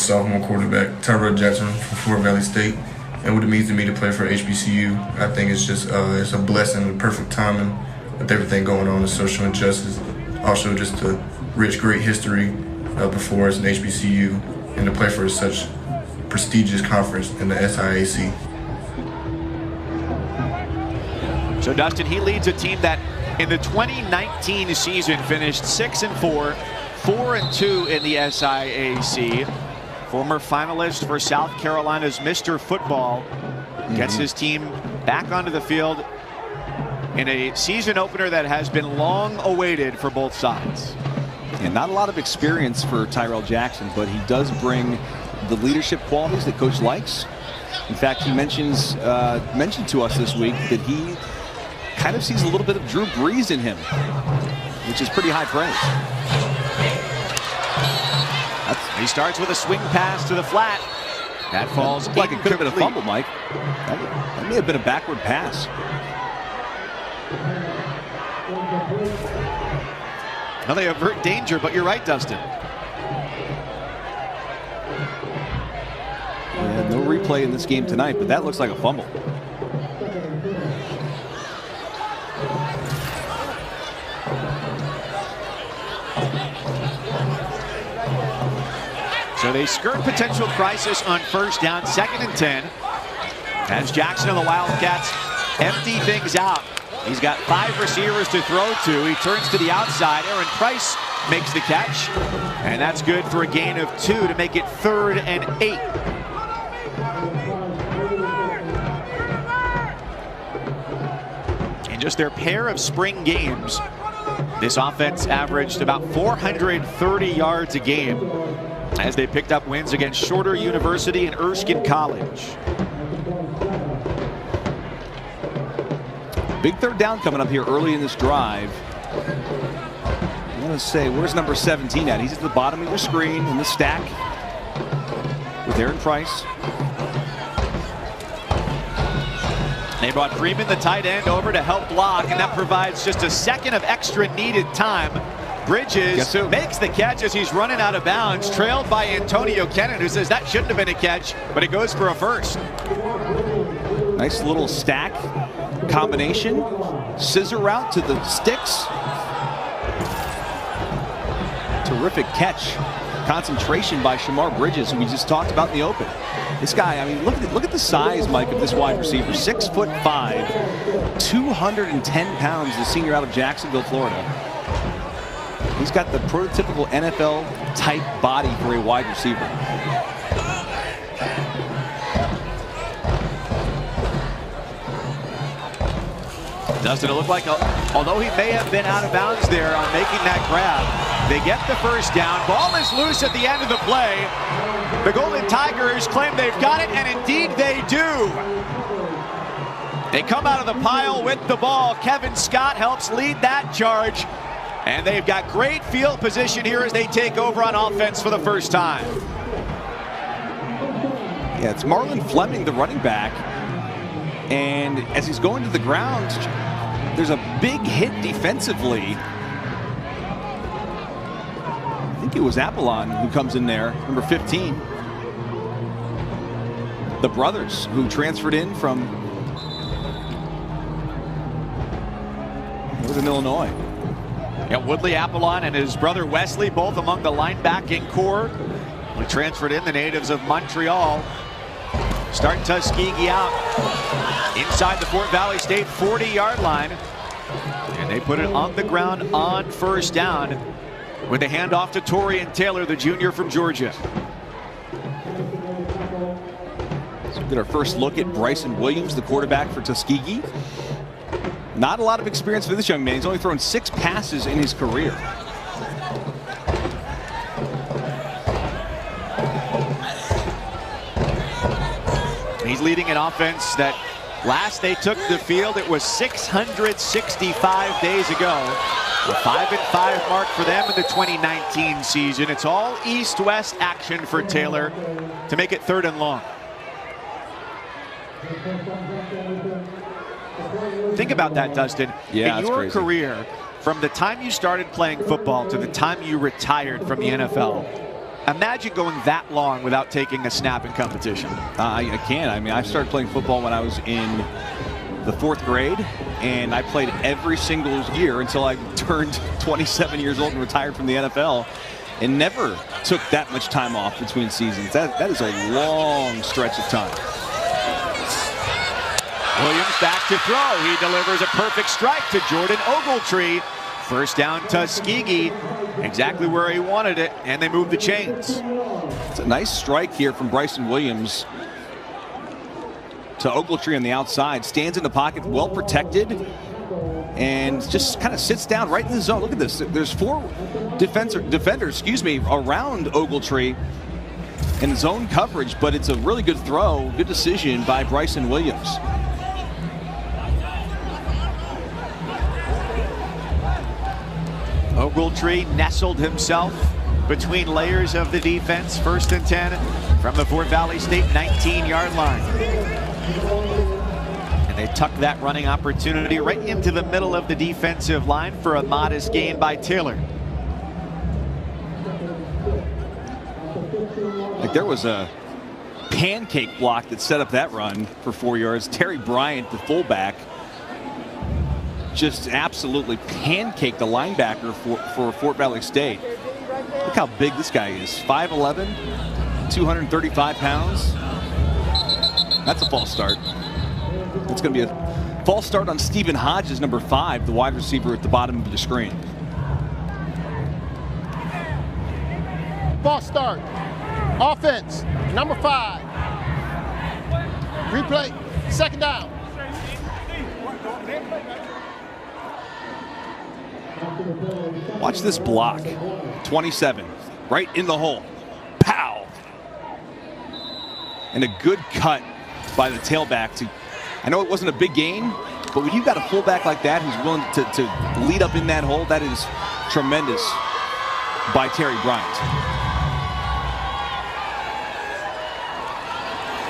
sophomore quarterback, Tyrell Jackson from Fort Valley State. And what it means to me to play for HBCU, I think it's just it's a blessing, the perfect timing with everything going on in social injustice. Also just the rich, great history before us in HBCU, and to play for such prestigious conference in the SIAC. So Dustin, he leads a team that in the 2019 season finished 6-4, 4-2 in the SIAC. Former finalist for South Carolina's Mr. Football gets his team back onto the field in a season opener that has been long awaited for both sides. And not a lot of experience for Tyrell Jackson, but he does bring the leadership qualities that coach likes. In fact, he mentioned to us this week that he kind of sees a little bit of Drew Brees in him, which is pretty high praise. He starts with a swing pass to the flat. That falls like it could have been a fumble, Mike. That may have been a backward pass. Now they avert danger, but you're right, Dustin. Yeah, no replay in this game tonight, but that looks like a fumble. So they skirt potential crisis on first down, 2nd and 10. As Jackson and the Wildcats empty things out. He's got 5 receivers to throw to. He turns to the outside. Aaron Price makes the catch. And that's good for a gain of 2 to make it 3rd and 8. In just their pair of spring games, this offense averaged about 430 yards a game as they picked up wins against Shorter University and Erskine College. Big 3rd down coming up here early in this drive. I want to say, where's number 17 at? He's at the bottom of your screen in the stack with Aaron Price. They brought Freeman, the tight end, over to help block, and that provides just a second of extra needed time. Bridges makes the catch as he's running out of bounds, trailed by Antonio Kennan, who says that shouldn't have been a catch, but it goes for a first. Nice little stack combination. Scissor route to the sticks. Terrific catch. Concentration by Shamar Bridges, who we just talked about in the open. This guy, I mean, look at the size, Mike, of this wide receiver. 6'5", 210 pounds, the senior out of Jacksonville, Florida. He's got the prototypical NFL-type body for a wide receiver. Doesn't it look like, although he may have been out of bounds there on making that grab, they get the first down. Ball is loose at the end of the play. The Golden Tigers claim they've got it, and indeed they do. They come out of the pile with the ball. Kevin Scott helps lead that charge. And they've got great field position here as they take over on offense for the first time. Yeah, it's Marlon Fleming, the running back. And as he's going to the ground, there's a big hit defensively. I think it was Apollon who comes in there, number 15. The brothers who transferred in from Northern Illinois. Yeah, Woodley Apollon and his brother Wesley, both among the linebacking core. We transferred in the natives of Montreal. Start Tuskegee out inside the Fort Valley State 40-yard line. And they put it on the ground on first down with a handoff to Torian Taylor, the junior from Georgia. So we get our first look at Bryson Williams, the quarterback for Tuskegee. Not a lot of experience for this young man. He's only thrown 6 passes in his career. He's leading an offense that last they took the field, it was 665 days ago. A 5-5 mark for them in the 2019 season. It's all east-west action for Taylor to make it 3rd and long. Think about that, Dustin. Yeah, in your career, from the time you started playing football to the time you retired from the NFL, Imagine going that long without taking a snap in competition. I can. I mean, I started playing football when I was in the 4th grade, and I played every single year until I turned 27 years old and retired from the NFL, and never took that much time off between seasons. That is a long stretch of time. Williams back to throw. He delivers a perfect strike to Jordan Ogletree. First down, Tuskegee. Exactly where he wanted it, and they move the chains. It's a nice strike here from Bryson Williams to Ogletree on the outside. Stands in the pocket, well protected, and just kind of sits down right in the zone. Look at this. There's 4 defenders, around Ogletree in zone coverage, but it's a really good throw. Good decision by Bryson Williams. Ogletree nestled himself between layers of the defense. 1st and 10 from the Fort Valley State 19-yard line. And they tuck that running opportunity right into the middle of the defensive line for a modest gain by Taylor. Like there was a pancake block that set up that run for 4 yards. Terry Bryant, the fullback, just absolutely pancaked the linebacker for Fort Valley State. Look how big this guy is. 5'11", 235 pounds. That's a false start. It's going to be a false start on Stephen Hodges, number 5, the wide receiver at the bottom of the screen. False start. Offense, number 5. Replay, 2nd down. Watch this block. 27, right in the hole. Pow! And a good cut by the tailback. I know it wasn't a big gain, but when you've got a fullback like that who's willing to lead up in that hole, that is tremendous by Terry Bryant.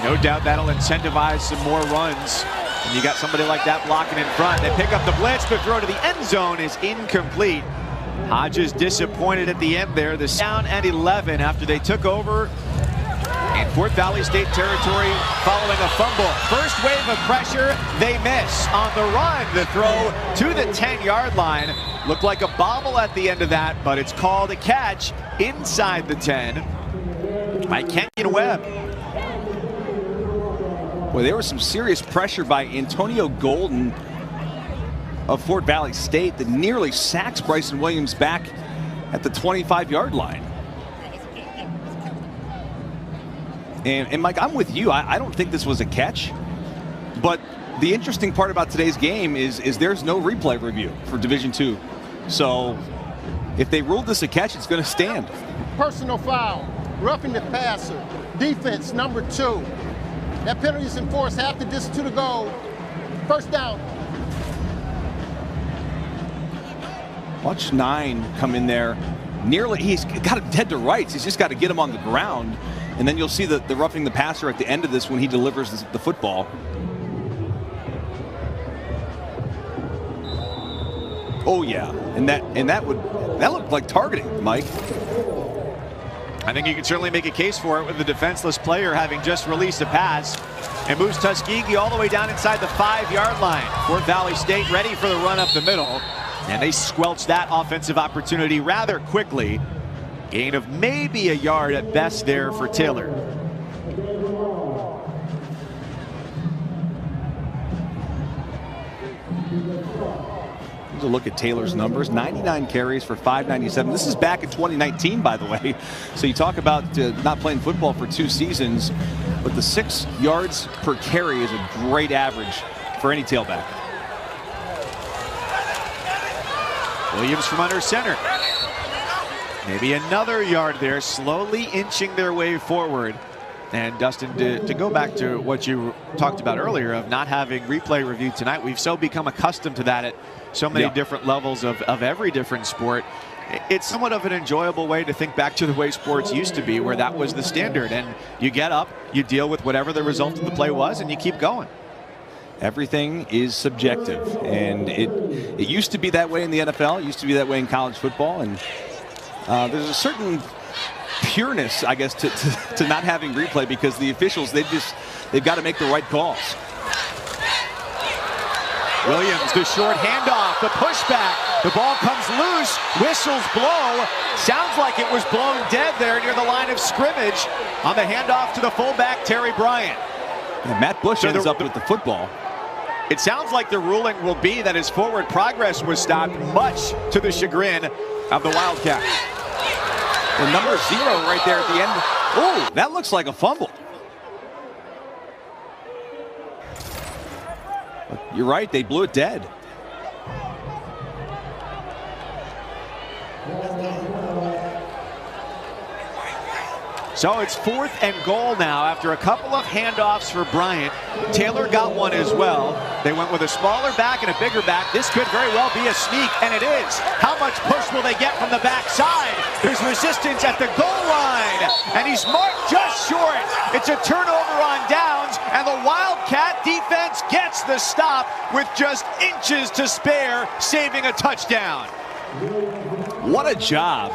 No doubt that'll incentivize some more runs. And you got somebody like that blocking in front. They pick up the blitz, but throw to the end zone is incomplete. Hodges disappointed at the end there. The down and 11 after they took over in Fort Valley State territory following a fumble. First wave of pressure, they miss. On the run, the throw to the 10-yard line. Looked like a bobble at the end of that, but it's called a catch inside the 10 by Kenyon Webb. Well, there was some serious pressure by Antonio Golden of Fort Valley State that nearly sacks Bryson Williams back at the 25-yard line. And Mike, I'm with you. I don't think this was a catch. But the interesting part about today's game is there's no replay review for Division II. So if they ruled this a catch, it's going to stand. Personal foul, roughing the passer, defense number 2. That penalty is enforced half the distance to the goal. 1st down. Watch 9 come in there. Nearly, he's got him dead to rights. He's just got to get him on the ground. And then you'll see the roughing the passer at the end of this when he delivers the football. Oh yeah, and that looked like targeting, Mike. I think you can certainly make a case for it with the defenseless player having just released a pass and moves Tuskegee all the way down inside the 5-yard line. Fort Valley State ready for the run up the middle, and they squelch that offensive opportunity rather quickly. Gain of maybe a yard at best there for Taylor. Here's a look at Taylor's numbers. 99 carries for 597. This is back in 2019, by the way. So you talk about not playing football for 2 seasons, but the 6 yards per carry is a great average for any tailback. Williams from under center. Maybe another yard there, slowly inching their way forward. And Dustin, to go back to what you talked about earlier of not having replay review tonight, we've so become accustomed to that at so many different levels of every different sport. It's somewhat of an enjoyable way to think back to the way sports used to be, where that was the standard. And you get up, you deal with whatever the result of the play was, and you keep going. Everything is subjective, and it used to be that way in the NFL. It used to be that way in college football, and there's a certain pureness, I guess, to not having replay, because the officials, they've got to make the right calls. Williams, the short handoff, the pushback. The ball comes loose, whistles blow. Sounds like it was blown dead there near the line of scrimmage on the handoff to the fullback, Terry Bryant. And Matt Bush ends up with the football. It sounds like the ruling will be that his forward progress was stopped, much to the chagrin of the Wildcats. The number 0 right there at the end. Oh, that looks like a fumble. You're right, they blew it dead. So it's 4th and goal now after a couple of handoffs for Bryant. Taylor got one as well. They went with a smaller back and a bigger back. This could very well be a sneak, and it is. How much push will they get from the backside? There's resistance at the goal line, and he's marked just short. It's a turnover on downs, and the Wildcat defense gets the stop with just inches to spare, saving a touchdown. What a job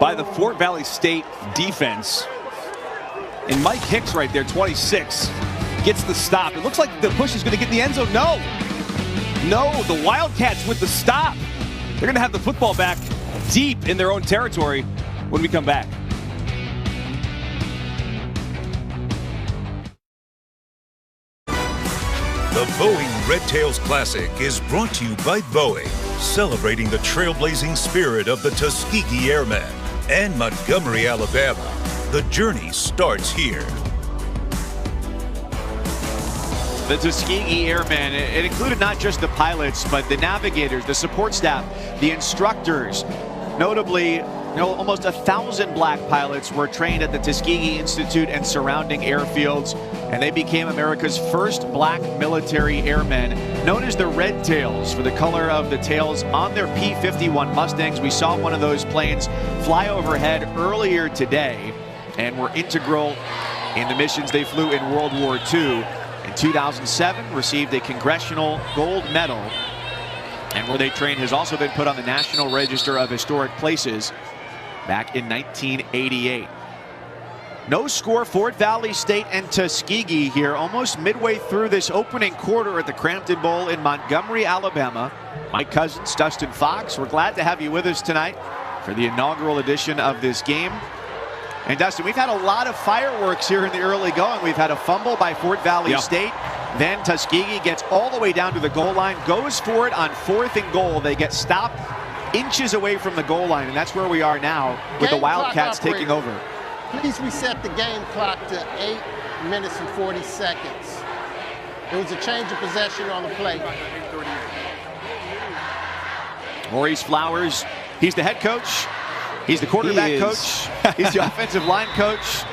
by the Fort Valley State defense. And Mike Hicks right there, 26, gets the stop. It looks like the push is going to get in the end zone. No, the Wildcats with the stop. They're going to have the football back deep in their own territory when we come back. The Boeing Red Tails Classic is brought to you by Boeing, celebrating the trailblazing spirit of the Tuskegee Airmen and Montgomery, Alabama. The journey starts here. The Tuskegee Airmen, it included not just the pilots, but the navigators, the support staff, the instructors. Notably, almost 1,000 black pilots were trained at the Tuskegee Institute and surrounding airfields, and they became America's first black military airmen, known as the Red Tails for the color of the tails on their P-51 Mustangs. We saw one of those planes fly overhead earlier today and were integral in the missions they flew in World War II. In 2007, received a Congressional Gold Medal, and where they trained has also been put on the National Register of Historic Places back in 1988. No score, Fort Valley State and Tuskegee here, almost midway through this opening quarter at the Crampton Bowl in Montgomery, Alabama. Mike Cousins, Dustin Fox, we're glad to have you with us tonight for the inaugural edition of this game. And Dustin, we've had a lot of fireworks here in the early going. We've had a fumble by Fort Valley State. Then Tuskegee gets all the way down to the goal line, goes for it on 4th and goal. They get stopped inches away from the goal line, and that's where we are now with the Wildcats taking over. Please reset the game clock to 8 minutes and 40 seconds. There was a change of possession on the play. Maurice Flowers, he's the head coach. He's the quarterback coach. He's the offensive line coach.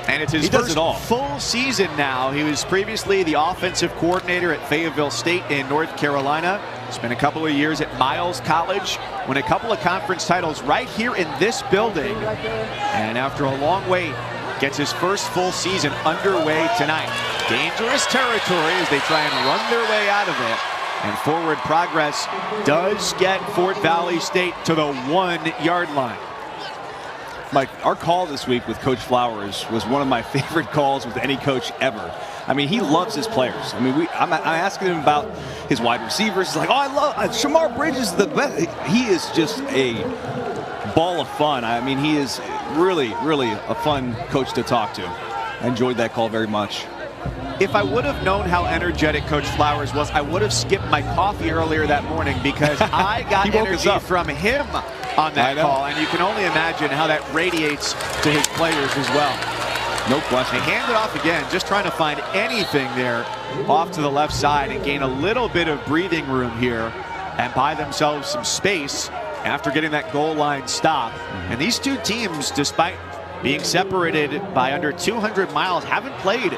And it's his first full season now. He was previously the offensive coordinator at Fayetteville State in North Carolina. Spent a couple of years at Miles College. Won a couple of conference titles right here in this building. And after a long wait, gets his first full season underway tonight. Dangerous territory as they try and run their way out of it. And forward progress does get Fort Valley State to the 1-yard line. Mike, our call this week with Coach Flowers was one of my favorite calls with any coach ever. I mean, he loves his players. I mean, I'm asking him about his wide receivers. He's like, oh, I love Shamar Bridges, the best. He is just a ball of fun. I mean, he is really, really a fun coach to talk to. I enjoyed that call very much. If I would have known how energetic Coach Flowers was, I would have skipped my coffee earlier that morning because I got energy from him on that call. And you can only imagine how that radiates to his players as well. No question. They hand it off again, just trying to find anything there off to the left side and gain a little bit of breathing room here and buy themselves some space after getting that goal line stop. And these two teams, despite being separated by under 200 miles, haven't played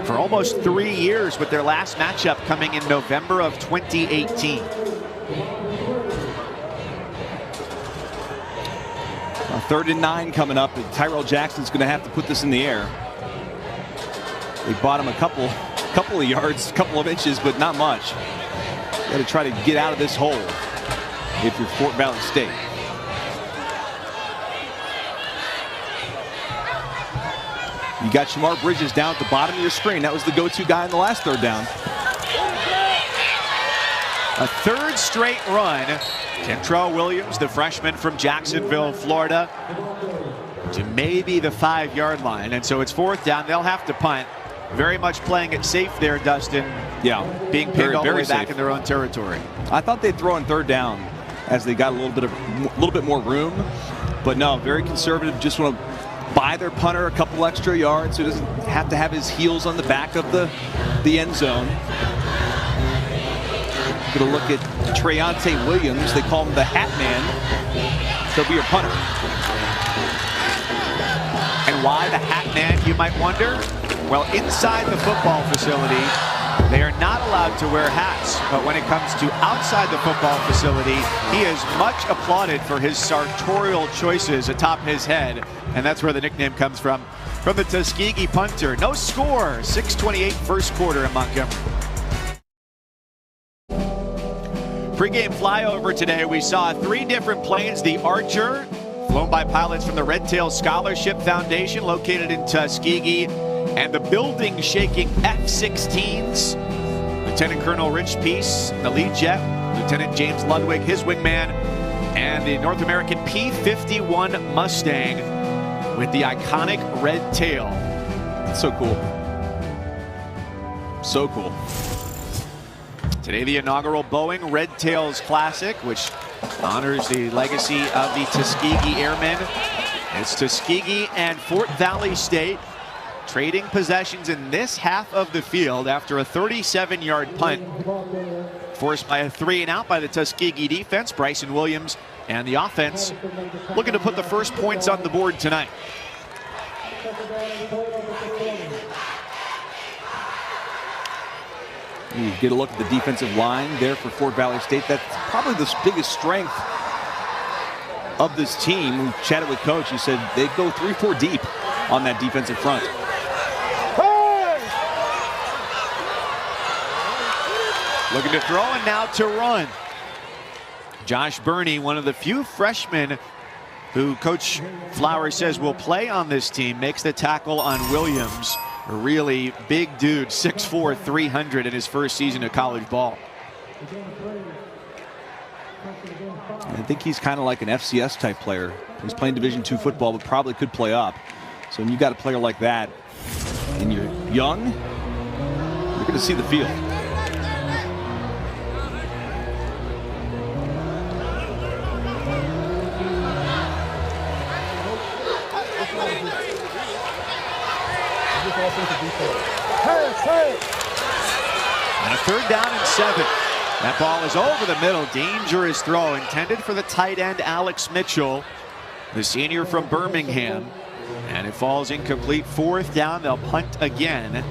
for almost 3 years, with their last matchup coming in November of 2018. Third and 9 coming up. Tyrell Jackson's going to have to put this in the air. They bought him a couple of yards, couple of inches, but not much. Got to try to get out of this hole if you're Fort Valley State. You got Shamar Bridges down at the bottom of your screen. That was the go-to guy in the last third down. A third straight run. Kentrell Williams, the freshman from Jacksonville, Florida, to maybe the 5-yard line. And so it's 4th down. They'll have to punt. Very much playing it safe there, Dustin. Yeah. Being pinned all the way back safe in their own territory. I thought they'd throw on 3rd down as they got a little bit more room. But no, very conservative. Just want to buy their punter a couple extra yards so he doesn't have to have his heels on the back of the end zone. Going to look at Treonte Williams. They call him the Hat Man. He'll be your punter. And why the Hat Man, you might wonder? Well, inside the football facility, they are not allowed to wear hats. But when it comes to outside the football facility, he is much applauded for his sartorial choices atop his head. And that's where the nickname comes from the Tuskegee punter. No score, 6:28 first quarter in Montgomery. Pre-game flyover today, we saw 3 different planes. The Archer, flown by pilots from the Red Tail Scholarship Foundation, located in Tuskegee, and the building-shaking F-16s. Lieutenant Colonel Rich Peace, the lead jet, Lieutenant James Ludwig, his wingman, and the North American P-51 Mustang with the iconic red tail. That's so cool. So cool. Today, the inaugural Boeing Red Tails Classic, which honors the legacy of the Tuskegee Airmen. It's Tuskegee and Fort Valley State trading possessions in this half of the field after a 37-yard punt forced by a 3-and-out by the Tuskegee defense. Bryson Williams and the offense looking to put the first points on the board tonight. You get a look at the defensive line there for Fort Valley State. That's probably the biggest strength of this team. We chatted with Coach. He said they go 3-4 deep on that defensive front. Looking to throw and now to run. Josh Burney, one of the few freshmen who Coach Flowers says will play on this team, makes the tackle on Williams. A really big dude, 6'4", 300 in his first season of college ball. I think he's kind of like an FCS type player. He's playing Division II football, but probably could play up. So when you got a player like that and you're young, you're going to see the field. And a 3rd down and 7. That ball is over the middle. Dangerous throw intended for the tight end Alex Mitchell, the senior from Birmingham. And it falls incomplete. 4th down. They'll punt again.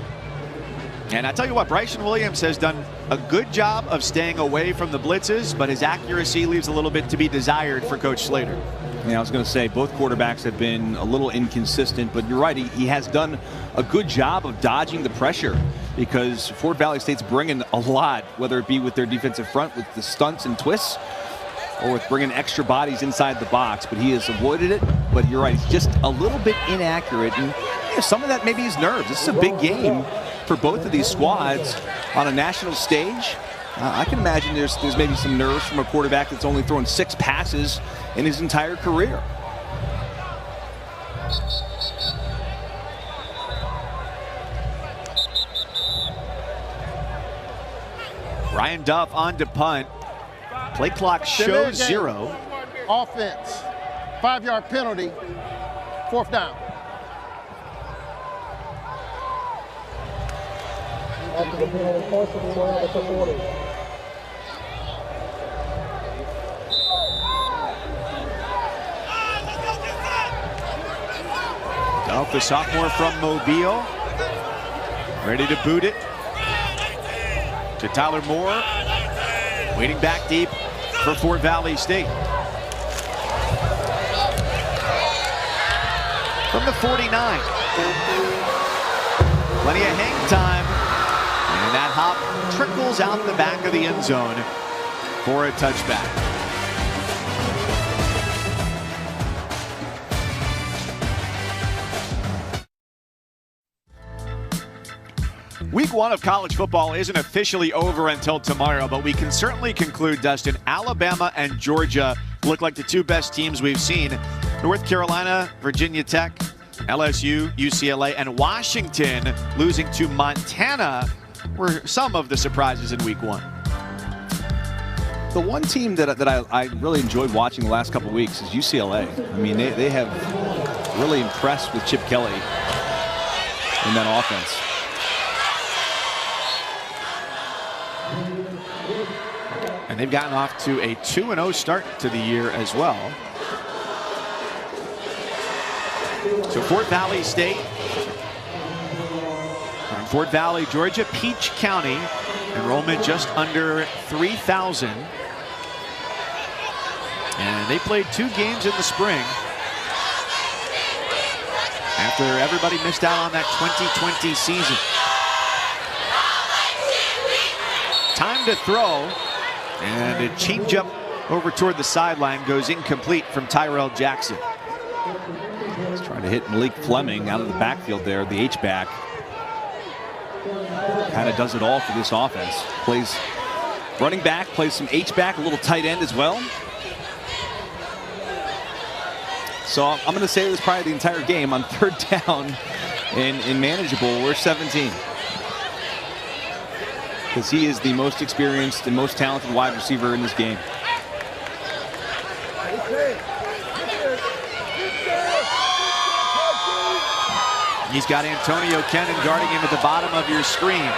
And I tell you what, Bryson Williams has done a good job of staying away from the blitzes, but his accuracy leaves a little bit to be desired for Coach Slater. Yeah, I was going to say both quarterbacks have been a little inconsistent, but you're right. He has done a good job of dodging the pressure because Fort Valley State's bringing a lot, whether it be with their defensive front with the stunts and twists or with bringing extra bodies inside the box, but he has avoided it. But you're right, he's just a little bit inaccurate, and some of that maybe is nerves. This is a big game for both of these squads on a national stage. I can imagine there's maybe some nerves from a quarterback that's only thrown 6 passes in his entire career. Ryan Duff on to punt. Play clock shows 0. Offense, 5-yard penalty, 4th down. Duff, the sophomore from Mobile, ready to boot it to Tyler Moore, waiting back deep for Fort Valley State. From the 49. Plenty of hang time. And that hop trickles out the back of the end zone for a touchback. Week 1 of college football isn't officially over until tomorrow, but we can certainly conclude, Dustin, Alabama and Georgia look like the two best teams we've seen. North Carolina, Virginia Tech, LSU, UCLA, and Washington losing to Montana were some of the surprises in Week 1. The one team that I really enjoyed watching the last couple of weeks is UCLA. I mean, they have really impressed with Chip Kelly in that offense. And they've gotten off to a 2-0 start to the year as well. So Fort Valley State, from Fort Valley, Georgia, Peach County, enrollment just under 3,000. And they played 2 games in the spring after everybody missed out on that 2020 season. Time to throw, and a changeup over toward the sideline goes incomplete from Tyrell Jackson. He's trying to hit Malik Fleming out of the backfield there, the H-back. Kind of does it all for this offense. Plays running back, plays some H-back, a little tight end as well. So I'm going to say this probably the entire game on 3rd down and manageable. We're 17. Because he is the most experienced and most talented wide receiver in this game. He's got Antonio Kennan guarding him at the bottom of your screen.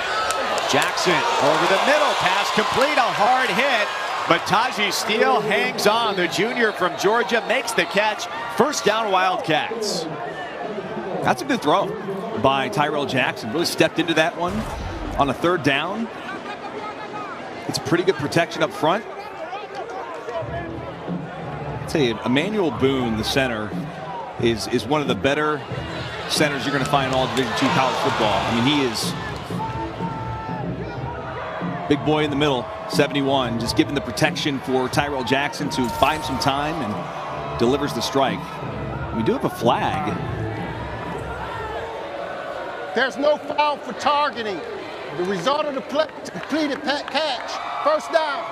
Jackson over the middle, pass complete, a hard hit, but Taji Steele hangs on. The junior from Georgia makes the catch. 1st down, Wildcats. That's a good throw by Tyrell Jackson. Really stepped into that one on a 3rd down. It's pretty good protection up front. I'll tell you, Emmanuel Boone, the center, is one of the better centers you're going to find in all Division II college football. I mean, he is big boy in the middle, 71, just giving the protection for Tyrell Jackson to buy him some time and delivers the strike. We do have a flag. There's no foul for targeting. The result of the play, completed catch. 1st down.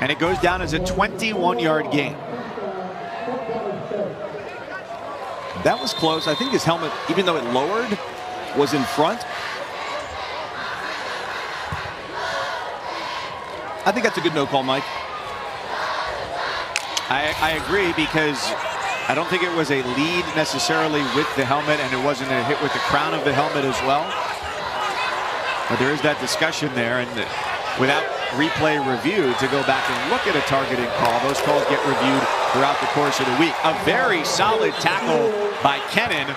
And it goes down as a 21-yard gain. That was close. I think his helmet, even though it lowered, was in front. I think that's a good no call, Mike. I agree, because I don't think it was a lead necessarily with the helmet, and it wasn't a hit with the crown of the helmet as well. But there is that discussion there, and without replay review to go back and look at a targeting call, those calls get reviewed throughout the course of the week. A very solid tackle by Kennan,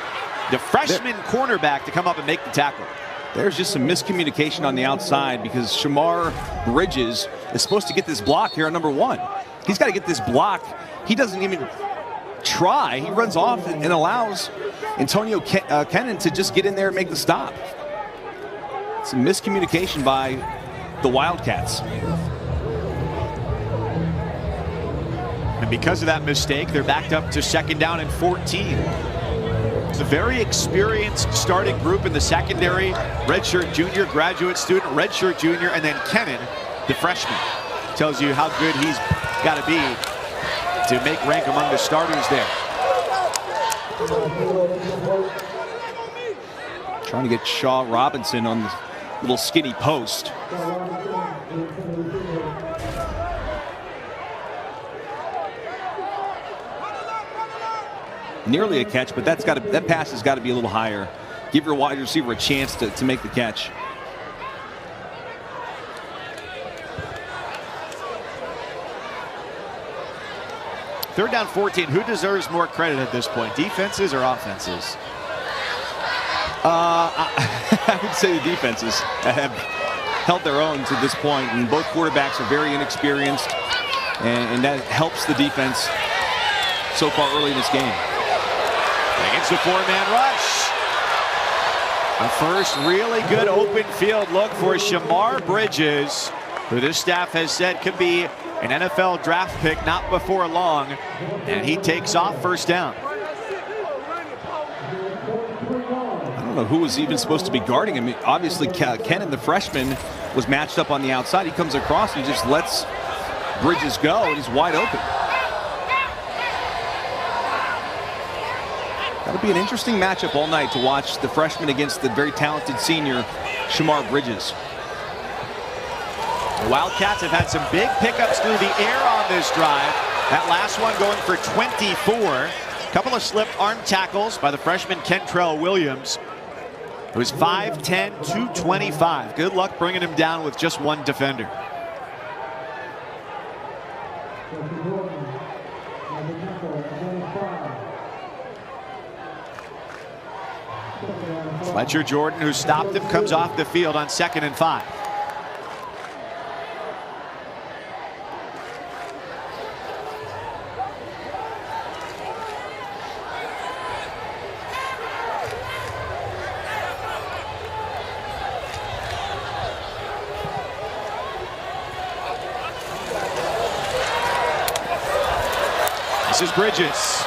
the freshman cornerback, to come up and make the tackle. There's just some miscommunication on the outside, because Shamar Bridges is supposed to get this block here on number 1. He's got to get this block. He doesn't even try. He runs off and allows Antonio Kennan to just get in there and make the stop. Some miscommunication by the Wildcats. And because of that mistake, they're backed up to 2nd down and 14. It's a very experienced starting group in the secondary. Redshirt junior, graduate student, redshirt junior, and then Kennan, the freshman. Tells you how good he's got to be to make rank among the starters there. Trying to get Shaw Robinson on the little skinny post. Nearly a catch, but that pass has got to be a little higher. Give your wide receiver a chance to make the catch. Third down 14. Who deserves more credit at this point, defenses or offenses? I would say the defenses have held their own to this point, and both quarterbacks are very inexperienced, and that helps the defense so far early in this game. Against the 4-man rush. A first really good open field look for Shamar Bridges, who this staff has said could be an NFL draft pick not before long, and he takes off 1st down. I don't know who was even supposed to be guarding him. Obviously, Kenan, the freshman, was matched up on the outside. He comes across, he just lets Bridges go, and he's wide open. That'll be an interesting matchup all night to watch the freshman against the very talented senior, Shamar Bridges. The Wildcats have had some big pickups through the air on this drive. That last one going for 24. A couple of slipped arm tackles by the freshman Kentrell Williams, who's 5'10", 225. Good luck bringing him down with just one defender. Fletcher Jordan, who stopped him, comes off the field on 2nd and 5. This is Bridges.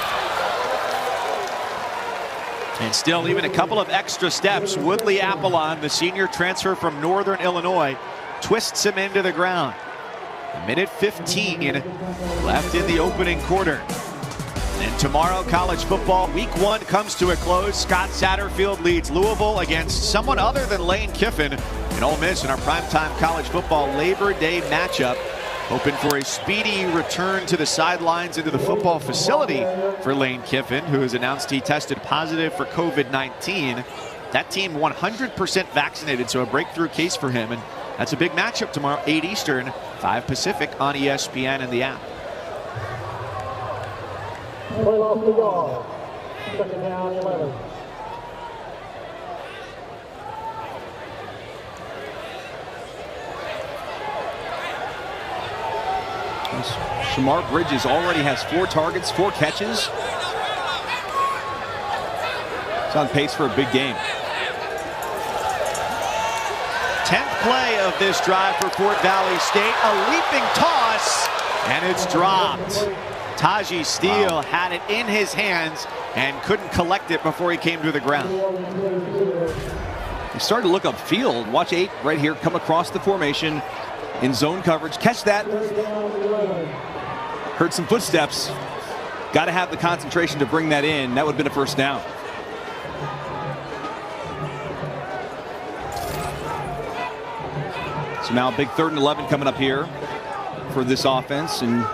And still even a couple of extra steps. Woodley Apollon, the senior transfer from Northern Illinois, twists him into the ground. A minute 15 left in the opening quarter. And tomorrow, college football week 1 comes to a close. Scott Satterfield leads Louisville against someone other than Lane Kiffin and Ole Miss in our primetime college football Labor Day matchup. Hoping for a speedy return to the sidelines into the football facility for Lane Kiffin, who has announced he tested positive for COVID-19. That team 100% vaccinated, so a breakthrough case for him. And that's a big matchup tomorrow, 8 Eastern, 5 Pacific on ESPN and the app. Play off the ball. 2nd down, 11. Shamar Bridges already has 4 targets, 4 catches. He's on pace for a big game. 10th play of this drive for Fort Valley State. A leaping toss, and it's dropped. Taji Steele had it in his hands and couldn't collect it before he came to the ground. He started to look upfield. Watch 8 right here come across the formation in zone coverage. Catch that. Heard some footsteps. Got to have the concentration to bring that in. That would have been a first down. So now a big 3rd and 11 coming up here for this offense. And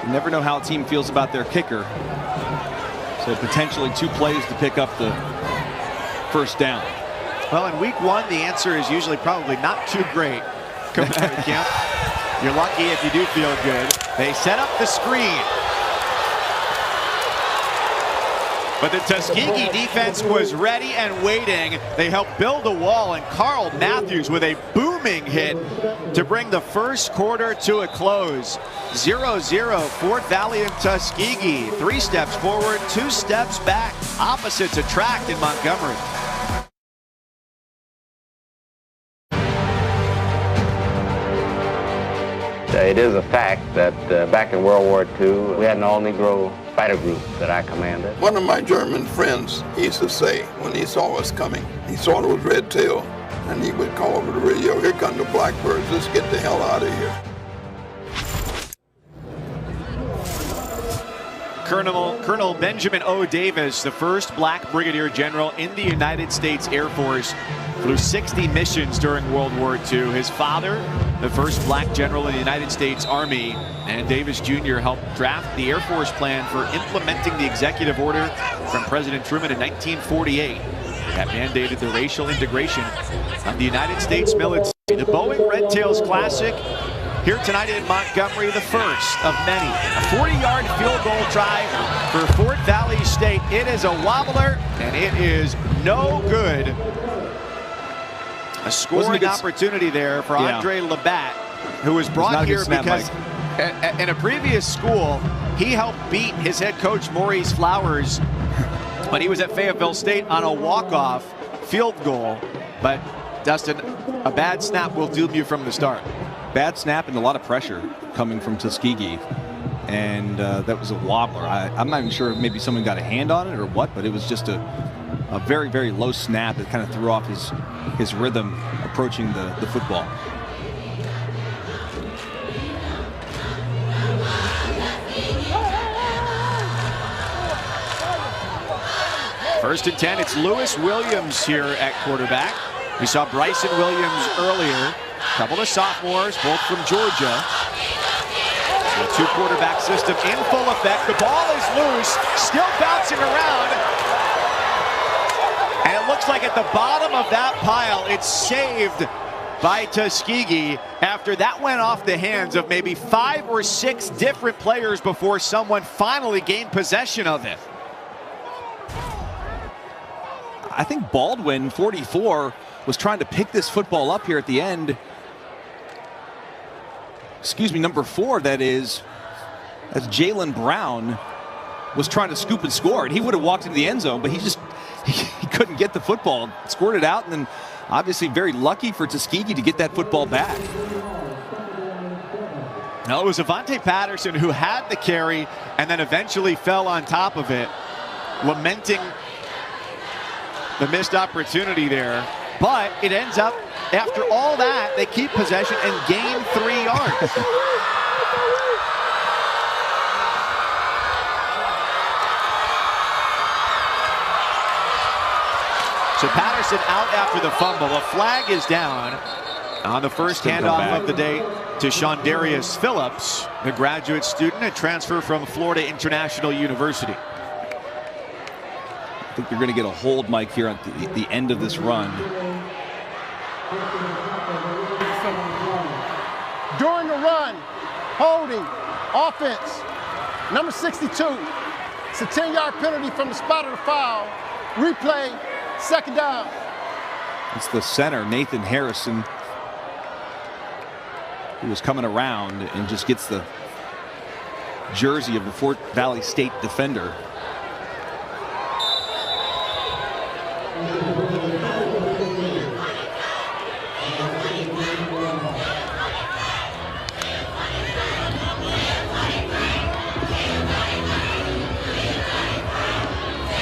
you never know how a team feels about their kicker. So potentially 2 plays to pick up the first down. Well, in week 1, the answer is usually probably not too great coming out of camp. You're lucky if you do feel good. They set up the screen. But the Tuskegee defense was ready and waiting. They helped build a wall, and Carl Matthews with a booming hit to bring the first quarter to a close. 0-0, Fort Valley and Tuskegee. 3 steps forward, 2 steps back. Opposites attract in Montgomery. It is a fact that back in World War II, we had an all-Negro fighter group that I commanded. One of my German friends used to say, when he saw us coming, he saw it was Red Tail, and he would call over the radio, "Here come the Blackbirds, let's get the hell out of here." Colonel Benjamin O. Davis, the first black brigadier general in the United States Air Force, flew 60 missions during World War II. His father, the first black general in the United States Army, and Davis Jr. helped draft the Air Force plan for implementing the executive order from President Truman in 1948 that mandated the racial integration of the United States military. The Boeing Red Tails Classic here tonight in Montgomery, the first of many. A 40-yard field goal try for Fort Valley State. It is a wobbler, and it is no good. A scoring opportunity there for Andre Labatt, who was brought here because in a previous school, he helped beat his head coach Maurice Flowers when he was at Fayetteville State on a walk-off field goal. But Dustin, a bad snap will doom you from the start. Bad snap and a lot of pressure coming from Tuskegee. and that was a wobbler. I'm not even sure if maybe someone got a hand on it or what, but it was just a very, very low snap that kind of threw off his rhythm approaching the football. First and 10, it's Lewis Williams here at quarterback. We saw Bryson Williams earlier. A couple of sophomores, both from Georgia. The two-quarterback system in full effect. The ball is loose, still bouncing around. And it looks like at the bottom of that pile, it's saved by Tuskegee after that went off the hands of maybe 5 or 6 different players before someone finally gained possession of it. I think Baldwin, 44, was trying to pick this football up here at the end. Excuse me, number 4, that is, as Jalen Brown was trying to scoop and score. And he would have walked into the end zone, but he couldn't get the football. Scored it out, and then obviously very lucky for Tuskegee to get that football back. No, it was Avante Patterson who had the carry and then eventually fell on top of it, lamenting the missed opportunity there. But it ends up, after all that, they keep possession and gain 3 yards. So Patterson out after the fumble. A flag is down on the first handoff of the day to Shondarius Phillips, the graduate student, a transfer from Florida International University. I think you're going to get a hold, Mike, here at the end of this run. During the run, holding, offense, number 62. It's a 10-yard penalty from the spot of the foul. Replay, second down. It's the center, Nathan Harrison, who was coming around and just gets the jersey of the Fort Valley State defender.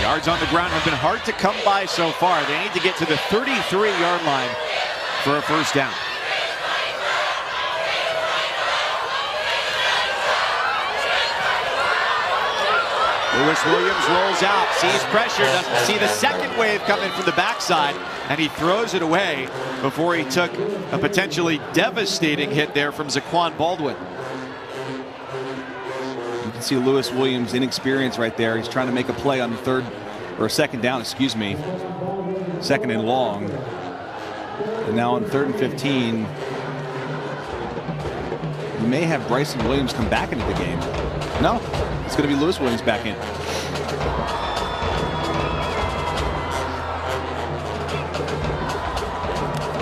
Yards on the ground have been hard to come by so far. They need to get to the 33-yard line for a first down. Lewis Williams rolls out, sees pressure, doesn't see the second wave coming from the backside, and he throws it away before he took a potentially devastating hit there from Zaquan Baldwin. You can see Lewis Williams' inexperience right there. He's trying to make a play on the second down, excuse me. Second and long. And now on 3rd and 15, you may have Bryson Williams come back into the game. No, it's going to be Lewis Williams back in.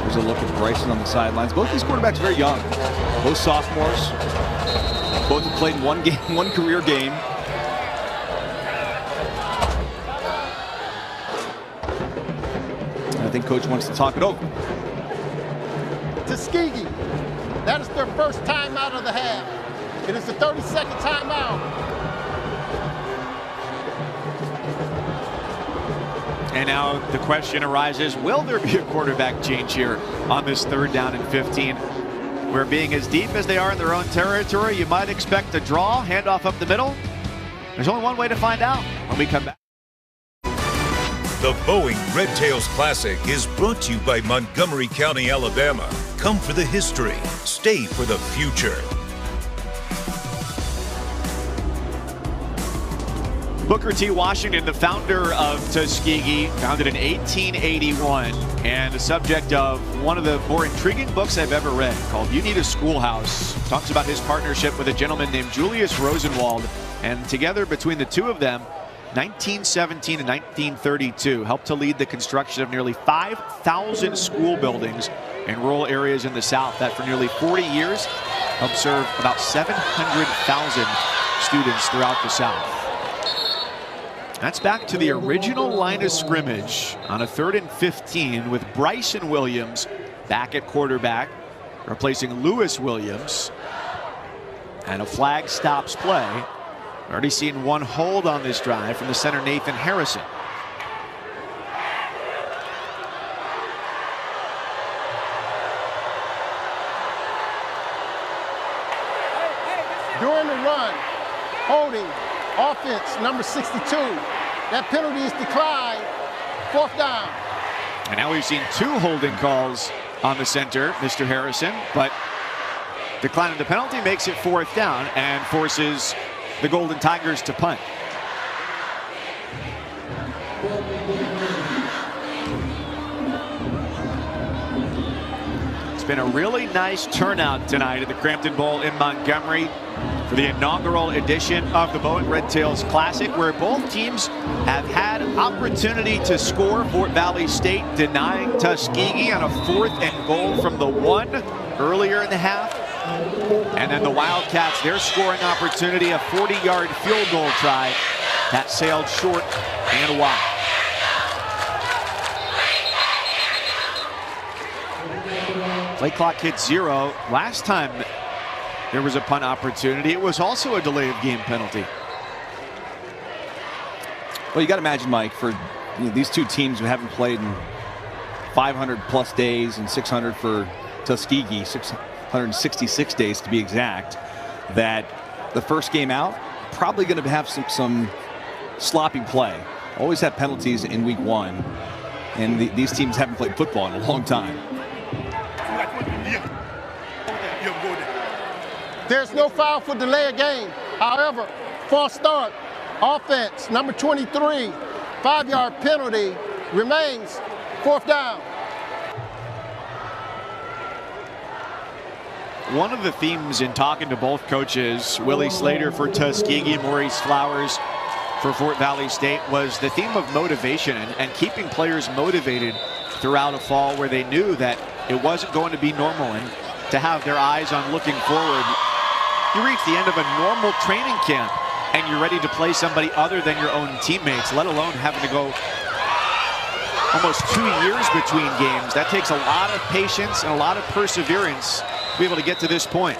There's a look at Bryson on the sidelines. Both these quarterbacks are very young. Both sophomores. Both have played one career game. And I think Coach wants to talk it over. Tuskegee, that is their first timeout of the half. It is the 30-second timeout. And now the question arises, will there be a quarterback change here on this 3rd down and 15? Where being as deep as they are in their own territory, you might expect a draw, handoff up the middle. There's only one way to find out when we come back. The Boeing Red Tails Classic is brought to you by Montgomery County, Alabama. Come for the history, stay for the future. Booker T. Washington, the founder of Tuskegee, founded in 1881, and the subject of one of the more intriguing books I've ever read called You Need a Schoolhouse. Talks about his partnership with a gentleman named Julius Rosenwald, and together between the two of them, 1917 and 1932, helped to lead the construction of nearly 5,000 school buildings in rural areas in the South that for nearly 40 years helped serve about 700,000 students throughout the South. That's back to the original line of scrimmage on a 3rd and 15 with Bryson Williams back at quarterback, replacing Lewis Williams. And a flag stops play. Already seen one hold on this drive from the center, Nathan Harrison. During the run, holding, offense, number 62. That penalty is declined, 4th down. And now we've seen 2 holding calls on the center, Mr. Harrison, but declining the penalty makes it 4th down and forces the Golden Tigers to punt. It's been a really nice turnout tonight at the Crampton Bowl in Montgomery for the inaugural edition of the Boeing Red Tails Classic, where both teams have had opportunity to score. Fort Valley State denying Tuskegee on a 4th and goal from the 1 earlier in the half. And then the Wildcats, their scoring opportunity, a 40-yard field goal try that sailed short and wide. Play clock hit 0. Last time there was a punt opportunity, it was also a delay of game penalty. Well, you got to imagine, Mike, for these two teams who haven't played in 500+ days and 600 for Tuskegee, 666 days to be exact, that the first game out probably going to have some sloppy play. Always have penalties in week 1, and these teams haven't played football in a long time. There's no foul for delay of game. However, false start, offense, number 23, 5-yard penalty remains, 4th down. One of the themes in talking to both coaches, Willie Slater for Tuskegee, Maurice Flowers for Fort Valley State, was the theme of motivation and keeping players motivated throughout a fall where they knew that it wasn't going to be normal, and to have their eyes on looking forward. You reach the end of a normal training camp and you're ready to play somebody other than your own teammates, let alone having to go almost 2 years between games. That takes a lot of patience and a lot of perseverance to be able to get to this point.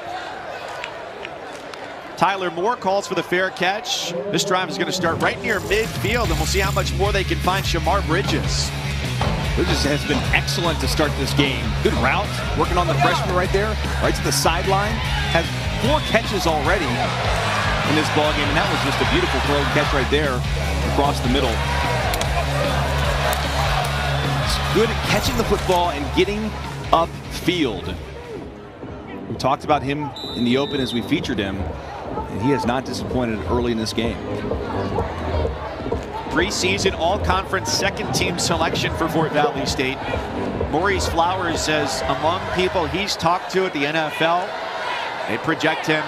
Tyler Moore calls for the fair catch. This drive is going to start right near midfield, and we'll see how much more they can find Shamar Bridges. Bridges has been excellent to start this game. Good route, working on the freshman right there, right to the sideline. Has 4 catches already in this ballgame, and that was just a beautiful throw catch right there across the middle. It's good at catching the football and getting upfield. We talked about him in the open as we featured him, and he has not disappointed early in this game. Preseason all-conference second-team selection for Fort Valley State. Maurice Flowers says among people he's talked to at the NFL, they project him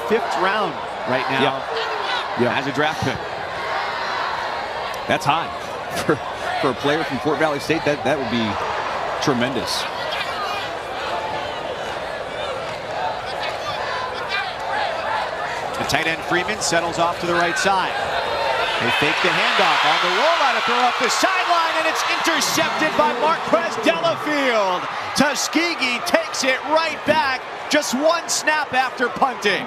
5th round right now as a draft pick. That's high for a player from Fort Valley State. That would be tremendous. The tight end Freeman settles off to the right side. They fake the handoff on the rollout, a throw up the sideline, and it's intercepted by Marquez Delafield. Tuskegee takes it right back, just 1 snap after punting.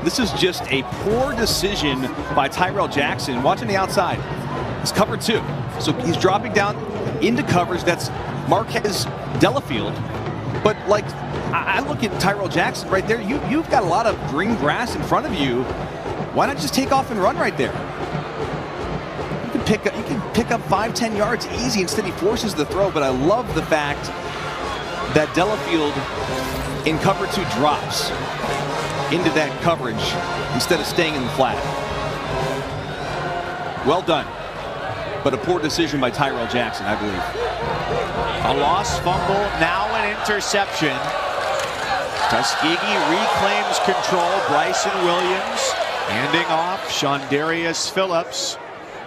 This is just a poor decision by Tyrell Jackson. Watching the outside, it's cover 2. So he's dropping down into coverage. That's Marquez Delafield. But like, I look at Tyrell Jackson right there. You've got a lot of green grass in front of you. Why not just take off and run right there? You can pick up 5-10 yards easy. Instead, he forces the throw. But I love the fact that Delafield in cover 2 drops into that coverage instead of staying in the flat. Well done, but a poor decision by Tyrell Jackson, I believe. A lost fumble, now an interception. Tuskegee reclaims control. Bryson Williams handing off. Shondarius Phillips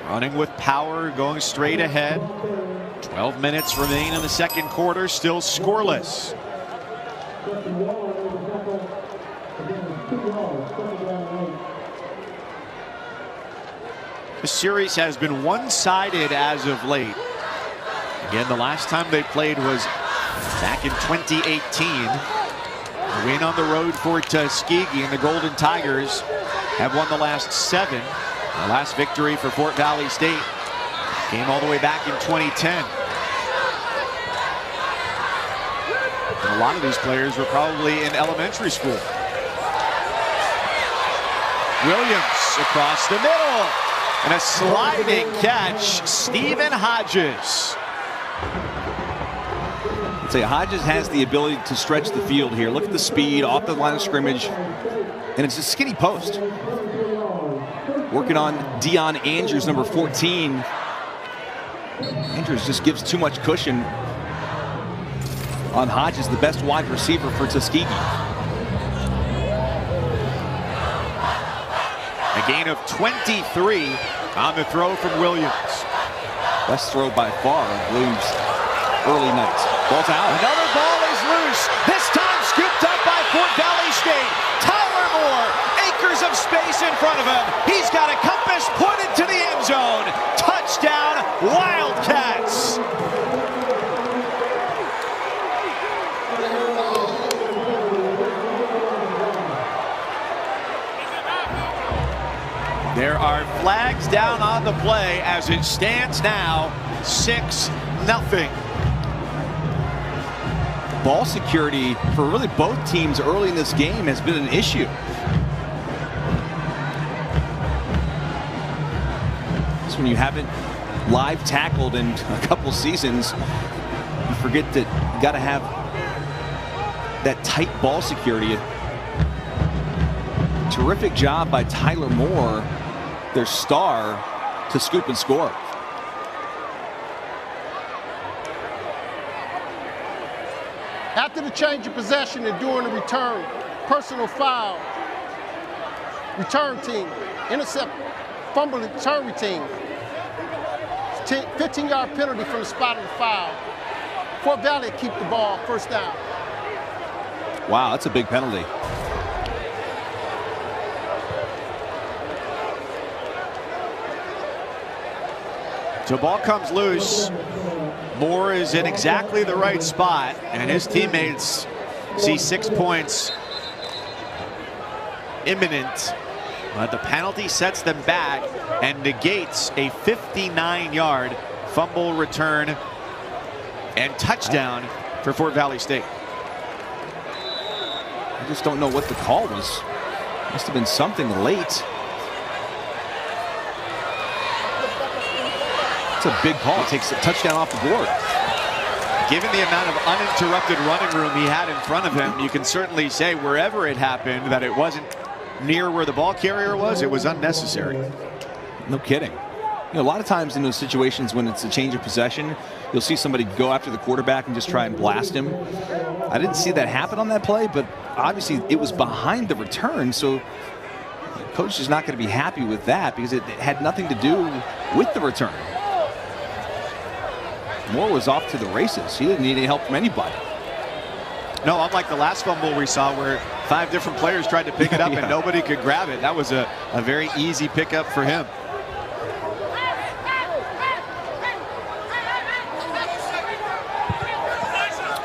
running with power, going straight ahead. 12 minutes remain in the second quarter, still scoreless. The series has been one-sided as of late. Again, the last time they played was back in 2018. Win on the road for Tuskegee, and the Golden Tigers have won the last 7. The last victory for Fort Valley State came all the way back in 2010. And a lot of these players were probably in elementary school. Williams across the middle, and a sliding catch, Stephen Hodges. I'd say Hodges has the ability to stretch the field here. Look at the speed off the line of scrimmage, and it's a skinny post. Working on Deion Andrews, number 14. Andrews just gives too much cushion on Hodges, the best wide receiver for Tuskegee. A gain of 23 on the throw from Williams. Best throw by far of Williams' early nights. Ball's out. Another ball is loose. This time scooped up by Fort Valley State. Tyler Moore, acres of space in front of him. He's got a compass pointed to the end zone. Touchdown, Wildcats. There are flags down on the play as it stands now 6-0. Ball security for really both teams early in this game has been an issue. It's when you haven't live tackled in a couple seasons, you forget that you got to have that tight ball security. Terrific job by Tyler Moore, their star, to scoop and score. After the change of possession and during the return, personal foul, return team, intercept, fumble return routine, 15-yard penalty from the spot of the foul. Fort Valley keep the ball, first down. Wow, that's a big penalty. So ball comes loose. Moore is in exactly the right spot, and his teammates see 6 points imminent. But the penalty sets them back and negates a 59-yard fumble return and touchdown for Fort Valley State. I just don't know what the call was. Must have been something late. It's a big call. It takes a touchdown off the board. Given the amount of uninterrupted running room he had in front of him, you can certainly say wherever it happened that it wasn't near where the ball carrier was. It was unnecessary. No kidding. You know, a lot of times in those situations when it's a change of possession, you'll see somebody go after the quarterback and just try and blast him. I didn't see that happen on that play, but obviously it was behind the return, so the coach is not going to be happy with that because it had nothing to do with the return. Moore was off to the races. He didn't need any help from anybody. No, unlike the last fumble we saw where 5 different players tried to pick it up and nobody could grab it. That was a very easy pickup for him.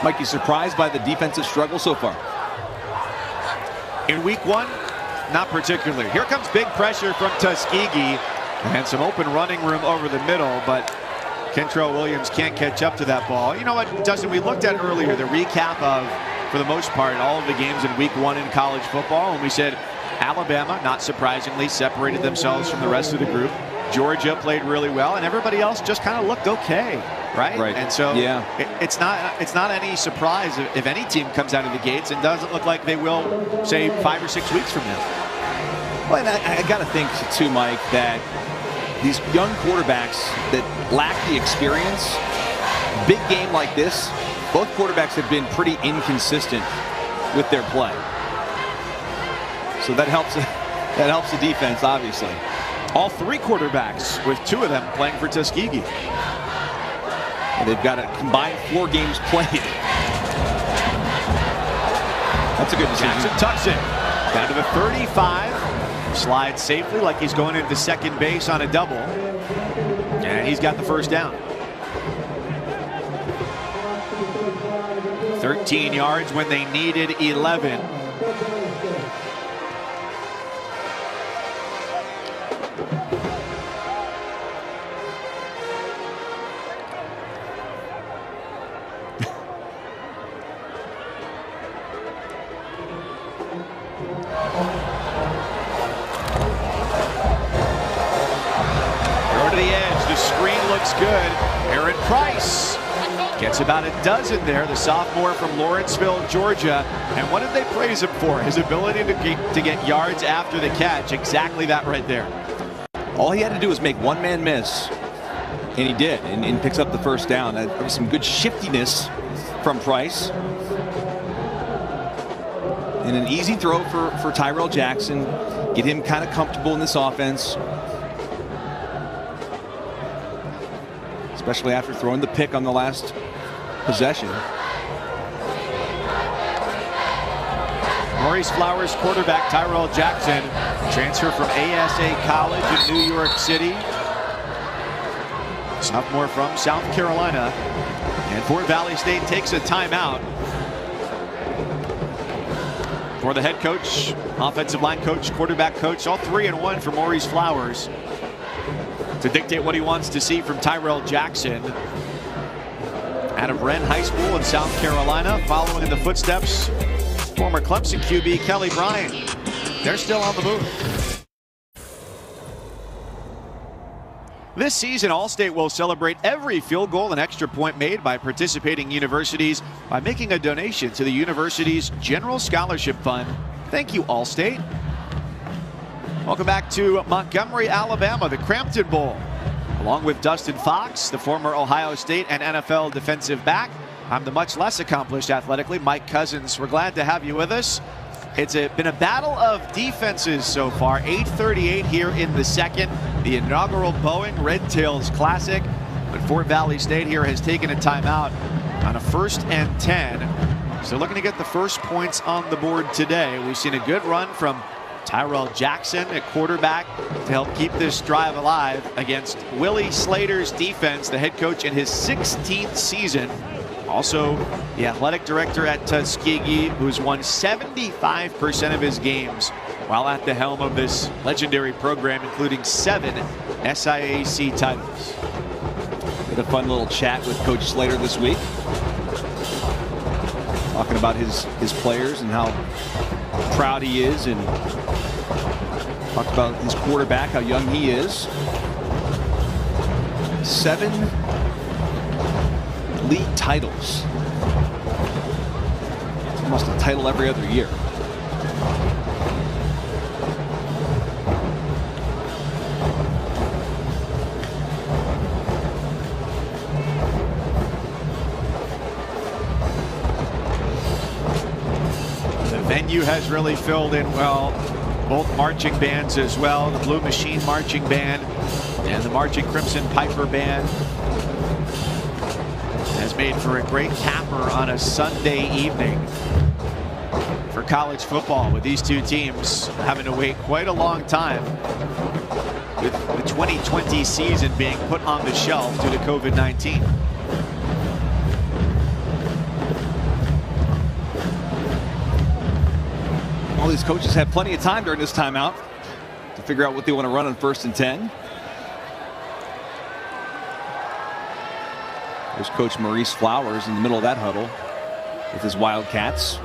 Mike, you surprised by the defensive struggle so far? In week 1, not particularly. Here comes big pressure from Tuskegee and some open running room over the middle, but Kentrell Williams can't catch up to that ball. You know what, Dustin, we looked at earlier the recap of, for the most part, all of the games in week 1 in college football, and we said Alabama, not surprisingly, separated themselves from the rest of the group. Georgia played really well, and everybody else just kind of looked okay, right? And so it's not any surprise if any team comes out of the gates and doesn't look like they will, say, 5 or 6 weeks from now. Well, and I got to think, too, Mike, that these young quarterbacks that lack the experience, big game like this, both quarterbacks have been pretty inconsistent with their play. So that helps the defense, obviously. All 3 quarterbacks, with 2 of them playing for Tuskegee. And they've got a combined 4 games played. That's a good decision. Jackson tucks it down to the 35. Slides safely like he's going into second base on a double. And he's got the first down. 13 yards when they needed 11. Good. Aaron Price gets about a dozen there, the sophomore from Lawrenceville, Georgia. And what did they praise him for? His ability to get yards after the catch. Exactly that right there. All he had to do was make one man miss, and he did, and picks up the first down. There was some good shiftiness from Price. And an easy throw for Tyrell Jackson. Get him kind of comfortable in this offense. Especially after throwing the pick on the last possession. Maurice Flowers quarterback Tyrell Jackson, transfer from ASA College in New York City. Sophomore from South Carolina. And Fort Valley State takes a timeout. For the head coach, offensive line coach, quarterback coach, all 3-1 for Maurice Flowers, to dictate what he wants to see from Tyrell Jackson out of Wren High School in South Carolina, following in the footsteps former Clemson QB Kelly Bryant. They're still on the move. This season, Allstate will celebrate every field goal and extra point made by participating universities by making a donation to the university's General Scholarship Fund. Thank you, Allstate. Welcome back to Montgomery, Alabama, the Crampton Bowl. Along with Dustin Fox, the former Ohio State and NFL defensive back, I'm the much less accomplished athletically, Mike Cousins. We're glad to have you with us. It's been a battle of defenses so far. 8:38 here in the second, the inaugural Boeing Red Tails Classic. But Fort Valley State here has taken a timeout on a 1st and 10. So looking to get the first points on the board today. We've seen a good run from Tyrell Jackson at quarterback to help keep this drive alive against Willie Slater's defense, the head coach in his 16th season. Also, the athletic director at Tuskegee, who's won 75% of his games while at the helm of this legendary program, including 7 SIAC titles. We had a fun little chat with Coach Slater this week, talking about his players and how proud he is, and talked about his quarterback, how young he is. 7 league titles. It's almost a title every other year. The venue has really filled in well. Both marching bands as well, the Blue Machine Marching Band and the Marching Crimson Piper Band, has made for a great capper on a Sunday evening for college football, with these two teams having to wait quite a long time, with the 2020 season being put on the shelf due to COVID-19. All these coaches have plenty of time during this timeout to figure out what they want to run on 1st and 10. There's Coach Maurice Flowers in the middle of that huddle with his Wildcats.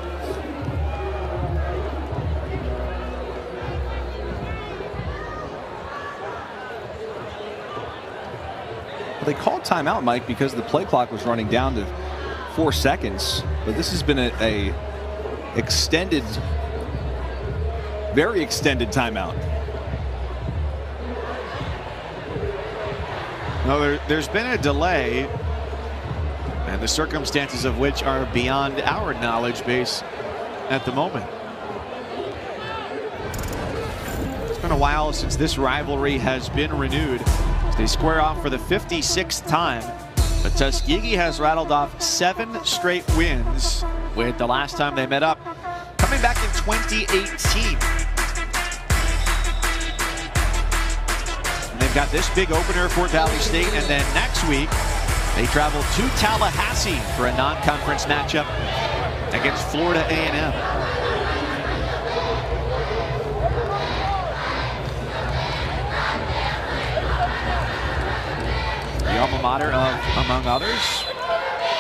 Well, they called timeout, Mike, because the play clock was running down to 4 seconds. But this has been a extended, very extended timeout. No, there's been a delay, and the circumstances of which are beyond our knowledge base at the moment. It's been a while since this rivalry has been renewed. They square off for the 56th time, but Tuskegee has rattled off 7 straight wins, with the last time they met up coming back in 2018. And they've got this big opener, Fort Valley State, and then next week They travel to Tallahassee for a non-conference matchup against Florida A&M. The alma mater of, among others,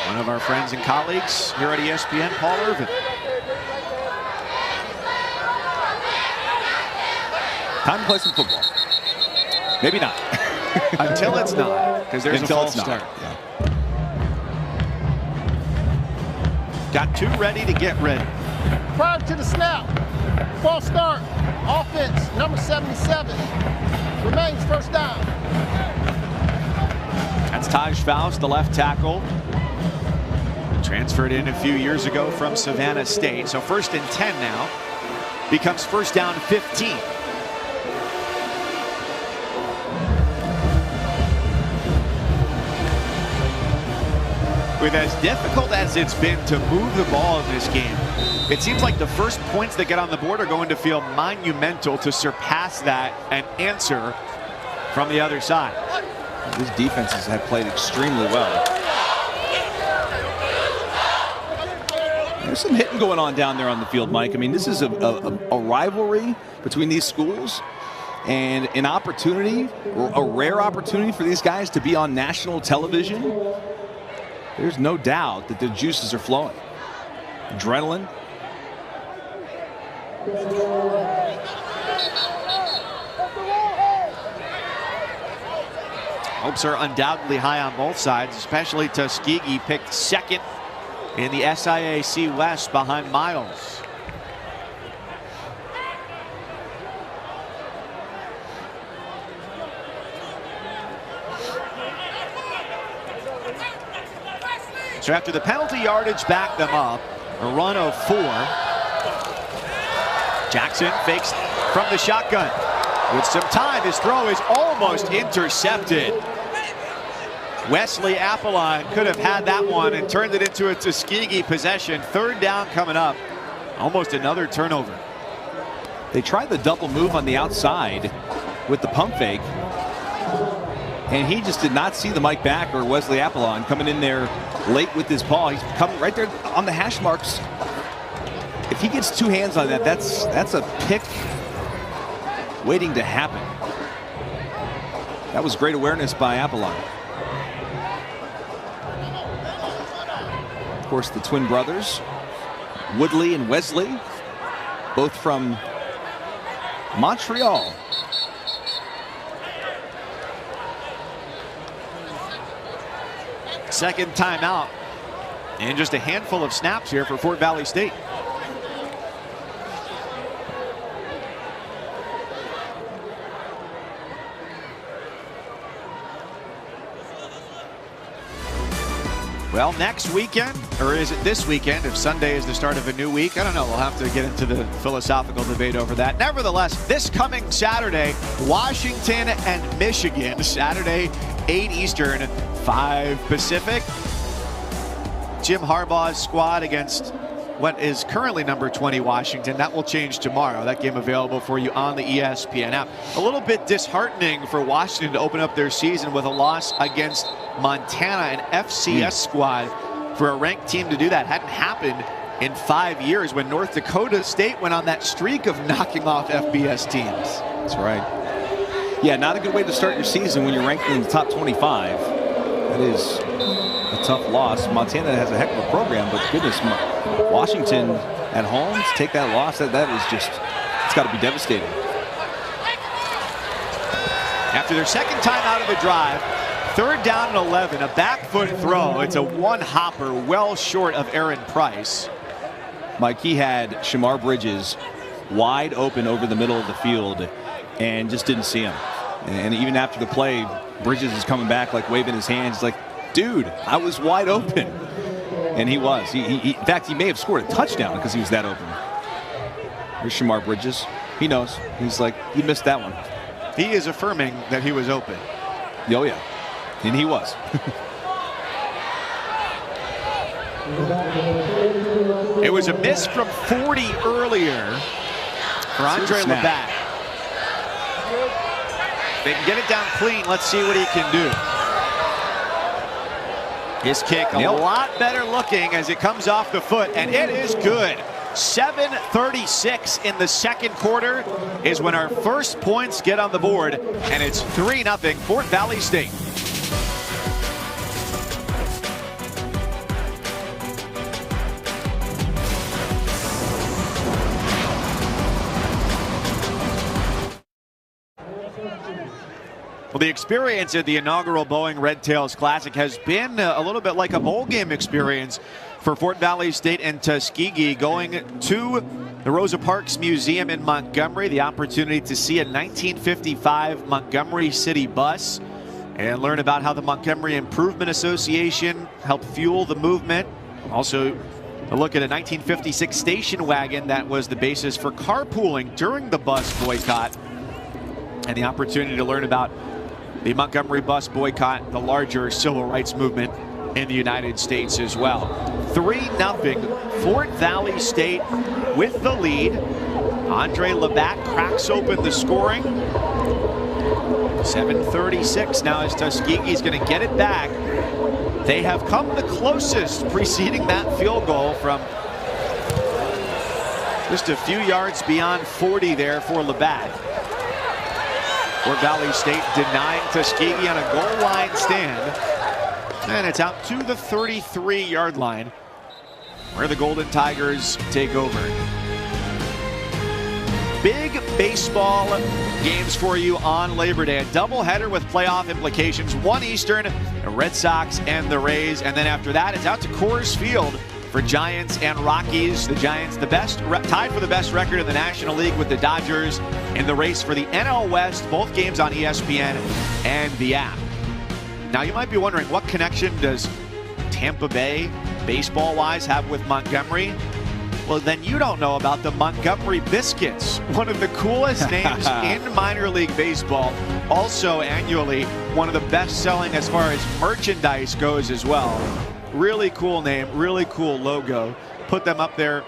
one of our friends and colleagues here at ESPN, Paul Irvin. Time to play some football. Maybe not. Until it's not, because there's a false start. Yeah. Got two ready to get ready. Prior to the snap, false start, offense, number 77, remains first down. That's Taj Faust, the left tackle. Transferred in a few years ago from Savannah State. So 1st and 10 now. Becomes first down 15. With as difficult as it's been to move the ball in this game, it seems like the first points that get on the board are going to feel monumental to surpass that and answer from the other side. These defenses have played extremely well. There's some hitting going on down there on the field, Mike. I mean, this is a rivalry between these schools and an opportunity, a rare opportunity for these guys to be on national television. There's no doubt that the juices are flowing. Adrenaline. Hopes are undoubtedly high on both sides, especially Tuskegee picked 2nd in the SIAC West behind Miles. So after the penalty yardage backed them up, a run of 4. Jackson fakes from the shotgun. With some time, his throw is almost intercepted. Wesley Apollon could have had that one and turned it into a Tuskegee possession. 3rd down coming up. Almost another turnover. They tried the double move on the outside with the pump fake. And he just did not see the Mike back or Wesley Apollon coming in there late with his paw. He's coming right there on the hash marks. If he gets 2 hands on that, that's a pick waiting to happen. That was great awareness by Apollon. Of course, the twin brothers, Woodley and Wesley, both from Montreal. Second timeout and just a handful of snaps here for Fort Valley State. Well, next weekend, or is it this weekend? If Sunday is the start of a new week, I don't know. We'll have to get into the philosophical debate over that. Nevertheless, this coming Saturday, Washington and Michigan. Saturday, 8 Eastern, 5 Pacific. Jim Harbaugh's squad against what is currently number 20 Washington. That will change tomorrow. That game available for you on the ESPN app. A little bit disheartening for Washington to open up their season with a loss against Montana, an FCS squad. For a ranked team to do that hadn't happened in 5 years when North Dakota State went on that streak of knocking off FBS teams. That's right. Yeah, not a good way to start your season when you're ranked in the top 25. That is a tough loss. Montana has a heck of a program, but goodness, Washington at home to take that loss, that is just, it's got to be devastating. After their second time out of the drive, 3rd down and 11, a back foot throw. It's a one-hopper well short of Aaron Price. Mike, he had Shamar Bridges wide open over the middle of the field and just didn't see him. And even after the play, Bridges is coming back like waving his hands. He's like, dude, I was wide open. And he was. In fact, he may have scored a touchdown because he was that open. Here's Shamar Bridges. He knows. He's like, you missed that one. He is affirming that he was open. Oh, yeah. And he was. It was a miss from 40 earlier for Andre Labatt. They can get it down clean. Let's see what he can do. His kick a lot better looking as it comes off the foot, and it is good. 7:36 in the second quarter is when our first points get on the board, and it's 3-0 Fort Valley State. Well, the experience at the inaugural Boeing Red Tails Classic has been a little bit like a bowl game experience for Fort Valley State and Tuskegee, going to the Rosa Parks Museum in Montgomery, the opportunity to see a 1955 Montgomery City bus and learn about how the Montgomery Improvement Association helped fuel the movement. Also, a look at a 1956 station wagon that was the basis for carpooling during the bus boycott, and the opportunity to learn about the Montgomery bus boycott, the larger civil rights movement in the United States as well. 3-0 Fort Valley State with the lead. Andre Labatt cracks open the scoring. 7:36 now as Tuskegee's going to get it back. They have come the closest preceding that field goal from just a few yards beyond 40 there for Labatt. Fort Valley State denying Tuskegee on a goal line stand. And it's out to the 33-yard line where the Golden Tigers take over. Big baseball games for you on Labor Day. A doubleheader with playoff implications. 1 Eastern, the Red Sox and the Rays. And then after that, it's out to Coors Field for Giants and Rockies. The Giants, tied for the best record in the National League with the Dodgers in the race for the NL West. Both games on ESPN and the app. Now you might be wondering, what connection does Tampa Bay, baseball-wise, have with Montgomery? Well, then you don't know about the Montgomery Biscuits, one of the coolest names in minor league baseball. Also annually, one of the best-selling as far as merchandise goes as well. Really cool name, really cool logo. Put them up there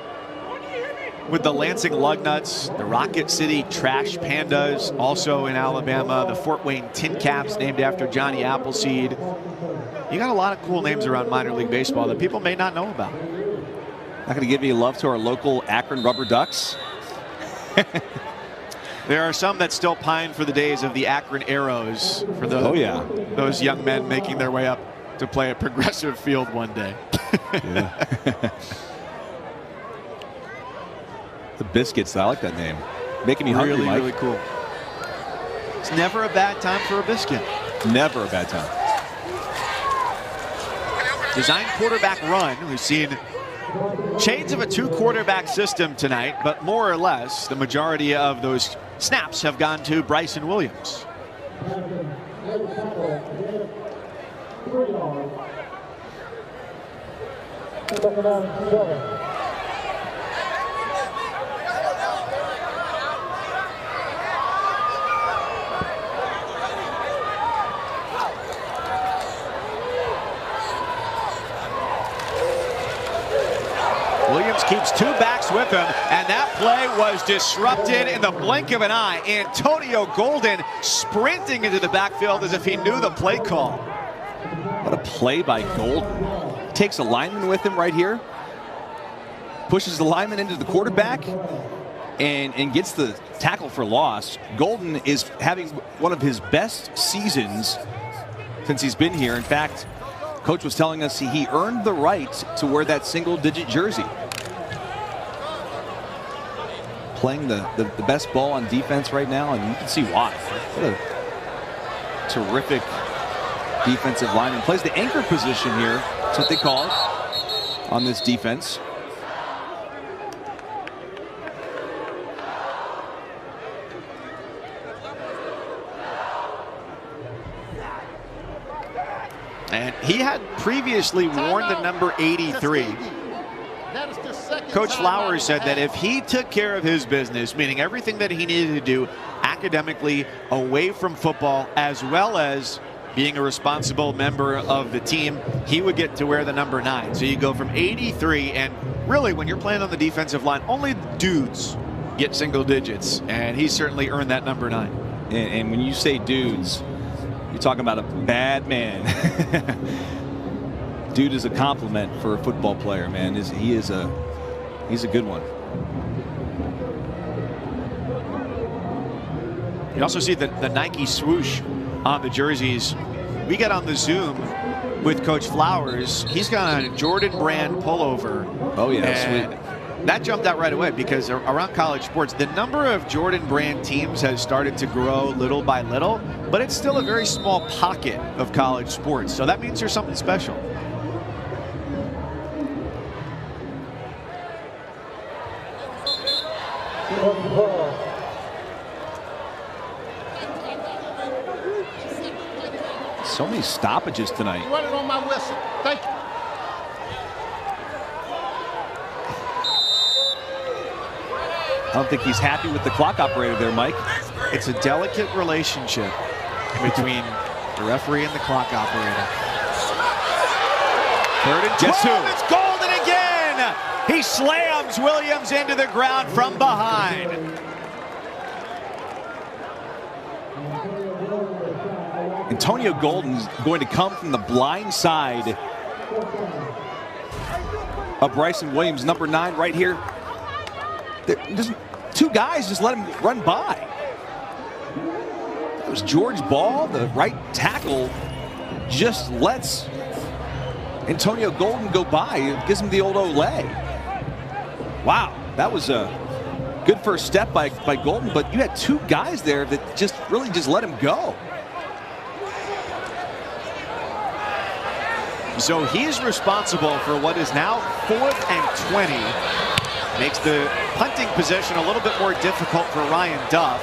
with the Lansing Lugnuts, the Rocket City Trash Pandas, also in Alabama, the Fort Wayne Tin Caps named after Johnny Appleseed. You got a lot of cool names around minor league baseball that people may not know about. Not going to give any love to our local Akron Rubber Ducks? There are some that still pine for the days of the Akron Arrows, for those young men making their way up to play at Progressive Field one day. The Biscuits, I like that name. Making me hungry, Mike. Really cool. It's never a bad time for a biscuit. Never a bad time. Design quarterback run. We've seen shades of a 2-quarterback system tonight, but more or less, the majority of those snaps have gone to Bryson Williams. Williams keeps 2 backs with him, and that play was disrupted in the blink of an eye. Antonio Golden sprinting into the backfield as if he knew the play call. What a play by Golden. Takes a lineman with him right here, pushes the lineman into the quarterback, and gets the tackle for loss. Golden is having one of his best seasons since he's been here. In fact, Coach was telling us he earned the right to wear that single-digit jersey. Playing the best ball on defense right now, and you can see why. What a terrific defensive lineman. Plays the anchor position here. That's what they call it on this defense. And he had previously worn the number 83. Coach Flowers said that if he took care of his business, meaning everything that he needed to do academically away from football, as well as being a responsible member of the team, he would get to wear the number 9. So you go from 83, and really when you're playing on the defensive line, only dudes get single digits, and he certainly earned that number 9. And when you say dudes, you're talking about a bad man. Dude is a compliment for a football player, man. He's a good one. You also see the Nike swoosh on the jerseys. We get on the Zoom with Coach Flowers. He's got a Jordan brand pullover. Oh yeah, and sweet. That jumped out right away because around college sports, the number of Jordan brand teams has started to grow little by little, but it's still a very small pocket of college sports. So that means there's something special. So many stoppages tonight. Run it on my whistle. Thank you. I don't think he's happy with the clock operator there, Mike. It's a delicate relationship between the referee and the clock operator. 3rd and 12. It's Golden again. He slams Williams into the ground from behind. Antonio Golden's going to come from the blind side of Bryson Williams, number 9 right here. There's 2 guys just let him run by. It was George Ball, the right tackle, just lets Antonio Golden go by. It gives him the old Olay. Wow, that was a good first step by Golden, but you had 2 guys there that just really just let him go. So he's responsible for what is now 4th and 20. Makes the punting position a little bit more difficult for Ryan Duff.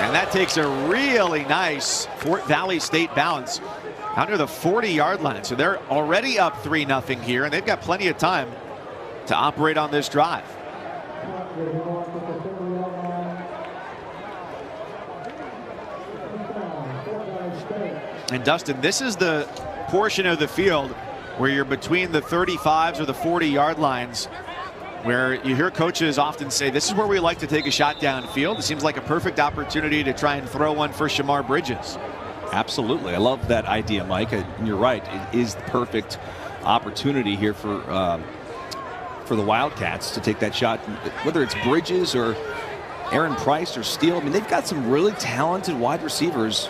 And that takes a really nice Fort Valley State bounce under the 40-yard line. So they're already up 3-0 here, and they've got plenty of time to operate on this drive. And Dustin, this is the portion of the field where you're between the 35s or the 40-yard lines, where you hear coaches often say, this is where we like to take a shot downfield. It seems like a perfect opportunity to try and throw one for Shamar Bridges. Absolutely. I love that idea, Mike. And you're right. It is the perfect opportunity here for the Wildcats to take that shot, whether it's Bridges or Aaron Price or Steele. I mean, they've got some really talented wide receivers.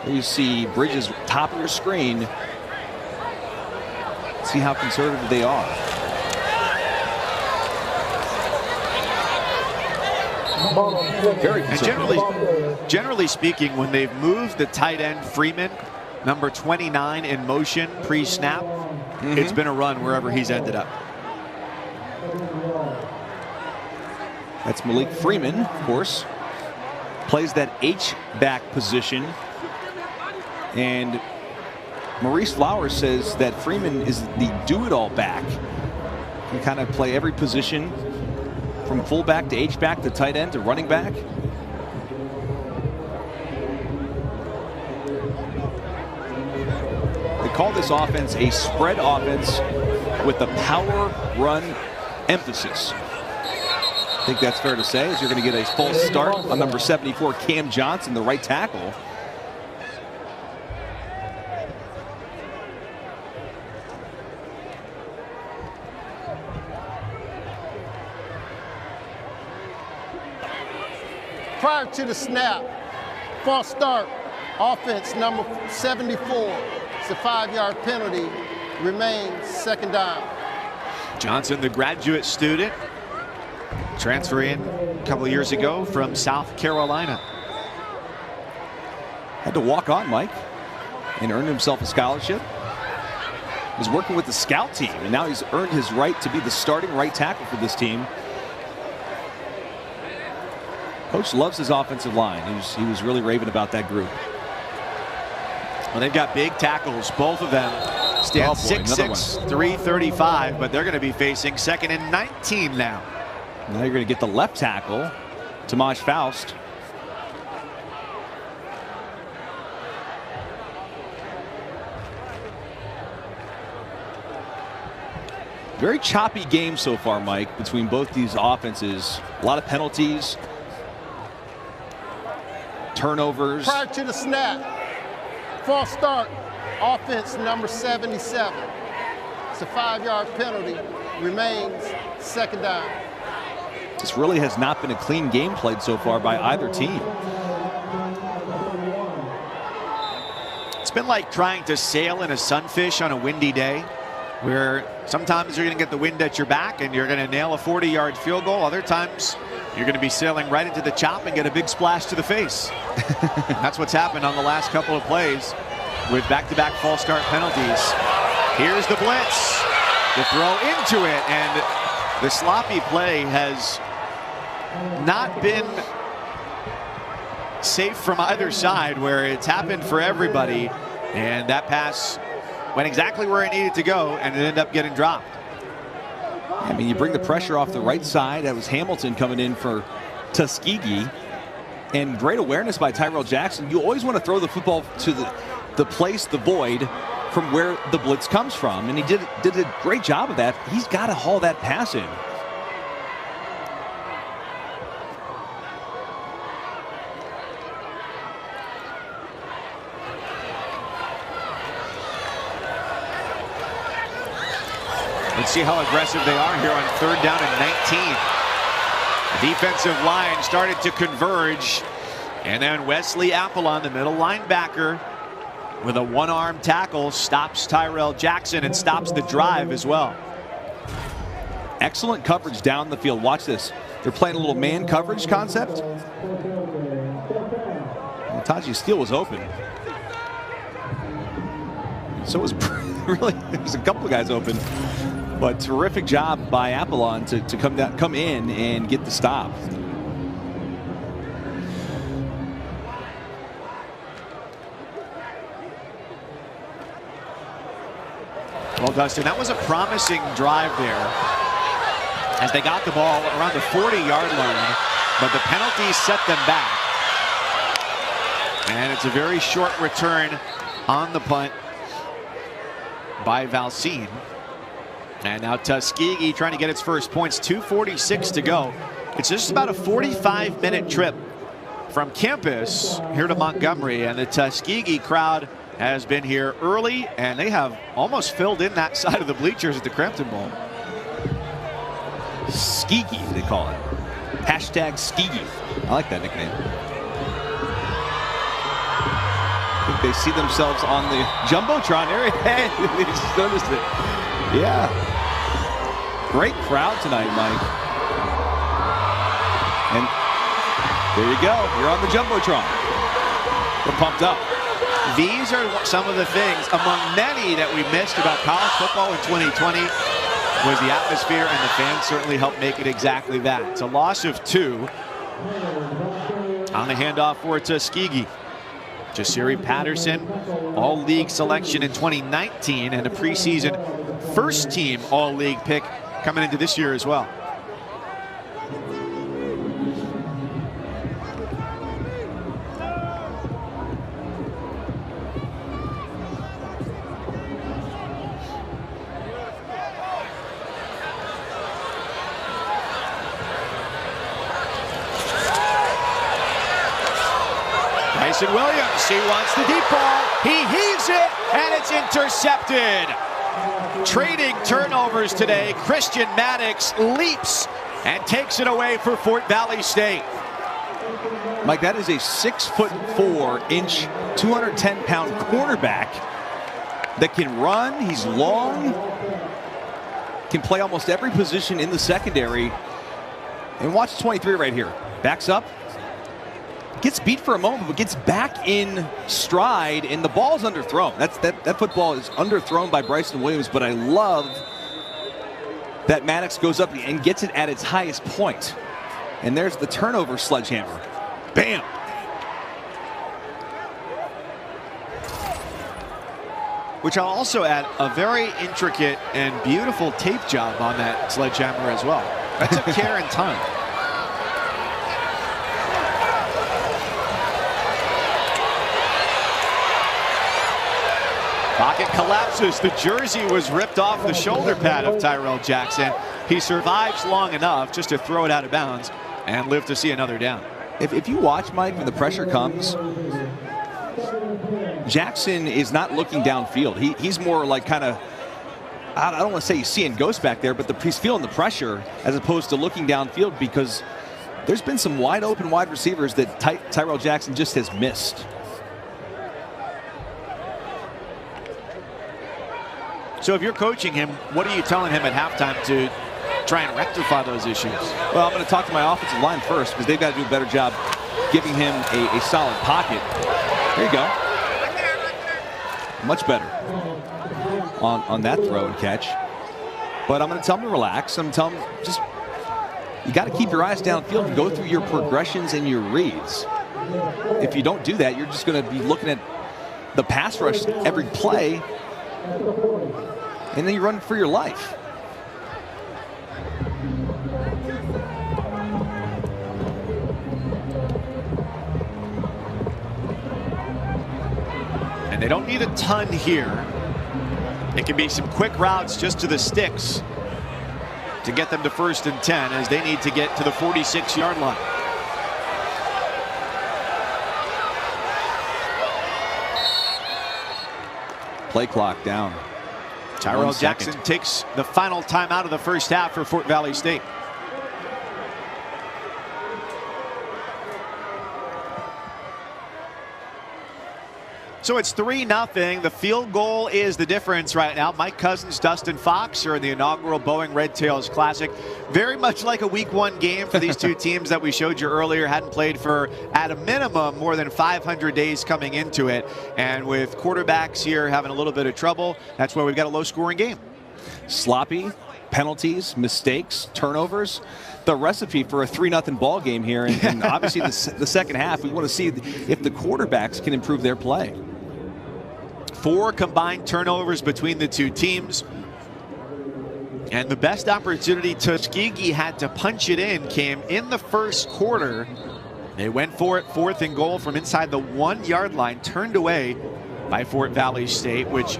You see Bridges top of your screen. See how conservative they are. Very conservative. And generally speaking, when they've moved the tight end Freeman, number 29, in motion pre-snap, it's been a run wherever he's ended up. That's Malik Freeman, of course. Plays that H-back position. And Maurice Flowers says that Freeman is the do-it-all back. He can kind of play every position from fullback to H-back to tight end to running back. They call this offense a spread offense with a power run emphasis. I think that's fair to say, as you're going to get a false start on number 74, Cam Johnson, the right tackle. Prior to the snap, false start, offense number 74. It's a 5-yard penalty, remains 2nd down. Johnson, the graduate student, transferring a couple of years ago from South Carolina. Had to walk on, Mike, and earned himself a scholarship. Was working with the scout team, and now he's earned his right to be the starting right tackle for this team. Coach loves his offensive line. He was really raving about that group. Well, they've got big tackles. Both of them stand 6'6", 335, but they're going to be facing 2nd and 19 now. Now you're going to get the left tackle, Tamaj Faust. Very choppy game so far, Mike, between both these offenses. A lot of penalties, turnovers. Prior to the snap, false start, Offense number 77. It's a 5-yard penalty. Remains second down. This really has not been a clean game played so far by either team. It's been like trying to sail in a sunfish on a windy day, where sometimes you're going to get the wind at your back and you're going to nail a 40-yard field goal. Other times you're going to be sailing right into the chop and get a big splash to the face. That's what's happened on the last couple of plays with back-to-back false start penalties. Here's the blitz. The throw into it, and the sloppy play has not been safe from either side, where it's happened for everybody, and that pass went exactly where it needed to go, and it ended up getting dropped. I mean, you bring the pressure off the right side. That was Hamilton coming in for Tuskegee, and great awareness by Tyrell Jackson. You always want to throw the football to the place, the void, from where the blitz comes from, and he did a great job of that. He's got to haul that pass in. Let's see how aggressive they are here on 3rd down and 19. The defensive line started to converge, and then Wesley Apollon, the middle linebacker, with a one-arm tackle, stops Tyrell Jackson and stops the drive as well. Excellent coverage down the field. Watch this. They're playing a little man coverage concept. Taji Steele was open. So was really, there was a couple of guys open. But terrific job by Apollon to come in and get the stop. Well, Dustin, that was a promising drive there as they got the ball around the 40-yard line, but the penalty set them back. And it's a very short return on the punt by Valcine. And now Tuskegee trying to get its first points. 2:46 to go. It's just about a 45-minute trip from campus here to Montgomery, and the Tuskegee crowd has been here early, and they have almost filled in that side of the bleachers at the Crampton Bowl. Skeegee, they call it. Hashtag Skeegee. I like that nickname. I think they see themselves on the Jumbotron area. Hey, they just noticed it. Yeah. Great crowd tonight, Mike. And there you go. You're on the Jumbotron. We're pumped up. These are some of the things, among many, that we missed about college football in 2020, was the atmosphere, and the fans certainly helped make it exactly that. It's a loss of 2 on the handoff for Tuskegee. Jasiri Patterson, all-league selection in 2019, and a preseason first-team all-league pick coming into this year as well. Tyson Williams, he wants the deep ball, he heaves it, and it's intercepted. Trading turnovers today, Christian Maddox leaps and takes it away for Fort Valley State. Mike, that is a 6'4", 210-pound cornerback that can run. He's long, can play almost every position in the secondary. And watch 23 right here. Backs up, gets beat for a moment, but gets back in stride, and the ball's underthrown. That football is underthrown by Bryson Williams, but I love that Maddox goes up and gets it at its highest point. And there's the turnover sledgehammer. Bam! Which I'll also add, a very intricate and beautiful tape job on that sledgehammer as well. That took care and time. Pocket collapses. The jersey was ripped off the shoulder pad of Tyrell Jackson. He survives long enough just to throw it out of bounds and live to see another down. If you watch, Mike, when the pressure comes, Jackson is not looking downfield. He's more like kind of, I don't want to say he's seeing ghosts back there, but he's feeling the pressure as opposed to looking downfield, because there's been some wide open wide receivers that Tyrell Jackson just has missed. So if you're coaching him, what are you telling him at halftime to try and rectify those issues? Well, I'm going to talk to my offensive line first, because they've got to do a better job giving him a solid pocket. There you go. Much better on that throw and catch. But I'm going to tell him to relax. I'm going to tell him just, you got to keep your eyes downfield and go through your progressions and your reads. If you don't do that, you're just going to be looking at the pass rush every play, and then you're running for your life. And they don't need a ton here. It can be some quick routes just to the sticks to get them to 1st and 10, as they need to get to the 46-yard line. Play clock down. Tyrell Jackson takes the final time out of the first half for Fort Valley State. So it's 3-0. The field goal is the difference right now. Mike Cousins, Dustin Fox are in the inaugural Boeing Red Tails Classic. Very much like a week 1 game for these two teams that we showed you earlier. Hadn't played for, at a minimum, more than 500 days coming into it. And with quarterbacks here having a little bit of trouble, that's why we've got a low-scoring game. Sloppy, penalties, mistakes, turnovers. The recipe for a 3-0 ball game here. And obviously the second half, we want to see if the quarterbacks can improve their play. 4 combined turnovers between the two teams. And the best opportunity Tuskegee had to punch it in came in the first quarter. They went for it, 4th and goal from inside the 1-yard line, turned away by Fort Valley State, which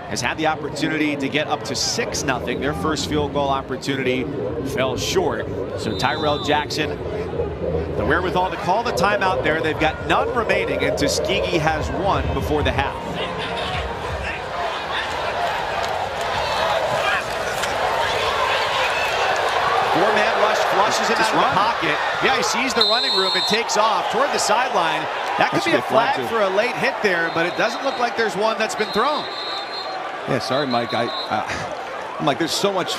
has had the opportunity to get up to 6-0. Their first field goal opportunity fell short. So Tyrell Jackson, the wherewithal to call the timeout there. They've got none remaining, and Tuskegee has 1 before the half. Four-man rush flushes him out of the pocket. Yeah, he sees the running room and takes off toward the sideline. That could be a flag for a late hit there, but it doesn't look like there's one that's been thrown. Yeah, sorry, Mike. I'm like, there's so much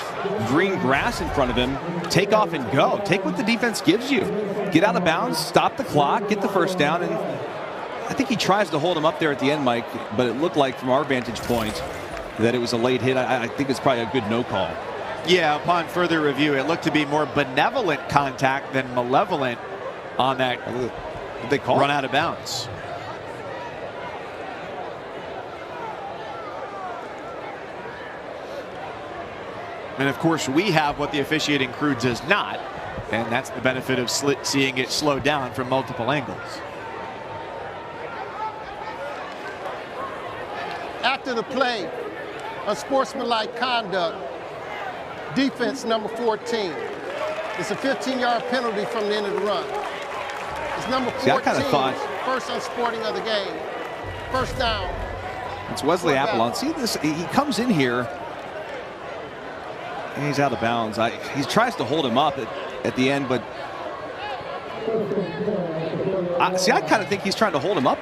green grass in front of him. Take off and go. Take what the defense gives you. Get out of bounds, stop the clock, get the first down. And I think he tries to hold him up there at the end, Mike, but it looked like from our vantage point that it was a late hit. I think it's probably a good no call. Yeah, upon further review, it looked to be more benevolent contact than malevolent on that they call run out of bounds. And of course, we have what the officiating crew does not, and that's the benefit of seeing it slow down from multiple angles. After the play, unsportsmanlike conduct, defense number 14. It's a 15-yard penalty from the end of the run. It's number 14, I kind of thought, first unsporting of the game. First down. It's Wesley Apollon. See this? He comes in here, and he's out of bounds. He tries to hold him up at the end, but I kind of think he's trying to hold him up,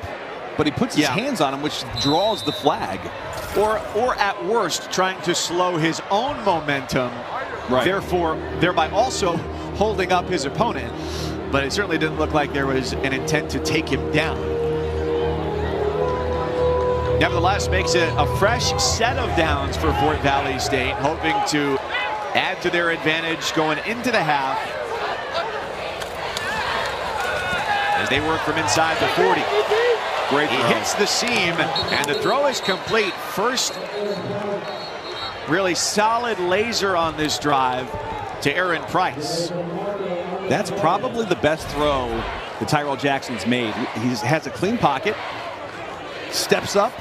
but he puts his hands on him, which draws the flag. Or at worst, trying to slow his own momentum, therefore, thereby also holding up his opponent. But it certainly didn't look like there was an intent to take him down. Nevertheless, makes it a fresh set of downs for Fort Valley State, hoping to add to their advantage going into the half as they work from inside the 40. Great he hits the seam, and the throw is complete. First really solid laser on this drive to Aaron Price. That's probably the best throw that Tyrell Jackson's made. He has a clean pocket, steps up,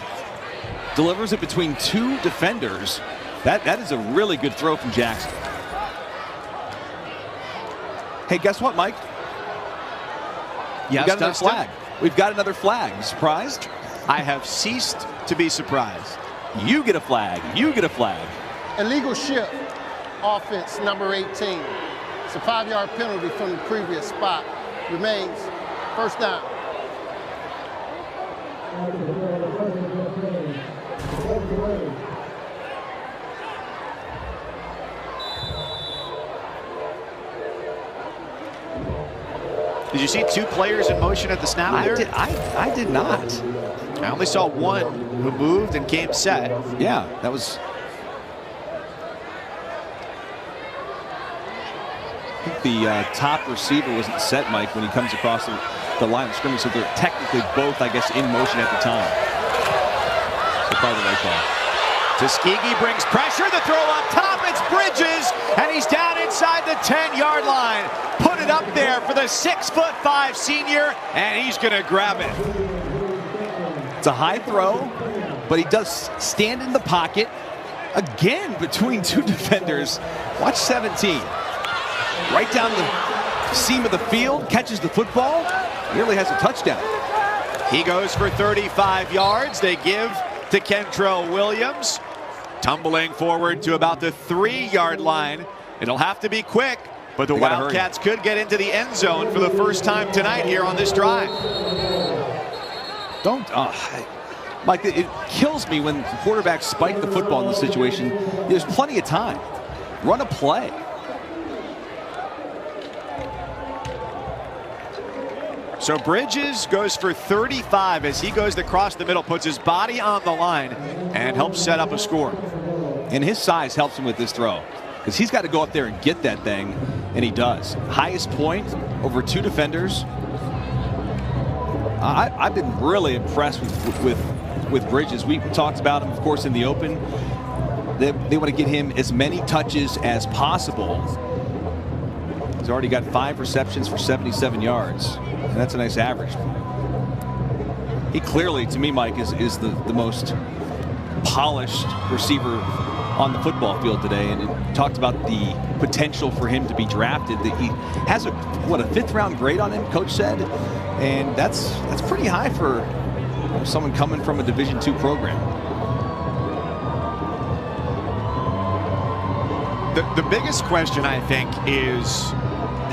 delivers it between 2 defenders. That is a really good throw from Jackson. Hey, guess what, Mike? Yes, we got another flag. we've got another flag. You surprised? I have ceased to be surprised. You get a flag. You get a flag. Illegal shift, offense number 18. It's a 5-yard penalty from the previous spot. Remains first down. Did you see 2 players in motion at the snap there? I did not. I only saw one who moved and came set. Yeah, that was... I think the top receiver wasn't set, Mike, when he comes across the line of scrimmage, so they're technically both, I guess, in motion at the time. So probably the right call. Tuskegee brings pressure. The throw up top. It's Bridges, and he's down inside the 10-yard line. Put it up there for the 6'5" senior, and he's going to grab it. It's a high throw, but he does stand in the pocket again between 2 defenders. Watch 17. Right down the seam of the field, catches the football, nearly has a touchdown. He goes for 35 yards. They give to Kentrell Williams. Tumbling forward to about the 3-yard line. It'll have to be quick, but the Wildcats could get into the end zone for the first time tonight here on this drive. Mike, it kills me when quarterbacks spike the football in this situation. There's plenty of time. Run a play. So Bridges goes for 35 as he goes across the middle, puts his body on the line, and helps set up a score. And his size helps him with this throw, because he's got to go up there and get that thing, and he does. Highest point over 2 defenders. I've been really impressed with Bridges. We talked about him, of course, in the open. They want to get him as many touches as possible. He's already got 5 receptions for 77 yards. And that's a nice average. He clearly, to me, Mike, is the most polished receiver on the football field today. And it talked about the potential for him to be drafted. That he has a 5th-round grade on him, Coach said. And that's pretty high for someone coming from a Division II program. The biggest question, I think, is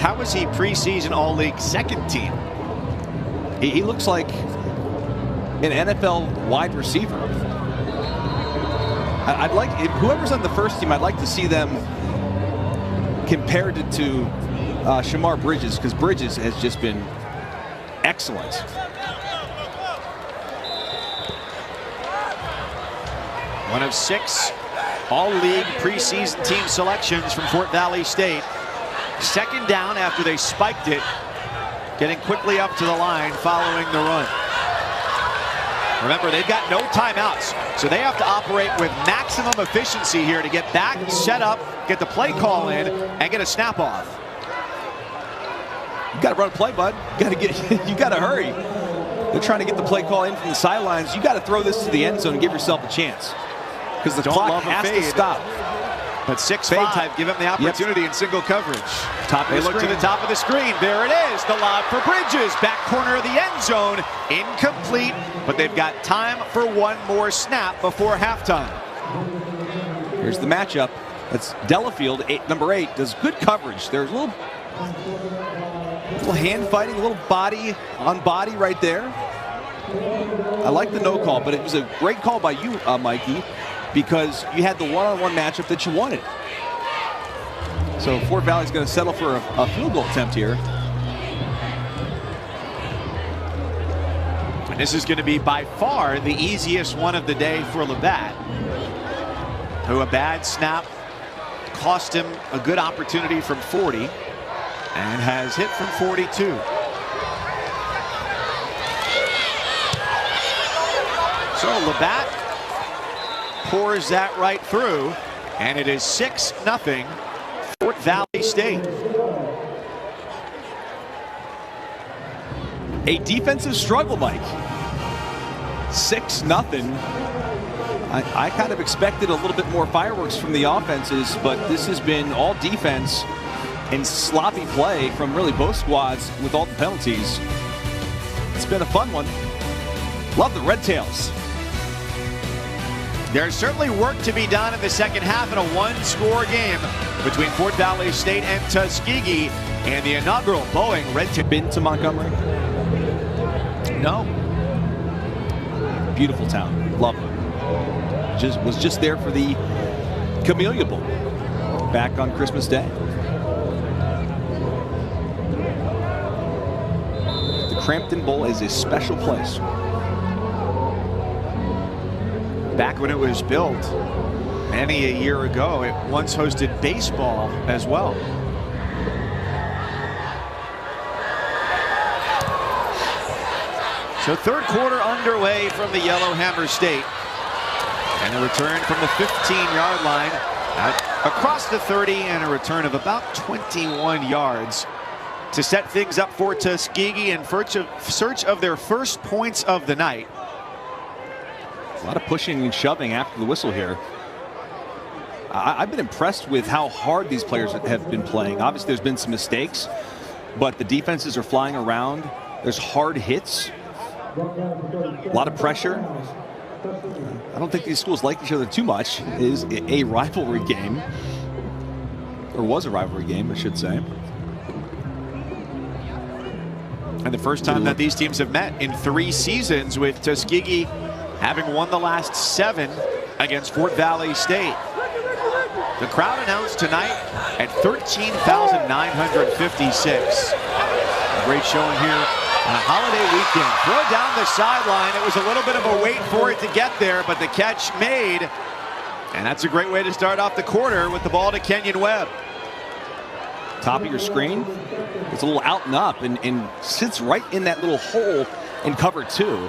how is he preseason All-League second team? He looks like an NFL wide receiver. I'd like, whoever's on the first team, I'd like to see them compared to Shamar Bridges, because Bridges has just been excellent. One of 6 All-League preseason team selections from Fort Valley State. Second down after they spiked it, getting quickly up to the line following the run. Remember, they've got no timeouts, so they have to operate with maximum efficiency here to get back, set up, get the play call in, and get a snap off. You got to run a play, bud. You got to hurry. They're trying to get the play call in from the sidelines. You got to throw this to the end zone and give yourself a chance, because the clock has to stop. But 6'5", give him the opportunity in single coverage. They look to the top of the screen. There it is. The lob for Bridges. Back corner of the end zone. Incomplete. But they've got time for one more snap before halftime. Here's the matchup. That's Delafield, number 8, does good coverage. There's a little hand fighting, a little body on body right there. I like the no call, but it was a great call by you, Mikey, because you had the one-on-one matchup that you wanted. So Fort Valley's going to settle for a field goal attempt here. And this is going to be by far the easiest one of the day for Labatt, who a bad snap cost him a good opportunity from 40 and has hit from 42. So Labatt pours that right through, and it is 6-0 Fort Valley State. A defensive struggle, Mike. 6-0. I kind of expected a little bit more fireworks from the offenses, but this has been all defense and sloppy play from really both squads with all the penalties. It's been a fun one. Love the Red Tails. There's certainly work to be done in the second half in a one-score game between Fort Valley State and Tuskegee and the inaugural Boeing Red Tails. Been to Montgomery? No. Beautiful town. Love it. Was just there for the Camellia Bowl back on Christmas Day. The Crampton Bowl is a special place. Back when it was built many a year ago, it once hosted baseball as well. So third quarter underway from the Yellowhammer State. And a return from the 15-yard line across the 30 and a return of about 21 yards to set things up for Tuskegee in search of their first points of the night. A lot of pushing and shoving after the whistle here. I've been impressed with how hard these players have been playing. Obviously, there's been some mistakes, but the defenses are flying around. There's hard hits, a lot of pressure. I don't think these schools like each other too much. It is a rivalry game, or was a rivalry game, I should say. And the first time that these teams have met in 3 seasons, with Tuskegee having won the last 7 against Fort Valley State. The crowd announced tonight at 13,956. A great showing here on a holiday weekend. Throw down the sideline. It was a little bit of a wait for it to get there, but the catch made. And that's a great way to start off the quarter with the ball to Kenyon Webb. Top of your screen. It's a little out and up and sits right in that little hole in cover 2.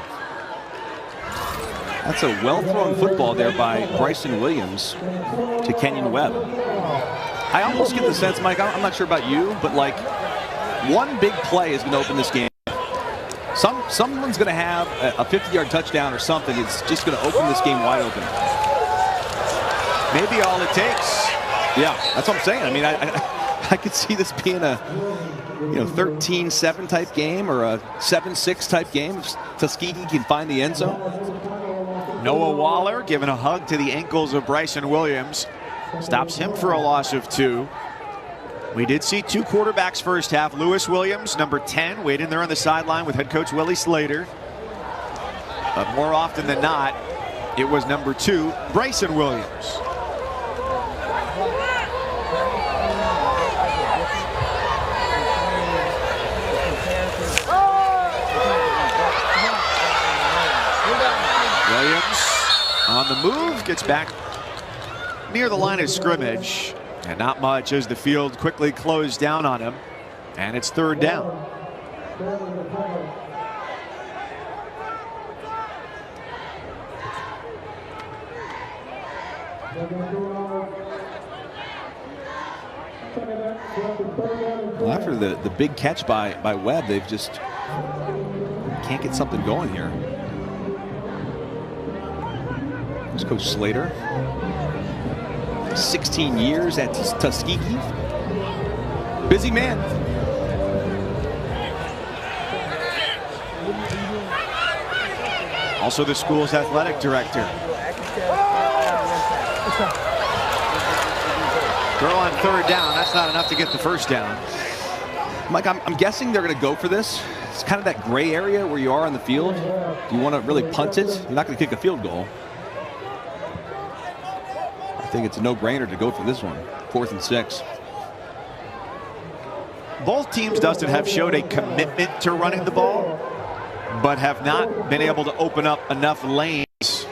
That's a well-thrown football there by Bryson Williams to Kenyon Webb. I almost get the sense, Mike, I'm not sure about you, but like one big play is going to open this game. Someone's going to have a 50-yard touchdown or something. It's just going to open this game wide open. Maybe all it takes. Yeah, that's what I'm saying. I mean, I could see this being a 13-7 type game or a 7-6 type game. If Tuskegee can find the end zone. Noah Waller giving a hug to the ankles of Bryson Williams. Stops him for a loss of 2. We did see 2 quarterbacks first half. Lewis Williams, number 10, waiting there on the sideline with head coach Willie Slater. But more often than not, it was number 2, Bryson Williams. Williams on the move, gets back near the line of scrimmage, and not much as the field quickly closed down on him, and it's third down. Well, after the big catch by Webb, they've just can't get something going here. Here's Coach Slater. 16 years at Tuskegee. Busy man. Also the school's athletic director. Throw on third down. That's not enough to get the first down. Mike, I'm guessing they're going to go for this. It's kind of that gray area where you are on the field. Do you want to really punt it? You're not going to kick a field goal. I think it's a no-brainer to go for this one. 4th and 6. Both teams, Dustin, have showed a commitment to running the ball, but have not been able to open up enough lanes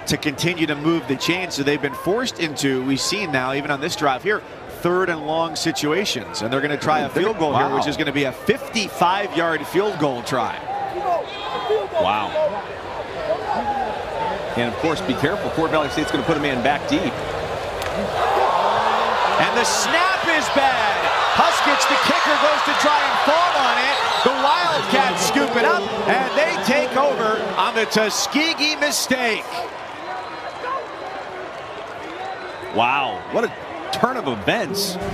to continue to move the chain. So they've been forced into, we've seen now, even on this drive here, 3rd and long situations. And they're going to try a field goal here, which is going to be a 55-yard field goal try. Wow. And, of course, be careful. Fort Valley State's going to put a man back deep. And the snap is bad. Huskitz, the kicker, goes to try and fall on it. The Wildcats scoop it up, and they take over on the Tuskegee mistake. Wow, what a turn of events. They're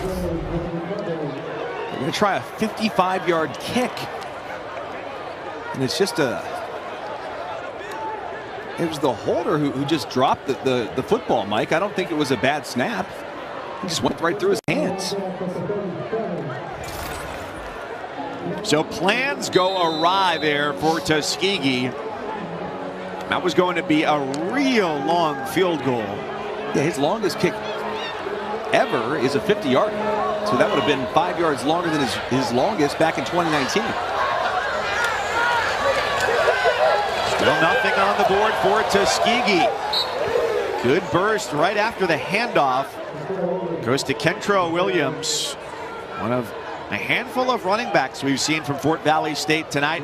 going to try a 55-yard kick. And it's just it was the holder who just dropped the football, Mike. I don't think it was a bad snap. He just went right through his hands. So plans go awry there for Tuskegee. That was going to be a real long field goal. Yeah, his longest kick ever is a 50-yarder. So that would have been 5 yards longer than his longest back in 2019. Still nothing on the board for Tuskegee. Good burst right after the handoff. Goes to Kentrell Williams, one of a handful of running backs we've seen from Fort Valley State tonight.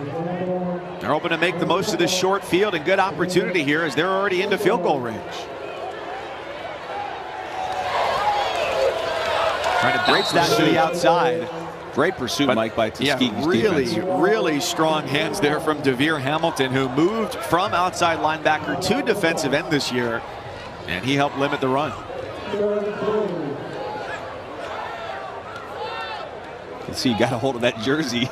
They're hoping to make the most of this short field, and good opportunity here as they're already into field goal range. Trying to break that to the outside. Great pursuit, Mike, by Tuskegee's defense. Really strong hands there from DeVere Hamilton, who moved from outside linebacker to defensive end this year, and he helped limit the run. You can see he got a hold of that jersey.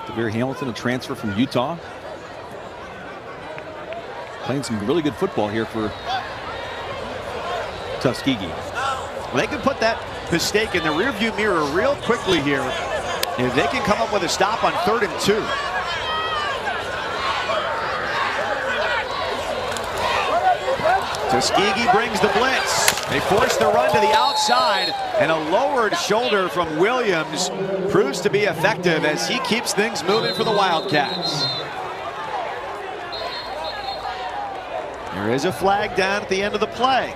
DeVere Hamilton, a transfer from Utah. Playing some really good football here for Tuskegee. Well, they can put that mistake in the rearview mirror real quickly here if they can come up with a stop on 3rd and 2. Tuskegee brings the blitz. They force the run to the outside, and a lowered shoulder from Williams proves to be effective as he keeps things moving for the Wildcats. There is a flag down at the end of the play.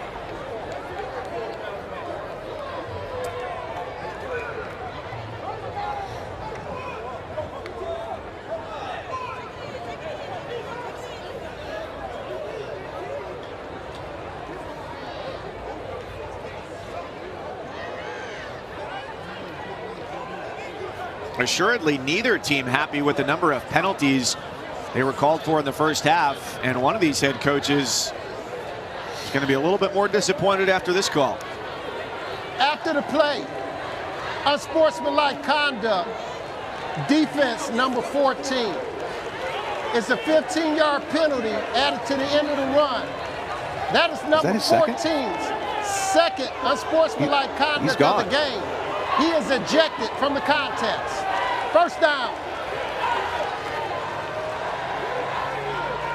Assuredly, neither team happy with the number of penalties they were called for in the first half, and one of these head coaches is going to be a little bit more disappointed after this call. After the play, unsportsmanlike conduct, defense number 14. It's a 15-yard penalty added to the end of the run. That is number 14's second unsportsmanlike conduct of the game. He is ejected from the contest. First down.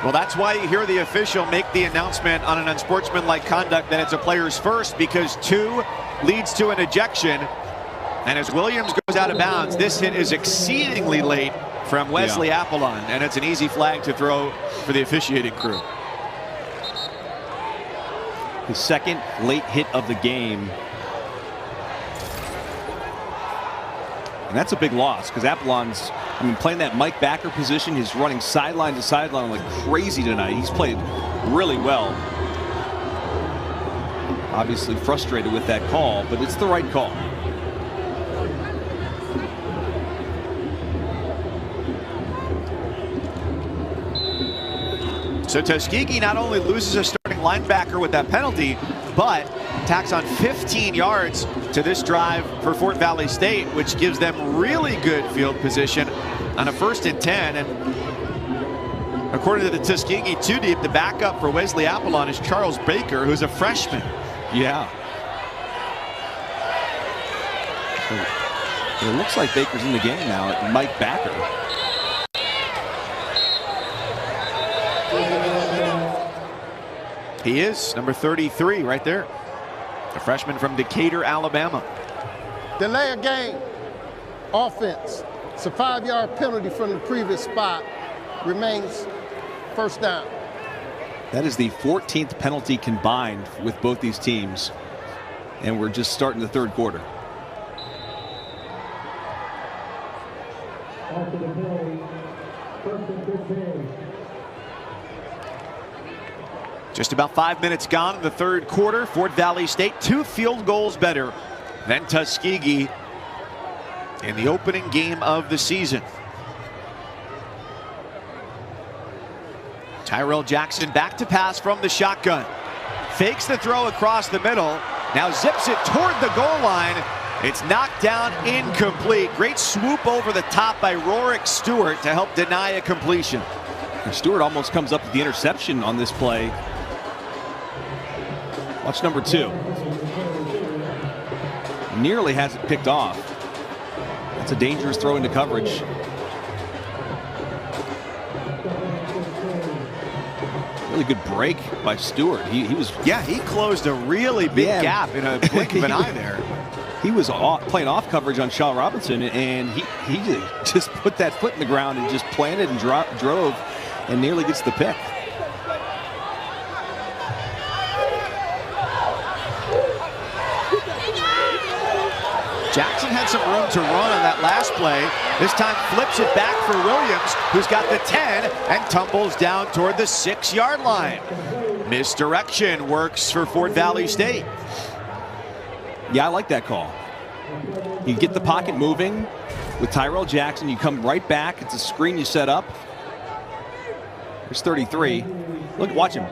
Well, that's why you hear the official make the announcement on an unsportsmanlike conduct that it's a player's first, because 2 leads to an ejection. And as Williams goes out of bounds, this hit is exceedingly late from Wesley Apollon, and it's an easy flag to throw for the officiating crew. His second late hit of the game. And that's a big loss because Apollon's, playing that Mike Backer position. He's running sideline to sideline like crazy tonight. He's played really well. Obviously frustrated with that call, but it's the right call. So Tuskegee not only loses a starting linebacker with that penalty, but tacks on 15 yards to this drive for Fort Valley State, which gives them really good field position on a 1st and 10. And according to the Tuskegee 2 deep, the backup for Wesley Apollon is Charles Baker, who's a freshman. Yeah. So it looks like Baker's in the game now. Mike Backer. He is number 33 right there. A freshman from Decatur, Alabama. Delay of game. Offense. It's a 5-yard penalty from the previous spot. Remains first down. That is the 14th penalty combined with both these teams. And we're just starting the 3rd quarter. Just about 5 minutes gone in the 3rd quarter. Fort Valley State 2 field goals better than Tuskegee in the opening game of the season. Tyrell Jackson back to pass from the shotgun. fakes the throw across the middle, now zips it toward the goal line. It's knocked down, incomplete. Great swoop over the top by Rorick Stewart to help deny a completion. And Stewart almost comes up with the interception on this play. Watch number 2. Nearly has it picked off. That's a dangerous throw into coverage. Really good break by Stewart. He closed a really big gap in a blink of an eye there. He was playing off coverage on Shaw Robinson, and he just put that foot in the ground and just planted and drove and nearly gets the pick. Jackson had some room to run on that last play. This time flips it back for Williams, who's got the 10 and tumbles down toward the 6-yard line. Misdirection works for Fort Valley State. Yeah, I like that call. You get the pocket moving with Tyrell Jackson. You come right back. It's a screen you set up. There's 33. Look, watch him.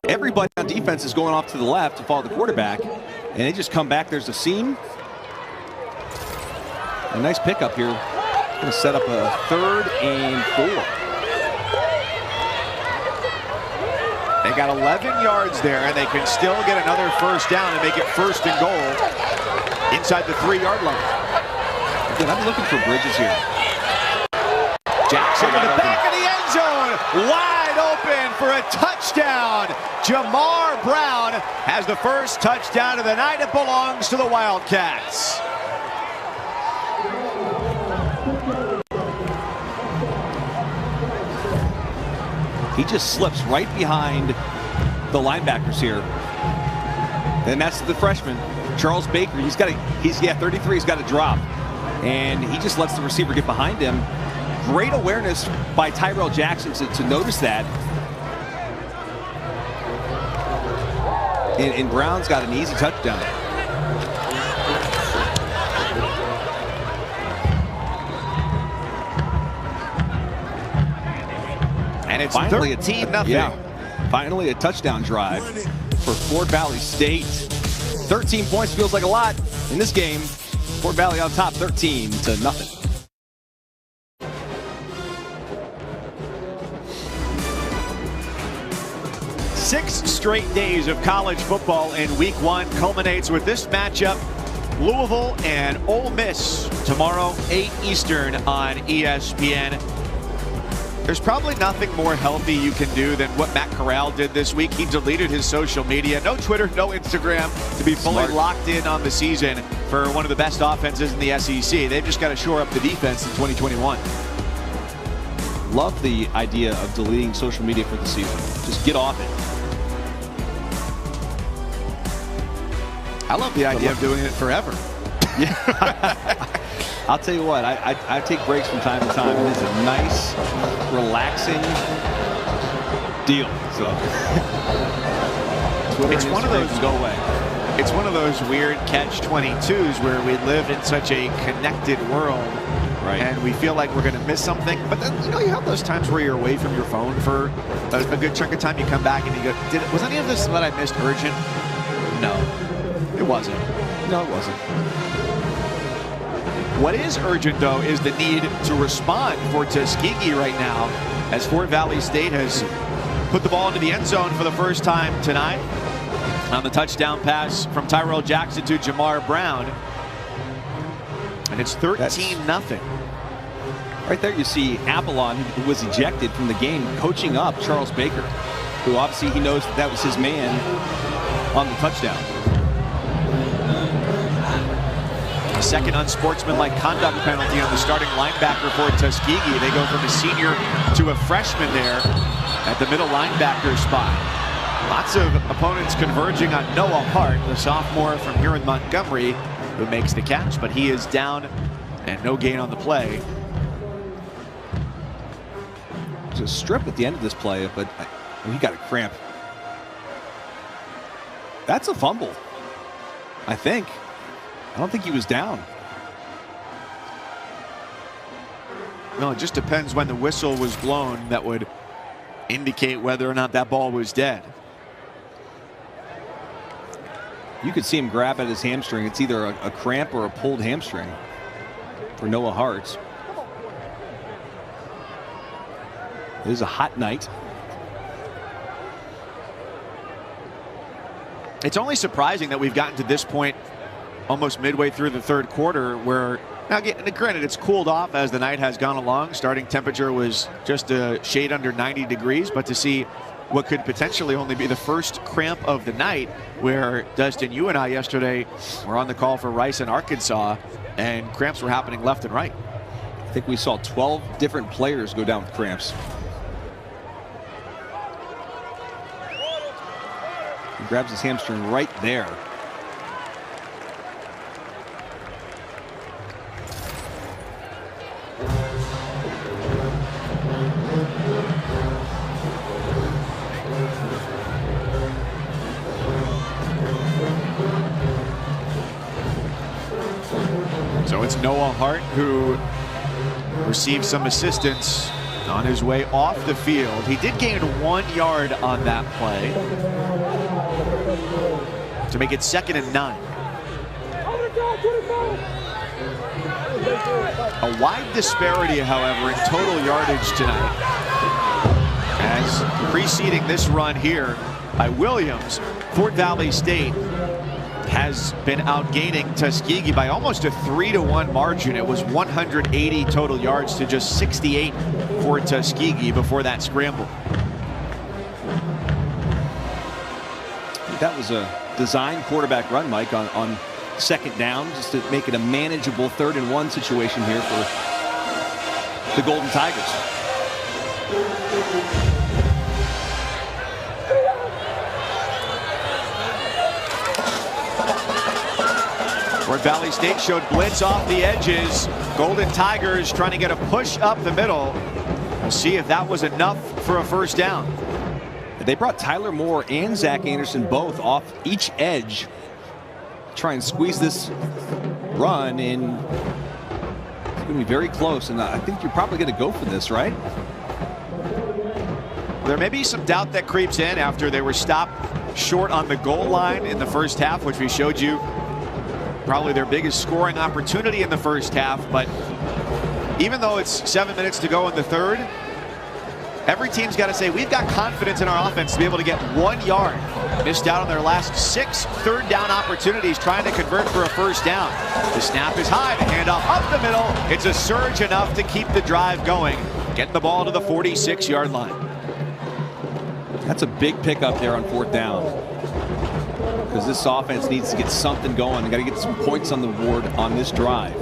Everybody on defense is going off to the left to follow the quarterback, and they just come back. There's a seam. A nice pickup here. Going to set up a 3rd and 4. They got 11 yards there, and they can still get another first down and make it 1st and goal inside the 3-yard line. Again, I'm looking for Bridges here. Jackson in the back of the end zone, wide open for a touchdown. Jamar Brown has the first touchdown of the night. It belongs to the Wildcats. He just slips right behind the linebackers here. And that's the freshman, Charles Baker. He's 33, he's got to drop. And he just lets the receiver get behind him. Great awareness by Tyrell Jackson to notice that. And Brown's got an easy touchdown. And it's finally 13-0. Yeah, finally a touchdown drive for Fort Valley State. 13 points feels like a lot in this game. Fort Valley on top 13-0. 6 straight days of college football in week 1 culminates with this matchup. Louisville and Ole Miss tomorrow, 8 Eastern on ESPN. There's probably nothing more healthy you can do than what Matt Corral did this week. He deleted his social media. No Twitter, no Instagram, to be fully locked in on the season for one of the best offenses in the SEC. They've just got to shore up the defense in 2021. Love the idea of deleting social media for the season. Just get off it. I love the idea of doing it forever. Yeah. I'll tell you what, I take breaks from time to time. It is a nice, relaxing deal. So Twitter it's one of those go away. It's one of those weird catch-22s where we live in such a connected world, right? And we feel like we're going to miss something. But then you have those times where you're away from your phone for a good chunk of time. You come back and you go, was any of this that I missed urgent? No, it wasn't. No, it wasn't. What is urgent, though, is the need to respond for Tuskegee right now, as Fort Valley State has put the ball into the end zone for the first time tonight on the touchdown pass from Tyrell Jackson to Jamar Brown. And it's 13-0. Right there you see Avalon, who was ejected from the game, coaching up Charles Baker, who obviously he knows that was his man on the touchdown. Second unsportsmanlike conduct penalty on the starting linebacker for Tuskegee. They go from a senior to a freshman there at the middle linebacker spot. Lots of opponents converging on Noah Hart, the sophomore from here in Montgomery, who makes the catch, but he is down and no gain on the play. There's a strip at the end of this play, but he got a cramp. That's a fumble, I think. I don't think he was down. No, it just depends when the whistle was blown that would indicate whether or not that ball was dead. You could see him grab at his hamstring. It's either a cramp or a pulled hamstring for Noah Hart. It is a hot night. It's only surprising that we've gotten to this point almost midway through the third quarter where, now granted, it's cooled off as the night has gone along. Starting temperature was just a shade under 90 degrees, but to see what could potentially only be the first cramp of the night, where, Dustin, you and I yesterday were on the call for Rice and Arkansas, and cramps were happening left and right. I think we saw 12 different players go down with cramps. He grabs his hamstring right there. So it's Noah Hart who received some assistance on his way off the field. He did gain 1 yard on that play to make it 2nd and 9. A wide disparity, however, in total yardage tonight, as preceding this run here by Williams, Fort Valley State has been outgaining Tuskegee by almost a 3-1 margin. It was 180 total yards to just 68 for Tuskegee before that scramble. That was a design quarterback run, Mike, on 2nd down, just to make it a manageable 3rd and 1 situation here for the Golden Tigers. Fort Valley State showed blitz off the edges. Golden Tigers trying to get a push up the middle. We'll see if that was enough for a first down. They brought Tyler Moore and Zach Anderson both off each edge. Try and squeeze this run in. It's going to be very close, and I think you're probably going to go for this, right? There may be some doubt that creeps in after they were stopped short on the goal line in the first half, which we showed you. Probably their biggest scoring opportunity in the first half, but even though it's 7 minutes to go in the third, every team's got to say, we've got confidence in our offense to be able to get 1 yard. Missed out on their last 6 third down opportunities trying to convert for a first down. The snap is high, the handoff up the middle. It's a surge enough to keep the drive going. Getting the ball to the 46-yard line. That's a big pickup there on 4th down, because this offense needs to get something going. They got to get some points on the board on this drive.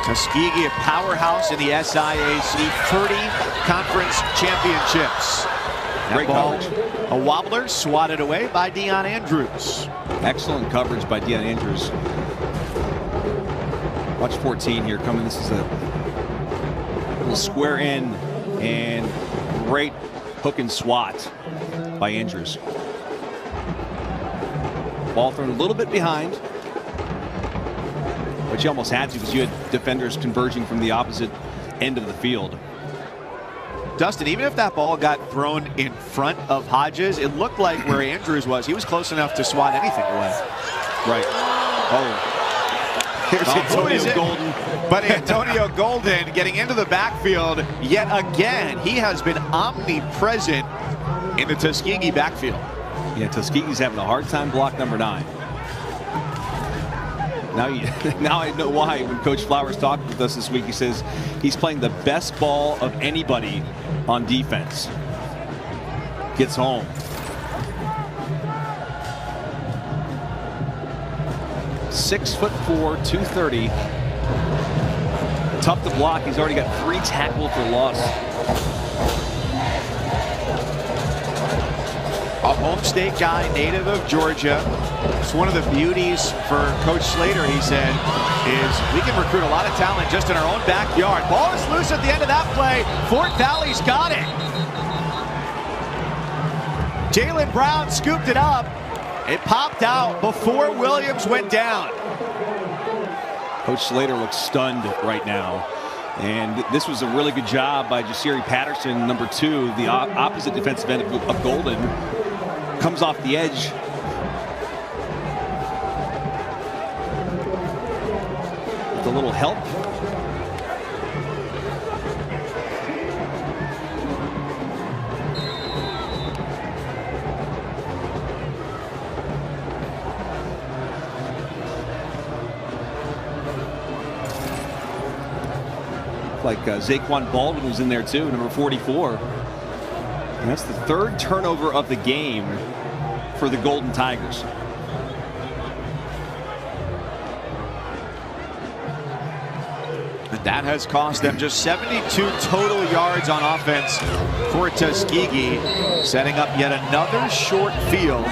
Tuskegee, a powerhouse in the SIAC 30 conference championships. That ball, a wobbler, swatted away by Deion Andrews. Excellent coverage by Deion Andrews. Watch 14 here coming. This is a little square in, and great hook and swat by Andrews. Ball thrown a little bit behind, but you almost had to, because you had defenders converging from the opposite end of the field. Dustin, even if that ball got thrown in front of Hodges, it looked like where Andrews was, he was close enough to swat anything away. Right. Oh. Here's Antonio Golden. But Antonio Golden getting into the backfield yet again. He has been omnipresent in the Tuskegee backfield. Yeah, Tuskegee's having a hard time block number 9. Now I know why. When Coach Flowers talked with us this week, he says he's playing the best ball of anybody on defense. Gets home. .6'4", 230. Tough to block. He's already got 3 tackles for loss. A home state guy, native of Georgia. It's one of the beauties for Coach Slater, he said, is we can recruit a lot of talent just in our own backyard. Ball is loose at the end of that play. Fort Valley's got it. Jalen Brown scooped it up. It popped out before Williams went down. Coach Slater looks stunned right now. And this was a really good job by Jasiri Patterson, number 2, the opposite defensive end of Golden. Comes off the edge. With a little help. Like Zaquan Baldwin was in there too, number 44. And that's the 3rd turnover of the game for the Golden Tigers. And that has cost them just 72 total yards on offense for Tuskegee, setting up yet another short field.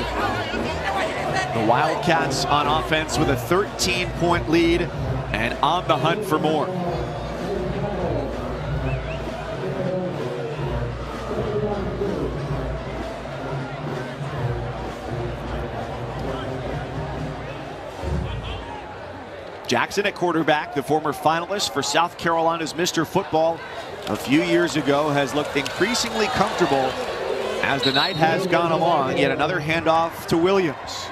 The Wildcats on offense with a 13-point lead and on the hunt for more. Jackson at quarterback, the former finalist for South Carolina's Mr. Football a few years ago, has looked increasingly comfortable as the night has gone along. Yet another handoff to Williams.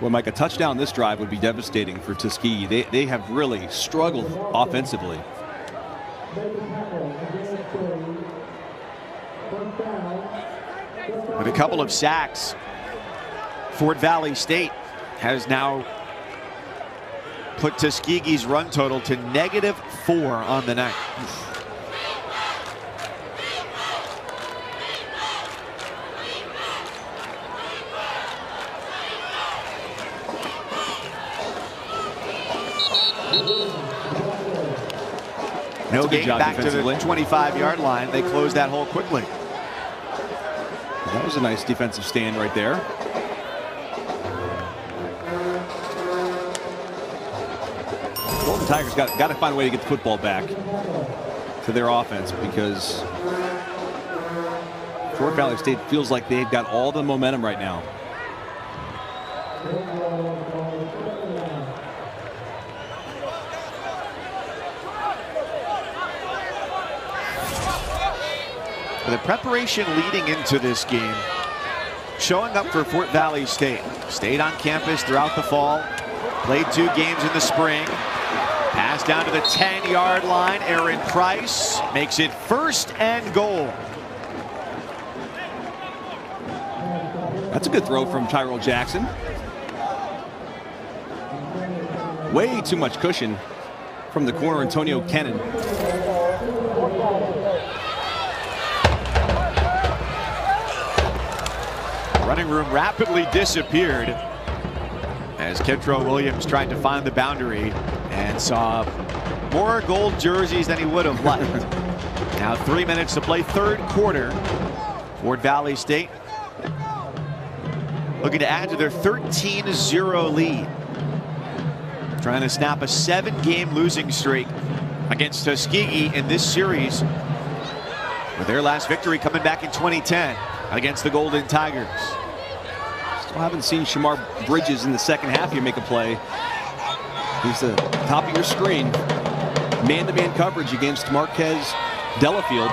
Well, Mike, a touchdown this drive would be devastating for Tuskegee. They have really struggled offensively. With a couple of sacks, Fort Valley State has now put Tuskegee's run total to -4 on the night. No gain back to the 25-yard line. They closed that hole quickly. That was a nice defensive stand right there. Golden Tigers got to find a way to get the football back to their offense, because Fort Valley State feels like they've got all the momentum right now. The preparation leading into this game, showing up for Fort Valley State. Stayed on campus throughout the fall, played 2 games in the spring. Pass down to the 10-yard line. Aaron Price makes it 1st and goal. That's a good throw from Tyrell Jackson. Way too much cushion from the corner, Antonio Kennan. Running room rapidly disappeared as Kentrell Williams tried to find the boundary and saw more gold jerseys than he would have liked. Now 3 minutes to play, 3rd quarter. Fort Valley State looking to add to their 13-0 lead. Trying to snap a 7-game losing streak against Tuskegee in this series, with their last victory coming back in 2010 against the Golden Tigers. Still haven't seen Shamar Bridges in the second half here make a play. He's the top of your screen. Man-to-man coverage against Marquez Delafield.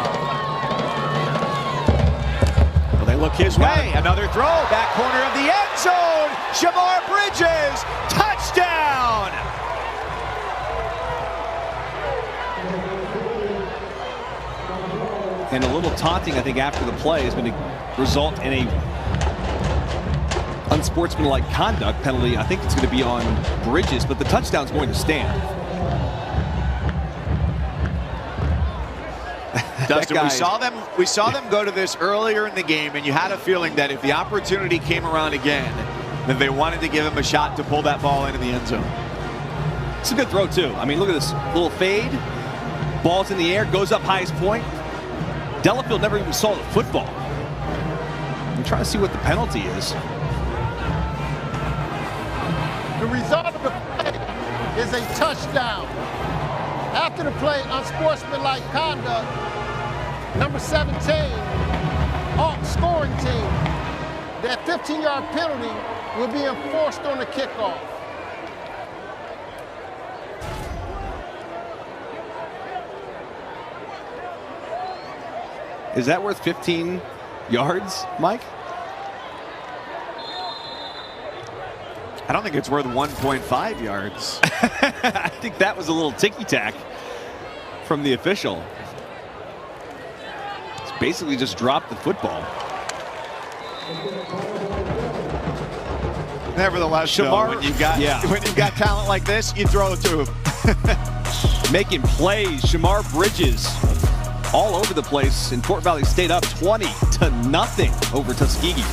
Well, they look his way. Another throw, back corner of the end zone. Shamar Bridges, touchdown! And a little taunting, I think, after the play is going to result in a unsportsmanlike conduct penalty. I think it's going to be on Bridges, but the touchdown's going to stand. Dustin, we saw them go to this earlier in the game, and you had a feeling that if the opportunity came around again, that they wanted to give him a shot to pull that ball into the end zone. It's a good throw, too. I mean, look at this little fade. Ball's in the air, goes up highest point. Delafield never even saw the football. I'm trying to see what the penalty is. The result of the play is a touchdown. After the play, unsportsmanlike conduct, number 17, scoring team, that 15-yard penalty will be enforced on the kickoff. Is that worth 15 yards, Mike? I don't think it's worth 1.5 yards. I think that was a little ticky-tack from the official. It's basically just dropped the football. Nevertheless, Shamar, when you've got talent like this, you throw it to him. Making plays, Shamar Bridges all over the place, and Fort Valley State up 20-0 over Tuskegee.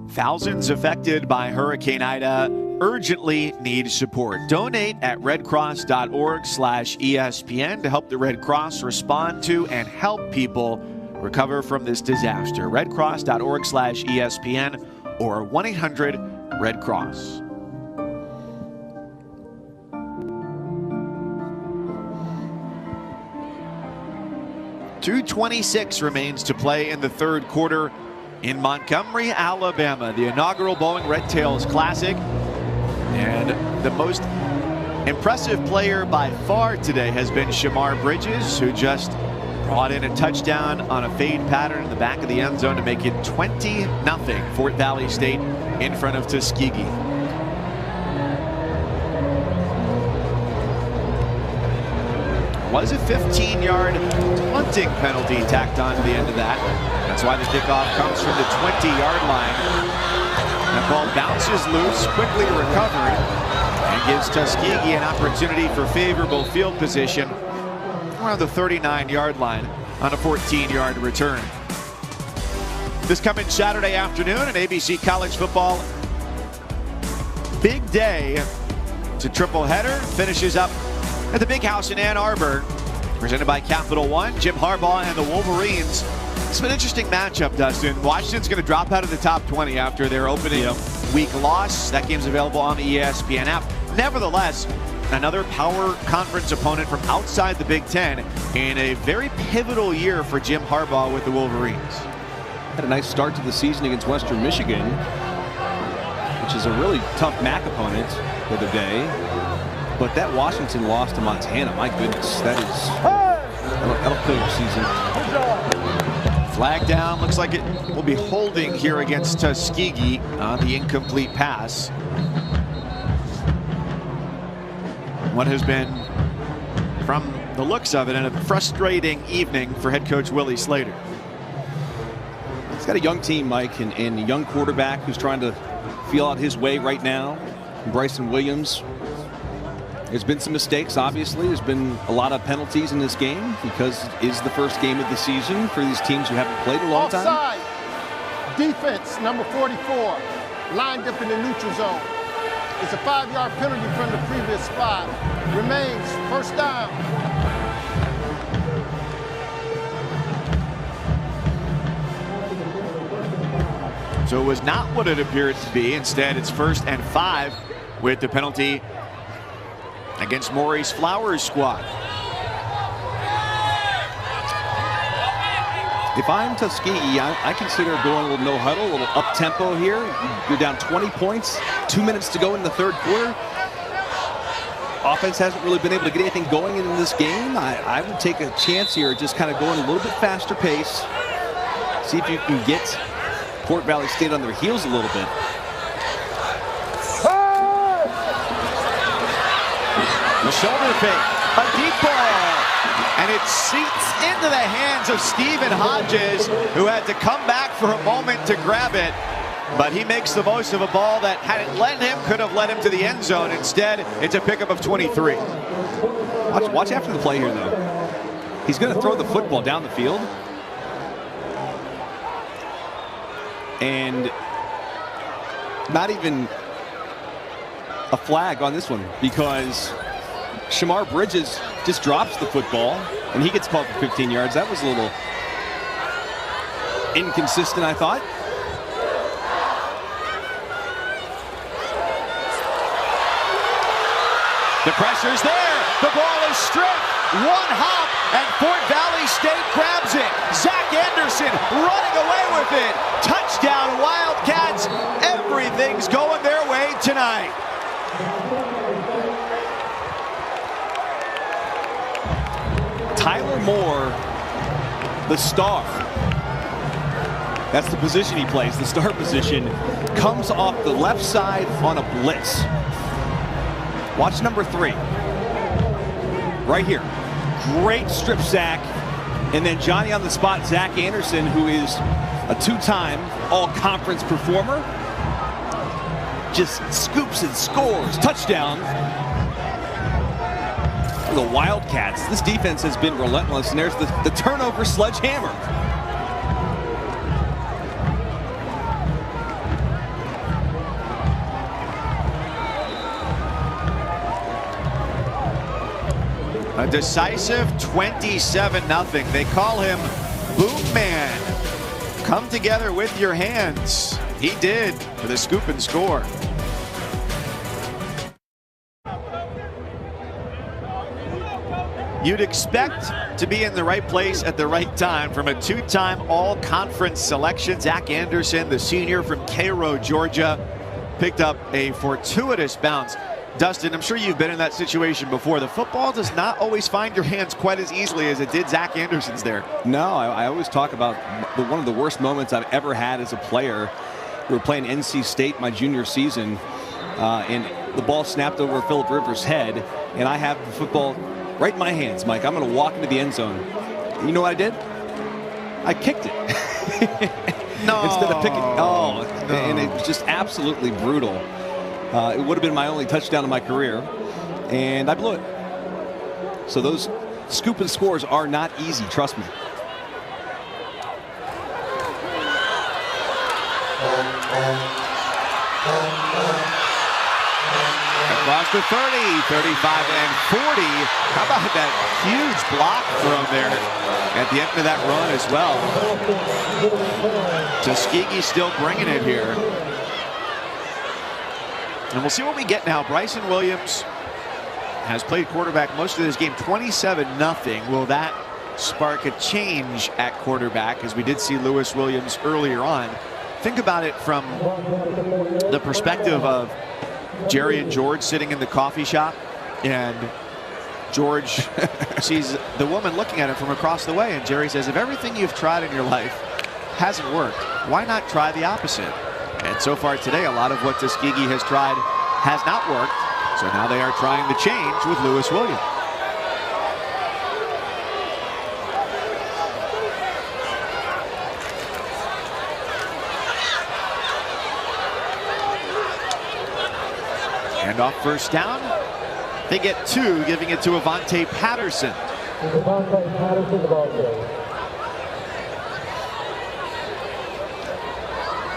Thousands affected by Hurricane Ida urgently need support. Donate at redcross.org/ESPN to help the Red Cross respond to and help people recover from this disaster. redcross.org/ESPN or 1-800-RED-CROSS. .226 remains to play in the third quarter in Montgomery, Alabama, the inaugural Boeing Red Tails Classic. And the most impressive player by far today has been Shamar Bridges, who just brought in a touchdown on a fade pattern in the back of the end zone to make it 20-0 Fort Valley State in front of Tuskegee. Was a 15-yard punting penalty tacked on to the end of that. That's why the kickoff comes from the 20-yard line. That ball bounces loose, quickly recovered, and gives Tuskegee an opportunity for favorable field position around the 39-yard line on a 14-yard return. This coming Saturday afternoon in ABC College Football, big day. It's a triple header, finishes up at the Big House in Ann Arbor, presented by Capital One. Jim Harbaugh and the Wolverines. It's been an interesting matchup, Dustin. Washington's going to drop out of the top 20 after their opening week loss. That game's available on the ESPN app. Nevertheless, another power conference opponent from outside the Big Ten in a very pivotal year for Jim Harbaugh with the Wolverines. Had a nice start to the season against Western Michigan, which is a really tough MAC opponent the other day. But that Washington loss to Montana, my goodness, that'll kill your season. Flag down, looks like it will be holding here against Tuskegee on the incomplete pass. What has been, from the looks of it, a frustrating evening for head coach Willie Slater. He's got a young team, Mike, and a young quarterback who's trying to feel out his way right now. Bryson Williams. There's been some mistakes, obviously. There's been a lot of penalties in this game because it is the first game of the season for these teams who haven't played a long time. Offside. Defense, number 44, lined up in the neutral zone. It's a 5-yard penalty from the previous spot. Remains first down. So it was not what it appeared to be. Instead, it's 1st and 5 with the penalty against Maurice Flowers' squad. If I'm Tuskegee, I consider going a little no huddle, a little up tempo here. You're down 20 points, 2 minutes to go in the third quarter. Offense hasn't really been able to get anything going in this game. I would take a chance here, just kind of going a little bit faster pace. See if you can get Fort Valley State on their heels a little bit. The shoulder fake, a deep ball, and it seats into the hands of Stephen Hodges, who had to come back for a moment to grab it. But he makes the most of a ball that, had it led him, could have led him to the end zone. Instead, it's a pickup of 23. Watch after the play here, though. He's going to throw the football down the field. And not even a flag on this one, because Shamar Bridges just drops the football and he gets called for 15 yards. That was a little inconsistent, I thought. The pressure's there. The ball is stripped. One hop, and Fort Valley State grabs it. Zach Anderson running away with it. Touchdown, Wildcats. Everything's going their way tonight. Tyler Moore, the star. That's the position he plays, the star position. Comes off the left side on a blitz. Watch number 3. Right here. Great strip sack. And then Johnny on the spot, Zach Anderson, who is a 2-time all-conference performer. Just scoops and scores. Touchdown. The Wildcats. This defense has been relentless, and there's the turnover sledgehammer. A decisive 27-0. They call him Boom Man. Come together with your hands. He did for the scoop and score. You'd expect to be in the right place at the right time from a 2-time all-conference selection. Zach Anderson, the senior from Cairo, Georgia, picked up a fortuitous bounce. Dustin, I'm sure you've been in that situation before. The football does not always find your hands quite as easily as it did Zach Anderson's there. No, I always talk about one of the worst moments I've ever had as a player. We were playing NC State my junior season, and the ball snapped over Phillip Rivers' head, and I have the football right in my hands, Mike. I'm going to walk into the end zone. And you know what I did? I kicked it. No. Instead of picking. Oh, no. And it was just absolutely brutal. It would have been my only touchdown in my career, and I blew it. So those scoop and scores are not easy, trust me. Across the 30, 35, and 40. How about that huge block thrown there at the end of that run as well? Tuskegee still bringing it here. And we'll see what we get now. Bryson Williams has played quarterback most of this game, 27-0. Will that spark a change at quarterback, as we did see Lewis Williams earlier on? Think about it from the perspective of Jerry and George sitting in the coffee shop, and George sees the woman looking at him from across the way, and Jerry says, if everything you've tried in your life hasn't worked, why not try the opposite? And so far today, a lot of what Tuskegee has tried has not worked, so now they are trying the change with Lewis Williams. And off first down, they get 2, giving it to Avante Patterson.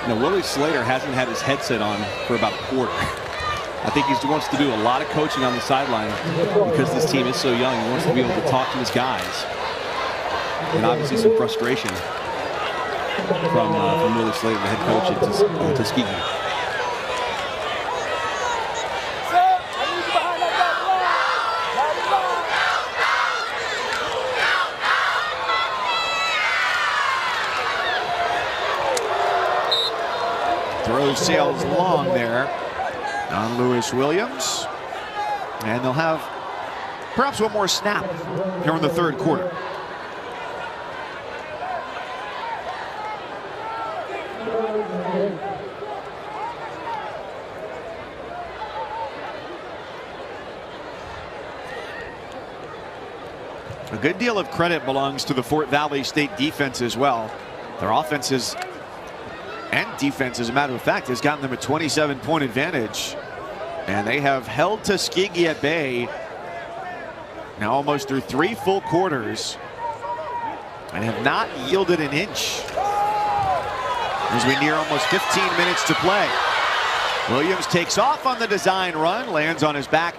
Now, Willie Slater hasn't had his headset on for about a quarter. I think he wants to do a lot of coaching on the sideline because this team is so young. He wants to be able to talk to his guys. And obviously some frustration from Willie Slater, the head coach at Tuskegee. Throws sails long there on Lewis Williams. And they'll have perhaps one more snap here in the third quarter. A good deal of credit belongs to the Fort Valley State defense as well. Their offenses and defense, as a matter of fact, has gotten them a 27-point advantage. And they have held Tuskegee at bay now almost through 3 full quarters and have not yielded an inch as we near almost 15 minutes to play. Williams takes off on the design run, lands on his back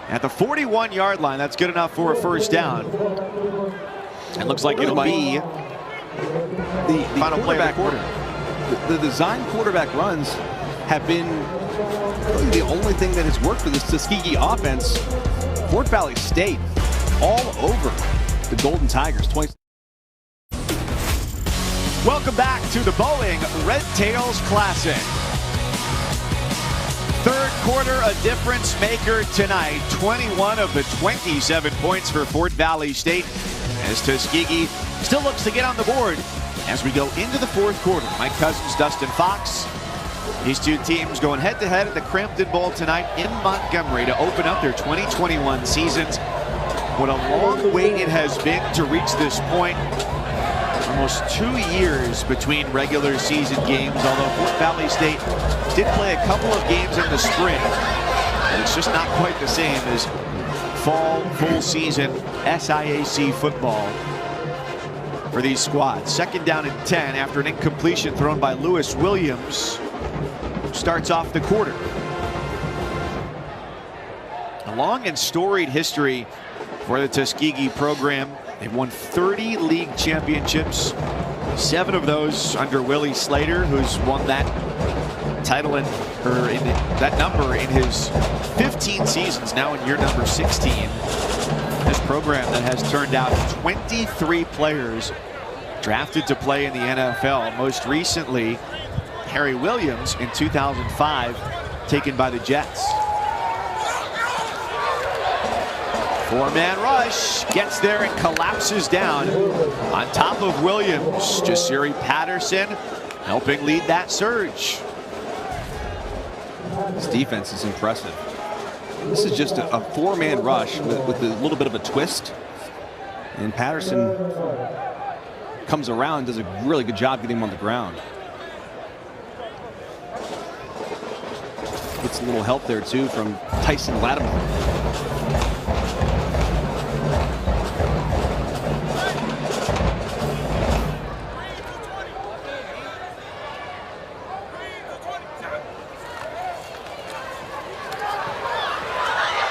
at the 41-yard line. That's good enough for a first down. It looks like it'll be the final play of the quarter. The design quarterback runs have been really the only thing that has worked for this Tuskegee offense. Fort Valley State all over the Golden Tigers. Welcome back to the Boeing Red Tails Classic. Third quarter, a difference maker tonight. 21 of the 27 points for Fort Valley State, as Tuskegee still looks to get on the board as we go into the fourth quarter. Mike Cousins, Dustin Fox. These two teams going head-to-head at the Crampton Bowl tonight in Montgomery to open up their 2021 seasons. What a long wait it has been to reach this point. Almost 2 years between regular season games, although Fort Valley State did play a couple of games in the spring. And it's just not quite the same as fall, full season SIAC football for these squads. Second down and 10 after an incompletion thrown by Lewis Williams. Starts off the quarter. A long and storied history for the Tuskegee program. They've won 30 league championships, 7 of those under Willie Slater, who's won that title that number in his 15 seasons, now in year number 16. This program that has turned out 23 players drafted to play in the NFL. Most recently, Harry Williams in 2005, taken by the Jets. Four-man rush, gets there and collapses down on top of Williams. Jasiri Patterson helping lead that surge. This defense is impressive. This is just a four-man rush with a little bit of a twist. And Patterson comes around and does a really good job getting him on the ground. Gets a little help there, too, from Tyson Lattimore.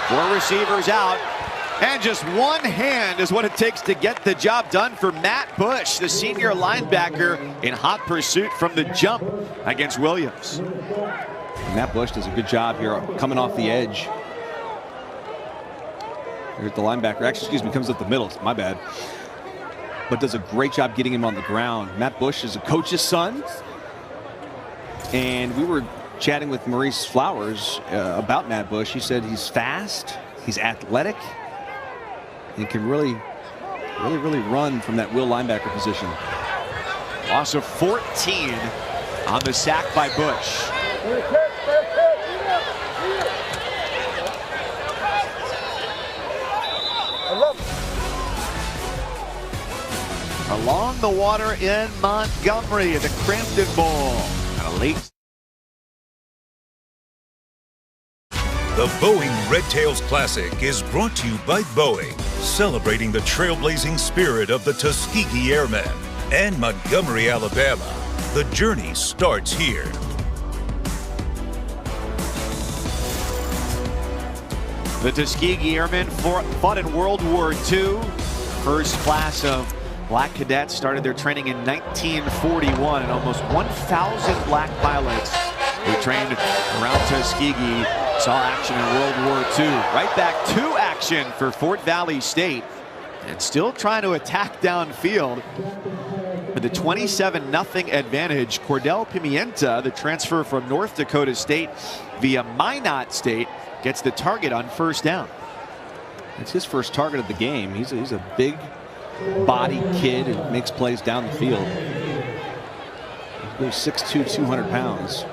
Four receivers out, and just one hand is what it takes to get the job done for Matt Bush, the senior linebacker, in hot pursuit from the jump against Williams. Matt Bush does a good job here coming off the edge. Here's the linebacker. Actually, excuse me, comes up the middle. My bad. But does a great job getting him on the ground. Matt Bush is a coach's son. And we were chatting with Maurice Flowers about Matt Bush. He said he's fast, he's athletic, and can really run from that will linebacker position. Loss of 14 on the sack by Bush. Along the water in Montgomery at the Crampton Bowl. And a late. The Boeing Red Tails Classic is brought to you by Boeing, celebrating the trailblazing spirit of the Tuskegee Airmen, and Montgomery, Alabama. The journey starts here. The Tuskegee Airmen fought in World War II. First class of black cadets started their training in 1941, and almost 1,000 black pilots who trained around Tuskegee saw action in World War II. Right back to action for Fort Valley State, and still trying to attack downfield. With a 27-0 advantage, Cordell Pimienta, the transfer from North Dakota State via Minot State, gets the target on first down. It's his first target of the game. He's a big body kid who makes plays down the field. He's 6'2", 200 pounds.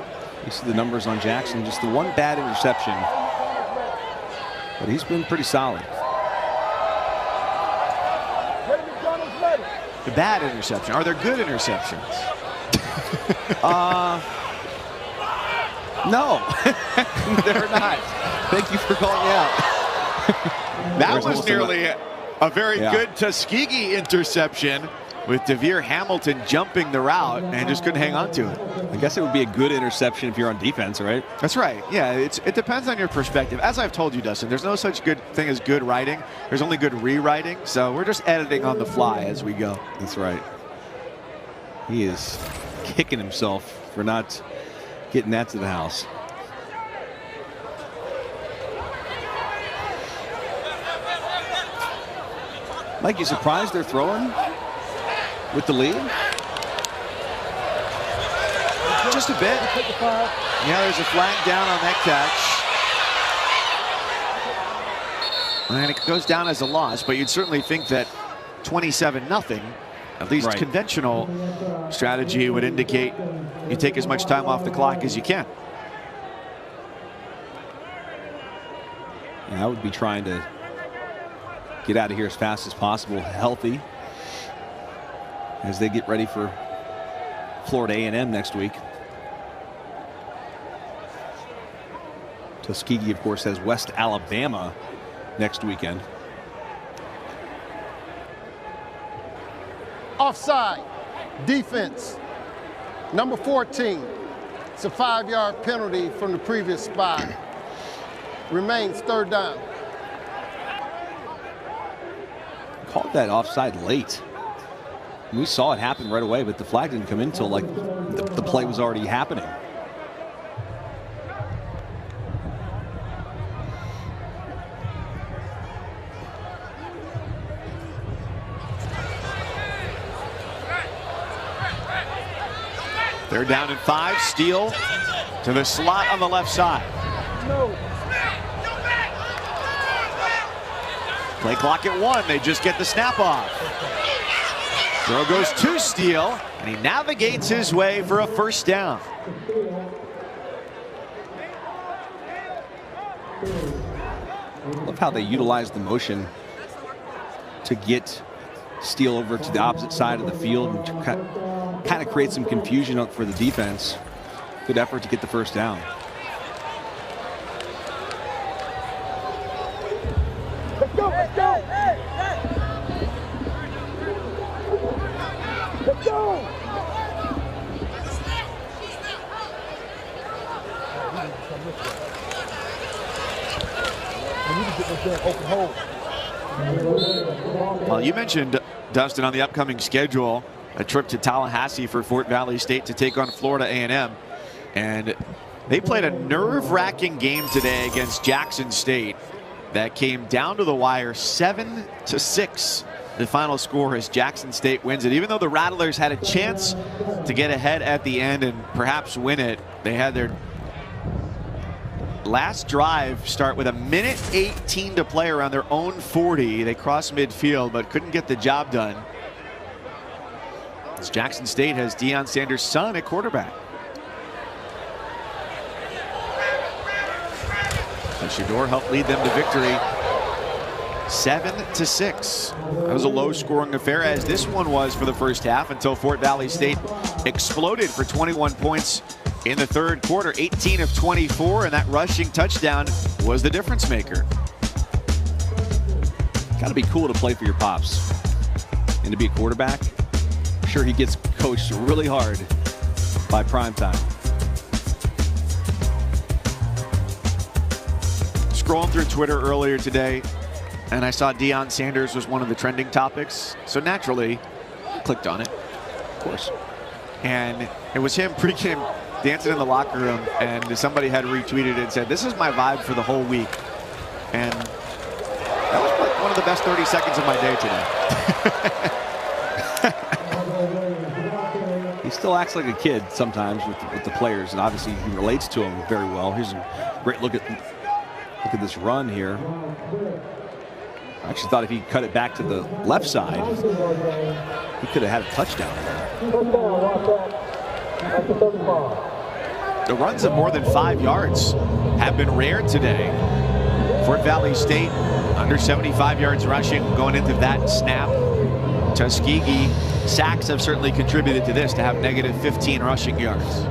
You see the numbers on Jackson, just the one bad interception. But he's been pretty solid. The bad interception. Are there good interceptions? No, they're not. Thank you for calling me out. That was nearly a very good Tuskegee interception, with DeVere Hamilton jumping the route and just couldn't hang on to it. I guess it would be a good interception if you're on defense, right? That's right. Yeah, it depends on your perspective. As I've told you, Dustin, there's no such good thing as good writing. There's only good rewriting. So we're just editing on the fly as we go. That's right. He is kicking himself for not getting that to the house. Mike, you surprised they're throwing with the lead? Just a bit. Yeah, there's a flag down on that catch. And it goes down as a loss, but you'd certainly think that 27-0, at least conventional strategy would indicate you take as much time off the clock as you can. Yeah, I would be trying to get out of here as fast as possible, healthy, as they get ready for Florida A&M next week. Tuskegee, of course, has West Alabama next weekend. Offside, defense, number 14. It's a 5-yard penalty from the previous spot. Remains 3rd down. Called that offside late. We saw it happen right away, but the flag didn't come in until like the play was already happening. They're down and 5. Steele to the slot on the left side. Play clock at 1. They just get the snap off. Throw goes to Steele, and he navigates his way for a 1st down. Love how they utilize the motion to get Steele over to the opposite side of the field and to kind of create some confusion for the defense. Good effort to get the 1st down. Let's go, let's go! Let's go! We need to get this thing open hole. Well, you mentioned, Dustin, on the upcoming schedule, a trip to Tallahassee for Fort Valley State to take on Florida A&M. And they played a nerve-wracking game today against Jackson State that came down to the wire, 7-6. The final score as Jackson State wins it. Even though the Rattlers had a chance to get ahead at the end and perhaps win it, they had their last drive start with 1:18 to play around their own 40. They crossed midfield but couldn't get the job done. As Jackson State has Deion Sanders' son at quarterback. And Shador helped lead them to victory, 7-6. That was a low-scoring affair, as this one was for the 1st half, until Fort Valley State exploded for 21 points in the 3rd quarter, 18 of 24, and that rushing touchdown was the difference maker. Got to be cool to play for your pops and to be a quarterback. I'm sure he gets coached really hard by primetime. Scrolling through Twitter earlier today, and I saw Deion Sanders was one of the trending topics, so naturally clicked on it, of course. And it was him pre-game dancing in the locker room, and somebody had retweeted it and said, "This is my vibe for the whole week." And that was like one of the best 30 seconds of my day today. He still acts like a kid sometimes with the players, and obviously he relates to them very well. Here's a great look at this run here. I actually thought if he cut it back to the left side, he could have had a touchdown. The runs of more than 5 yards have been rare today. Fort Valley State under 75 yards rushing going into that snap. Tuskegee sacks have certainly contributed to this, to have negative 15 rushing yards.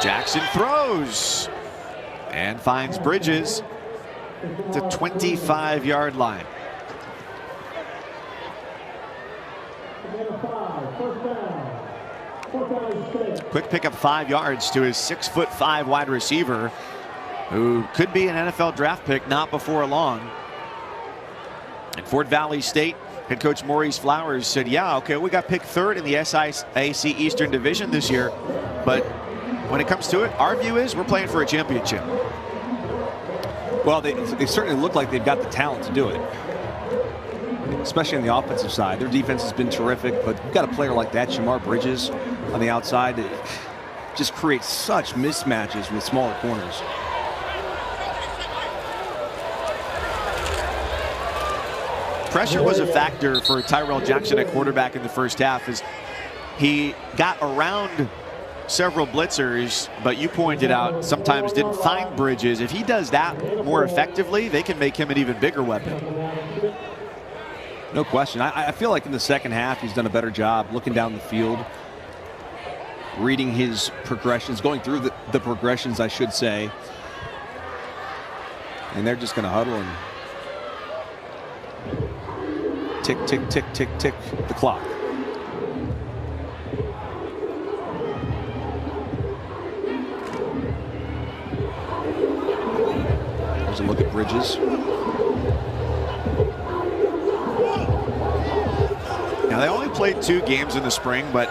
Jackson throws and finds Bridges at the 25-yard line. Quick pickup 5 yards to his 6'5" wide receiver, who could be an NFL draft pick not before long. And Fort Valley State head coach Maurice Flowers said, yeah, okay, we got picked 3rd in the SIAC Eastern Division this year, but when it comes to it, our view is we're playing for a championship. Well, they certainly look like they've got the talent to do it, especially on the offensive side. Their defense has been terrific, but you've got a player like that, Shamar Bridges, on the outside, that just creates such mismatches with smaller corners. Pressure was a factor for Tyrell Jackson at quarterback in the first half, as he got around several blitzers, but you pointed out sometimes didn't find Bridges. If he does that more effectively, they can make him an even bigger weapon. No question. I feel like in the second half he's done a better job looking down the field, reading his progressions, going through the progressions, I should say. And they're just going to huddle and tick, tick, tick, tick, tick the clock. There's a look at Bridges. Now, they only played 2 games in the spring, but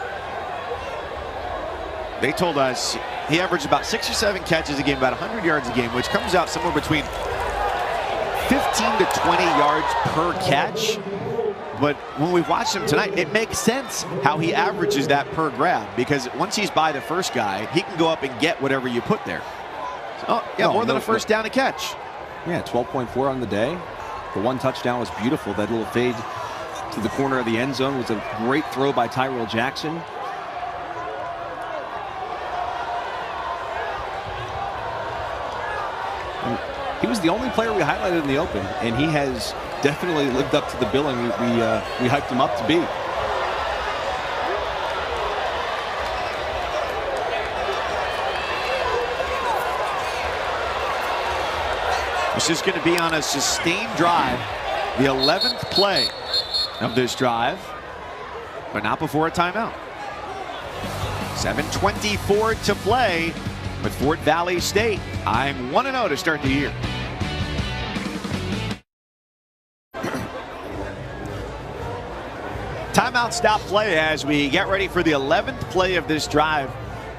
they told us he averaged about 6 or 7 catches a game, about 100 yards a game, which comes out somewhere between 15 to 20 yards per catch. But when we watched him tonight, it makes sense how he averages that per grab, because once he's by the first guy, he can go up and get whatever you put there. So, yeah, more than a first down a catch. Yeah, 12.4 on the day. The 1 touchdown was beautiful. That little fade to the corner of the end zone was a great throw by Tyrell Jackson. And he was the only player we highlighted in the open, and he has definitely lived up to the billing we hyped him up to be. This is going to be on a sustained drive, the 11th play of this drive, but not before a timeout. 7:24 to play with Fort Valley State eyeing 1-0 to start the year. Timeout, stop play as we get ready for the 11th play of this drive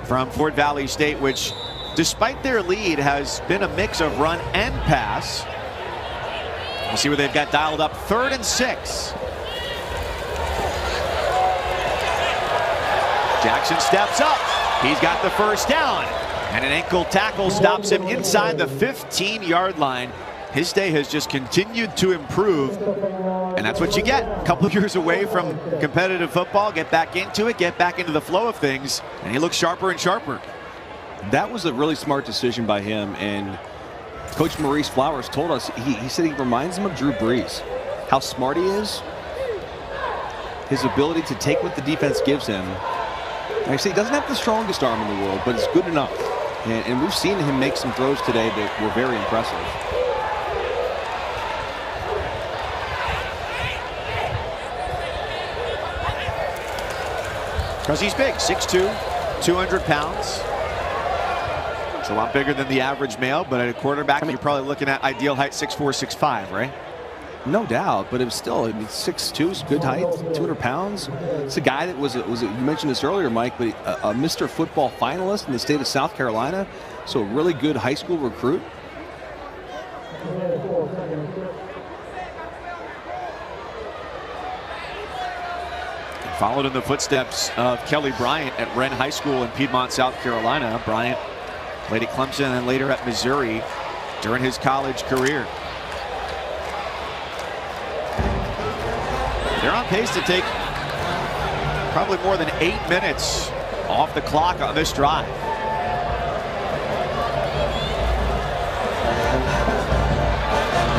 from Fort Valley State, which, despite their lead, has been a mix of run and pass. We'll see where they've got dialed up. 3rd and 6. Jackson steps up. He's got the first down. And an ankle tackle stops him inside the 15-yard line. His day has just continued to improve. And that's what you get. A couple years away from competitive football. Get back into it. Get back into the flow of things. And he looks sharper and sharper. That was a really smart decision by him, and Coach Maurice Flowers told us, he said he reminds him of Drew Brees. How smart he is, his ability to take what the defense gives him. And I say he doesn't have the strongest arm in the world, but it's good enough. And we've seen him make some throws today that were very impressive. Because he's big, 6'2", 200 pounds. It's a lot bigger than the average male, but at a quarterback, you're probably looking at ideal height 6'4", 6'5", right? No doubt, but it was still, 6'2" is good height, 200 pounds. It's a guy that was you mentioned this earlier, Mike, but a Mr. Football finalist in the state of South Carolina, so a really good high school recruit. Followed in the footsteps of Kelly Bryant at Wren High School in Piedmont, South Carolina. Bryant played at Clemson and later at Missouri during his college career. They're on pace to take probably more than 8 minutes off the clock on this drive.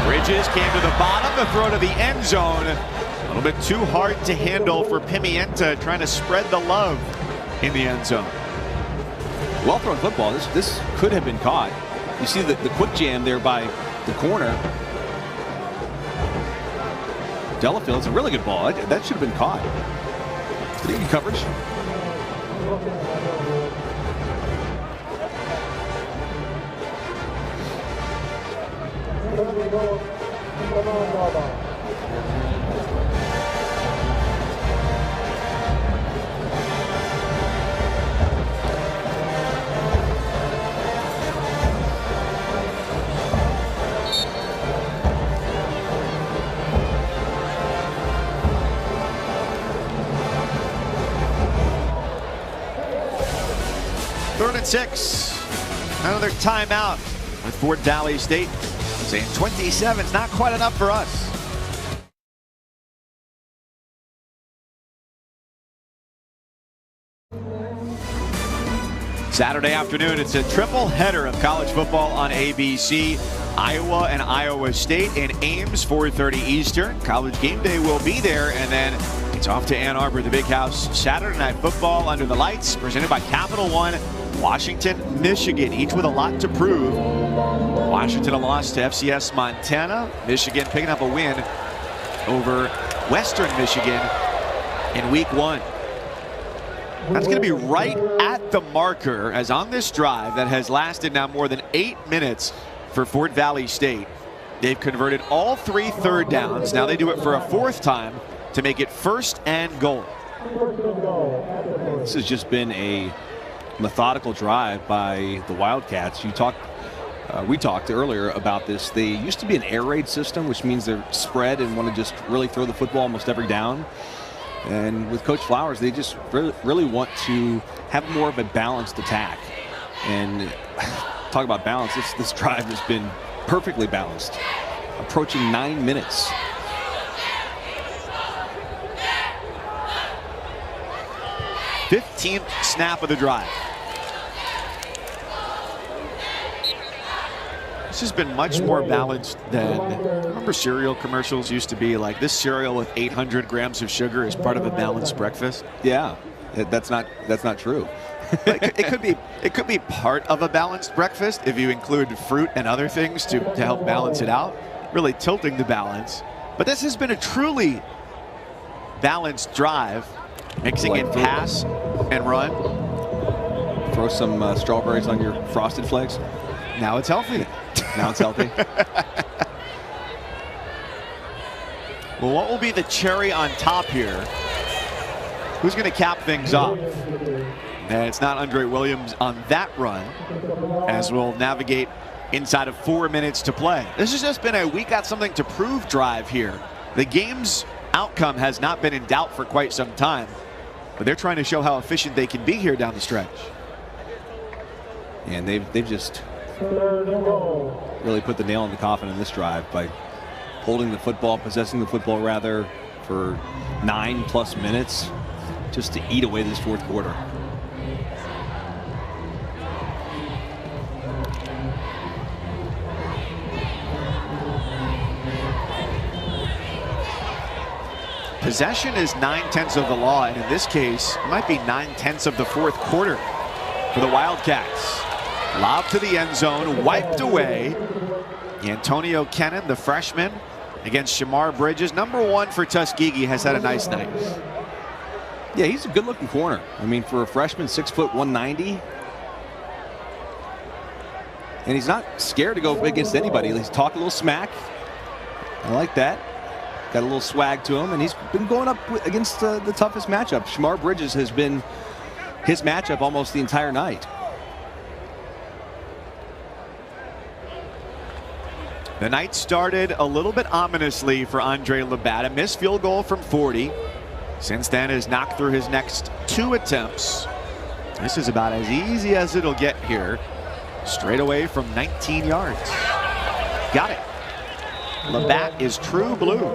Bridges came to the bottom, the throw to the end zone. A little bit too hard to handle for Pimienta, trying to spread the love in the end zone. Well-thrown football. This could have been caught. You see the quick jam there by the corner. Delafield's a really good ball. That should have been caught. Pretty good coverage. Third and 6. Another timeout with Fort Valley State saying 27 is not quite enough for us. Saturday afternoon, it's a triple header of college football on ABC. Iowa and Iowa State in Ames, 4:30 Eastern. College game day will be there, and then it's off to Ann Arbor, the Big House. Saturday Night Football under the lights, presented by Capital One. Washington, Michigan, each with a lot to prove. Washington a loss to FCS Montana. Michigan picking up a win over Western Michigan in week 1. That's going to be right at the marker, as on this drive that has lasted now more than 8 minutes for Fort Valley State. They've converted all 3 third downs. Now they do it for a 4th time to make it 1st and goal. This has just been a methodical drive by the Wildcats. We talked earlier about this. They used to be an air raid system, which means they're spread and want to just really throw the football almost every down. And with Coach Flowers, they just really want to have more of a balanced attack. And talk about balance, this drive has been perfectly balanced, approaching 9 minutes. '15th snap of the drive. This has been much more balanced than, remember cereal commercials used to be like, this cereal with 800 grams of sugar is part of a balanced breakfast? Yeah, that's not true. It could be part of a balanced breakfast if you include fruit and other things to help balance it out, really tilting the balance. But this has been a truly balanced drive, mixing in pass and run. Throw some strawberries on your Frosted Flakes. Now it's healthy. Now it's healthy. Well, what will be the cherry on top here? Who's going to cap things off? And it's not Andre Williams on that run, as we'll navigate inside of 4 minutes to play. This has just been a we got something to prove drive here. The game's outcome has not been in doubt for quite some time, but they're trying to show how efficient they can be here down the stretch. And they've just really put the nail in the coffin in this drive by holding the football, possessing the football rather, for 9+ minutes, just to eat away this 4th quarter. Possession is 9/10 of the law, and in this case, it might be 9/10 of the 4th quarter for the Wildcats. Lob to the end zone, wiped away. Antonio Kennan, the freshman, against Shamar Bridges. Number 1 for Tuskegee, has had a nice night. Yeah, he's a good-looking corner. I mean, for a freshman, 6 foot 190. And he's not scared to go against anybody. He's talking a little smack. I like that. Got a little swag to him, and he's been going up against the toughest matchup. Shamar Bridges has been his matchup almost the entire night. The night started a little bit ominously for Andre Labatt. A missed field goal from 40. Since then has knocked through his next 2 attempts. This is about as easy as it'll get here. Straight away from 19 yards. Got it. Labatt is true blue.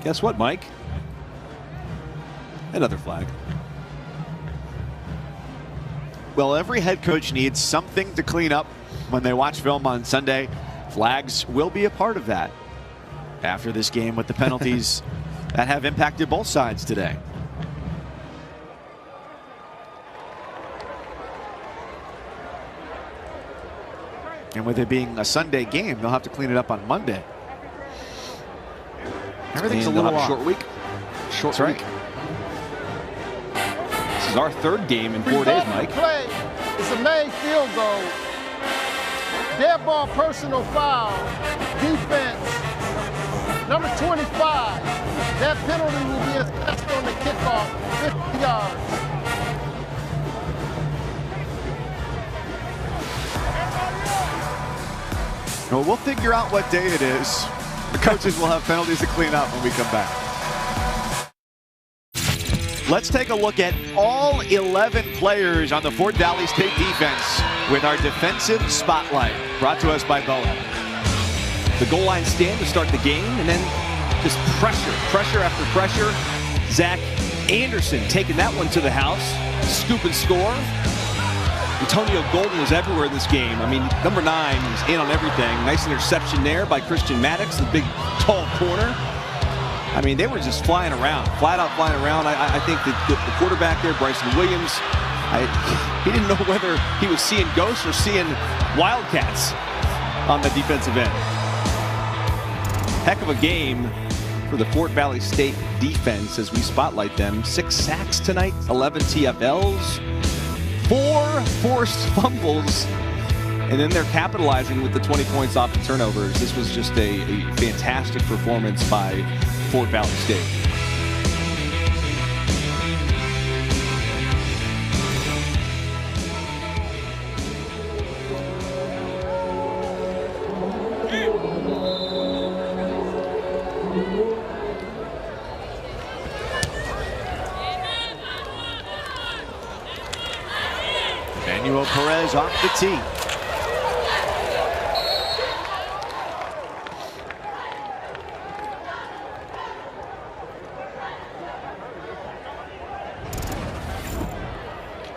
Guess what, Mike? Another flag. Well, every head coach needs something to clean up when they watch film on Sunday. Flags will be a part of that after this game with the penalties that have impacted both sides today. And with it being a Sunday game, they'll have to clean it up on Monday. Everything's a little off. Short week. Short week. This is our third game in 4 days, Mike. Play. It's a made field goal. Dead ball, personal foul. Defense. Number 25. That penalty will be assessed on the kickoff. 50 yards. Well, we'll figure out what day it is. The coaches will have penalties to clean up when we come back. Let's take a look at all 11 players on the Fort Valley State defense with our defensive spotlight, brought to us by Boeing. The goal line stand to start the game, and then just pressure after pressure. Zach Anderson taking that one to the house. Scoop and score. Antonio Golden was everywhere in this game. I mean, number 9 was in on everything. Nice interception there by Christian Maddox, the big, tall corner. I mean, they were just flying around, flat out flying around. I think that the quarterback there, Bryson Williams, he didn't know whether he was seeing ghosts or seeing wildcats on the defensive end. Heck of a game for the Fort Valley State defense as we spotlight them. 6 sacks tonight, 11 TFLs. 4 forced fumbles, and then they're capitalizing with the 20 points off the turnovers. This was just a fantastic performance by Fort Valley State. Perez off the tee.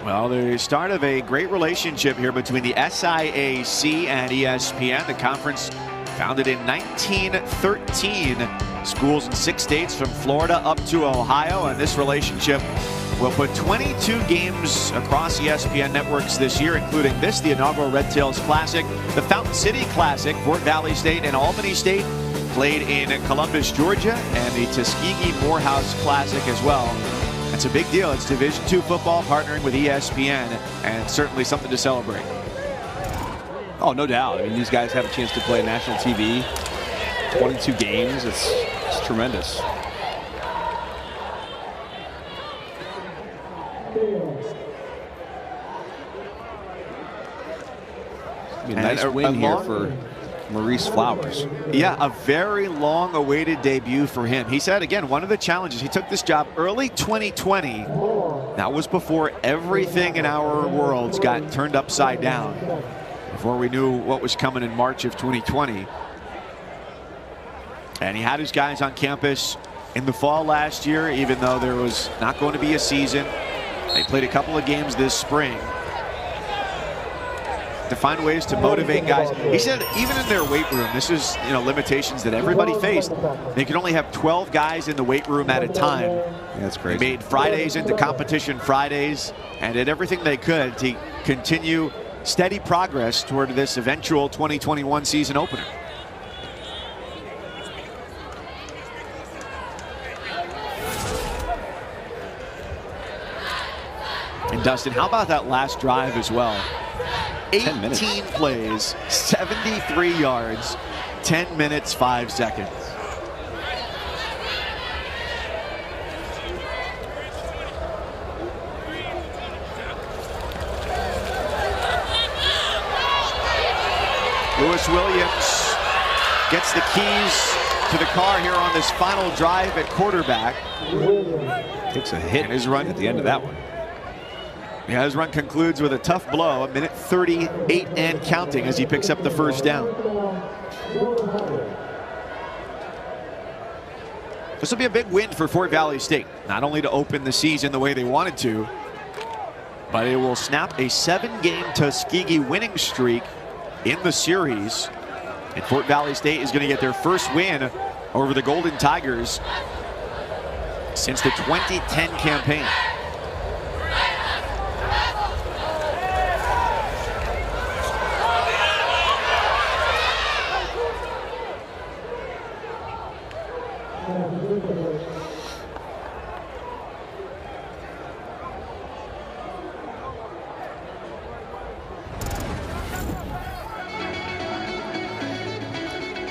Well, the start of a great relationship here between the SIAC and ESPN. The conference founded in 1913. Schools in 6 states from Florida up to Ohio, and this relationship will put 22 games across ESPN networks this year, including this, the inaugural Red Tails Classic, the Fountain City Classic. Fort Valley State and Albany State played in Columbus, Georgia, and the Tuskegee Morehouse Classic as well. It's a big deal. It's Division II football partnering with ESPN, and certainly something to celebrate. Oh, no doubt. I mean, these guys have a chance to play national TV. 22 games. It's tremendous. A nice win here for Maurice Flowers. Yeah, a very long-awaited debut for him. He said, again, one of the challenges, he took this job early 2020. That was before everything in our worlds got turned upside down, before we knew what was coming in March of 2020. And he had his guys on campus in the fall last year, even though there was not going to be a season. They played a couple of games this spring to find ways to motivate guys. He said even in their weight room, this is, limitations that everybody faced. They could only have 12 guys in the weight room at a time. Yeah, that's crazy. They made Fridays into competition Fridays and did everything they could to continue steady progress toward this eventual 2021 season opener. And Dustin, how about that last drive as well? 18 plays, 73 yards, 10 minutes, 5 seconds. Lewis Williams gets the keys to the car here on this final drive at quarterback. Takes a hit in his run at the end of that one. Yeah, his run concludes with a tough blow, 1:38 and counting as he picks up the first down. This will be a big win for Fort Valley State, not only to open the season the way they wanted to, but it will snap a 7-game Tuskegee winning streak in the series. And Fort Valley State is going to get their first win over the Golden Tigers since the 2010 campaign.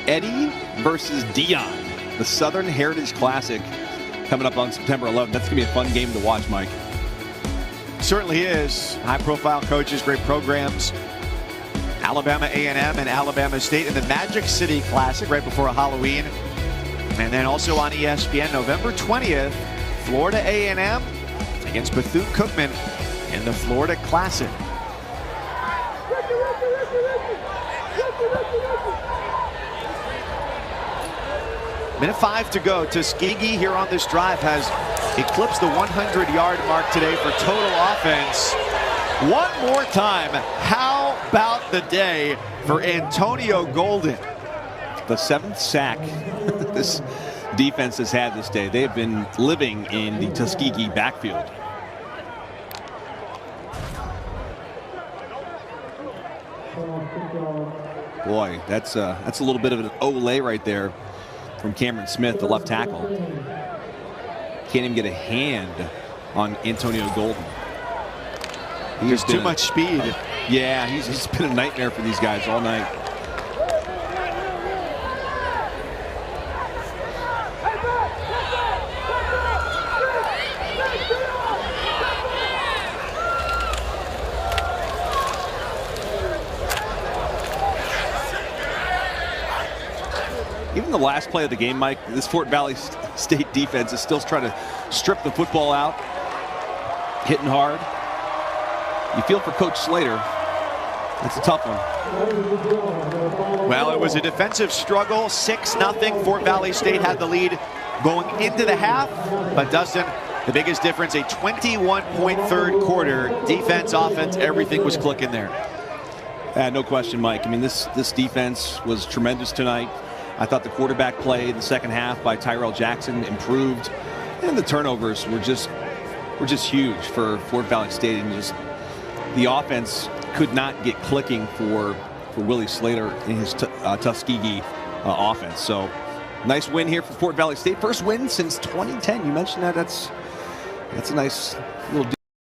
Eddie versus Dion, the Southern Heritage Classic, coming up on September 11th. That's going to be a fun game to watch, Mike. Certainly is. High-profile coaches, great programs. Alabama A&M and Alabama State in the Magic City Classic right before Halloween. And then also on ESPN, November 20th, Florida A&M against Bethune-Cookman in the Florida Classic. Minute 5 to go. Tuskegee here on this drive has eclipsed the 100-yard mark today for total offense. One more time, how about the day for Antonio Golden? The 7th sack this defense has had this day. They have been living in the Tuskegee backfield. Boy, that's a little bit of an Olay right there from Cameron Smith, the left tackle. Can't even get a hand on Antonio Golden. There's too much speed. Yeah, he's been a nightmare for these guys all night. Even the last play of the game, Mike, this Fort Valley State defense is still trying to strip the football out, hitting hard. You feel for Coach Slater. It's a tough one. Well, it was a defensive struggle, 6-0. Fort Valley State had the lead going into the half, but Dustin, the biggest difference, a 21-point third quarter. Defense, offense, everything was clicking there. No question, Mike. I mean, this defense was tremendous tonight. I thought the quarterback play in the second half by Tyrell Jackson improved, and the turnovers were just huge for Fort Valley State, and just the offense could not get clicking for Willie Slater in his Tuskegee offense. So nice win here for Fort Valley State. First win since 2010. You mentioned that. That's a nice little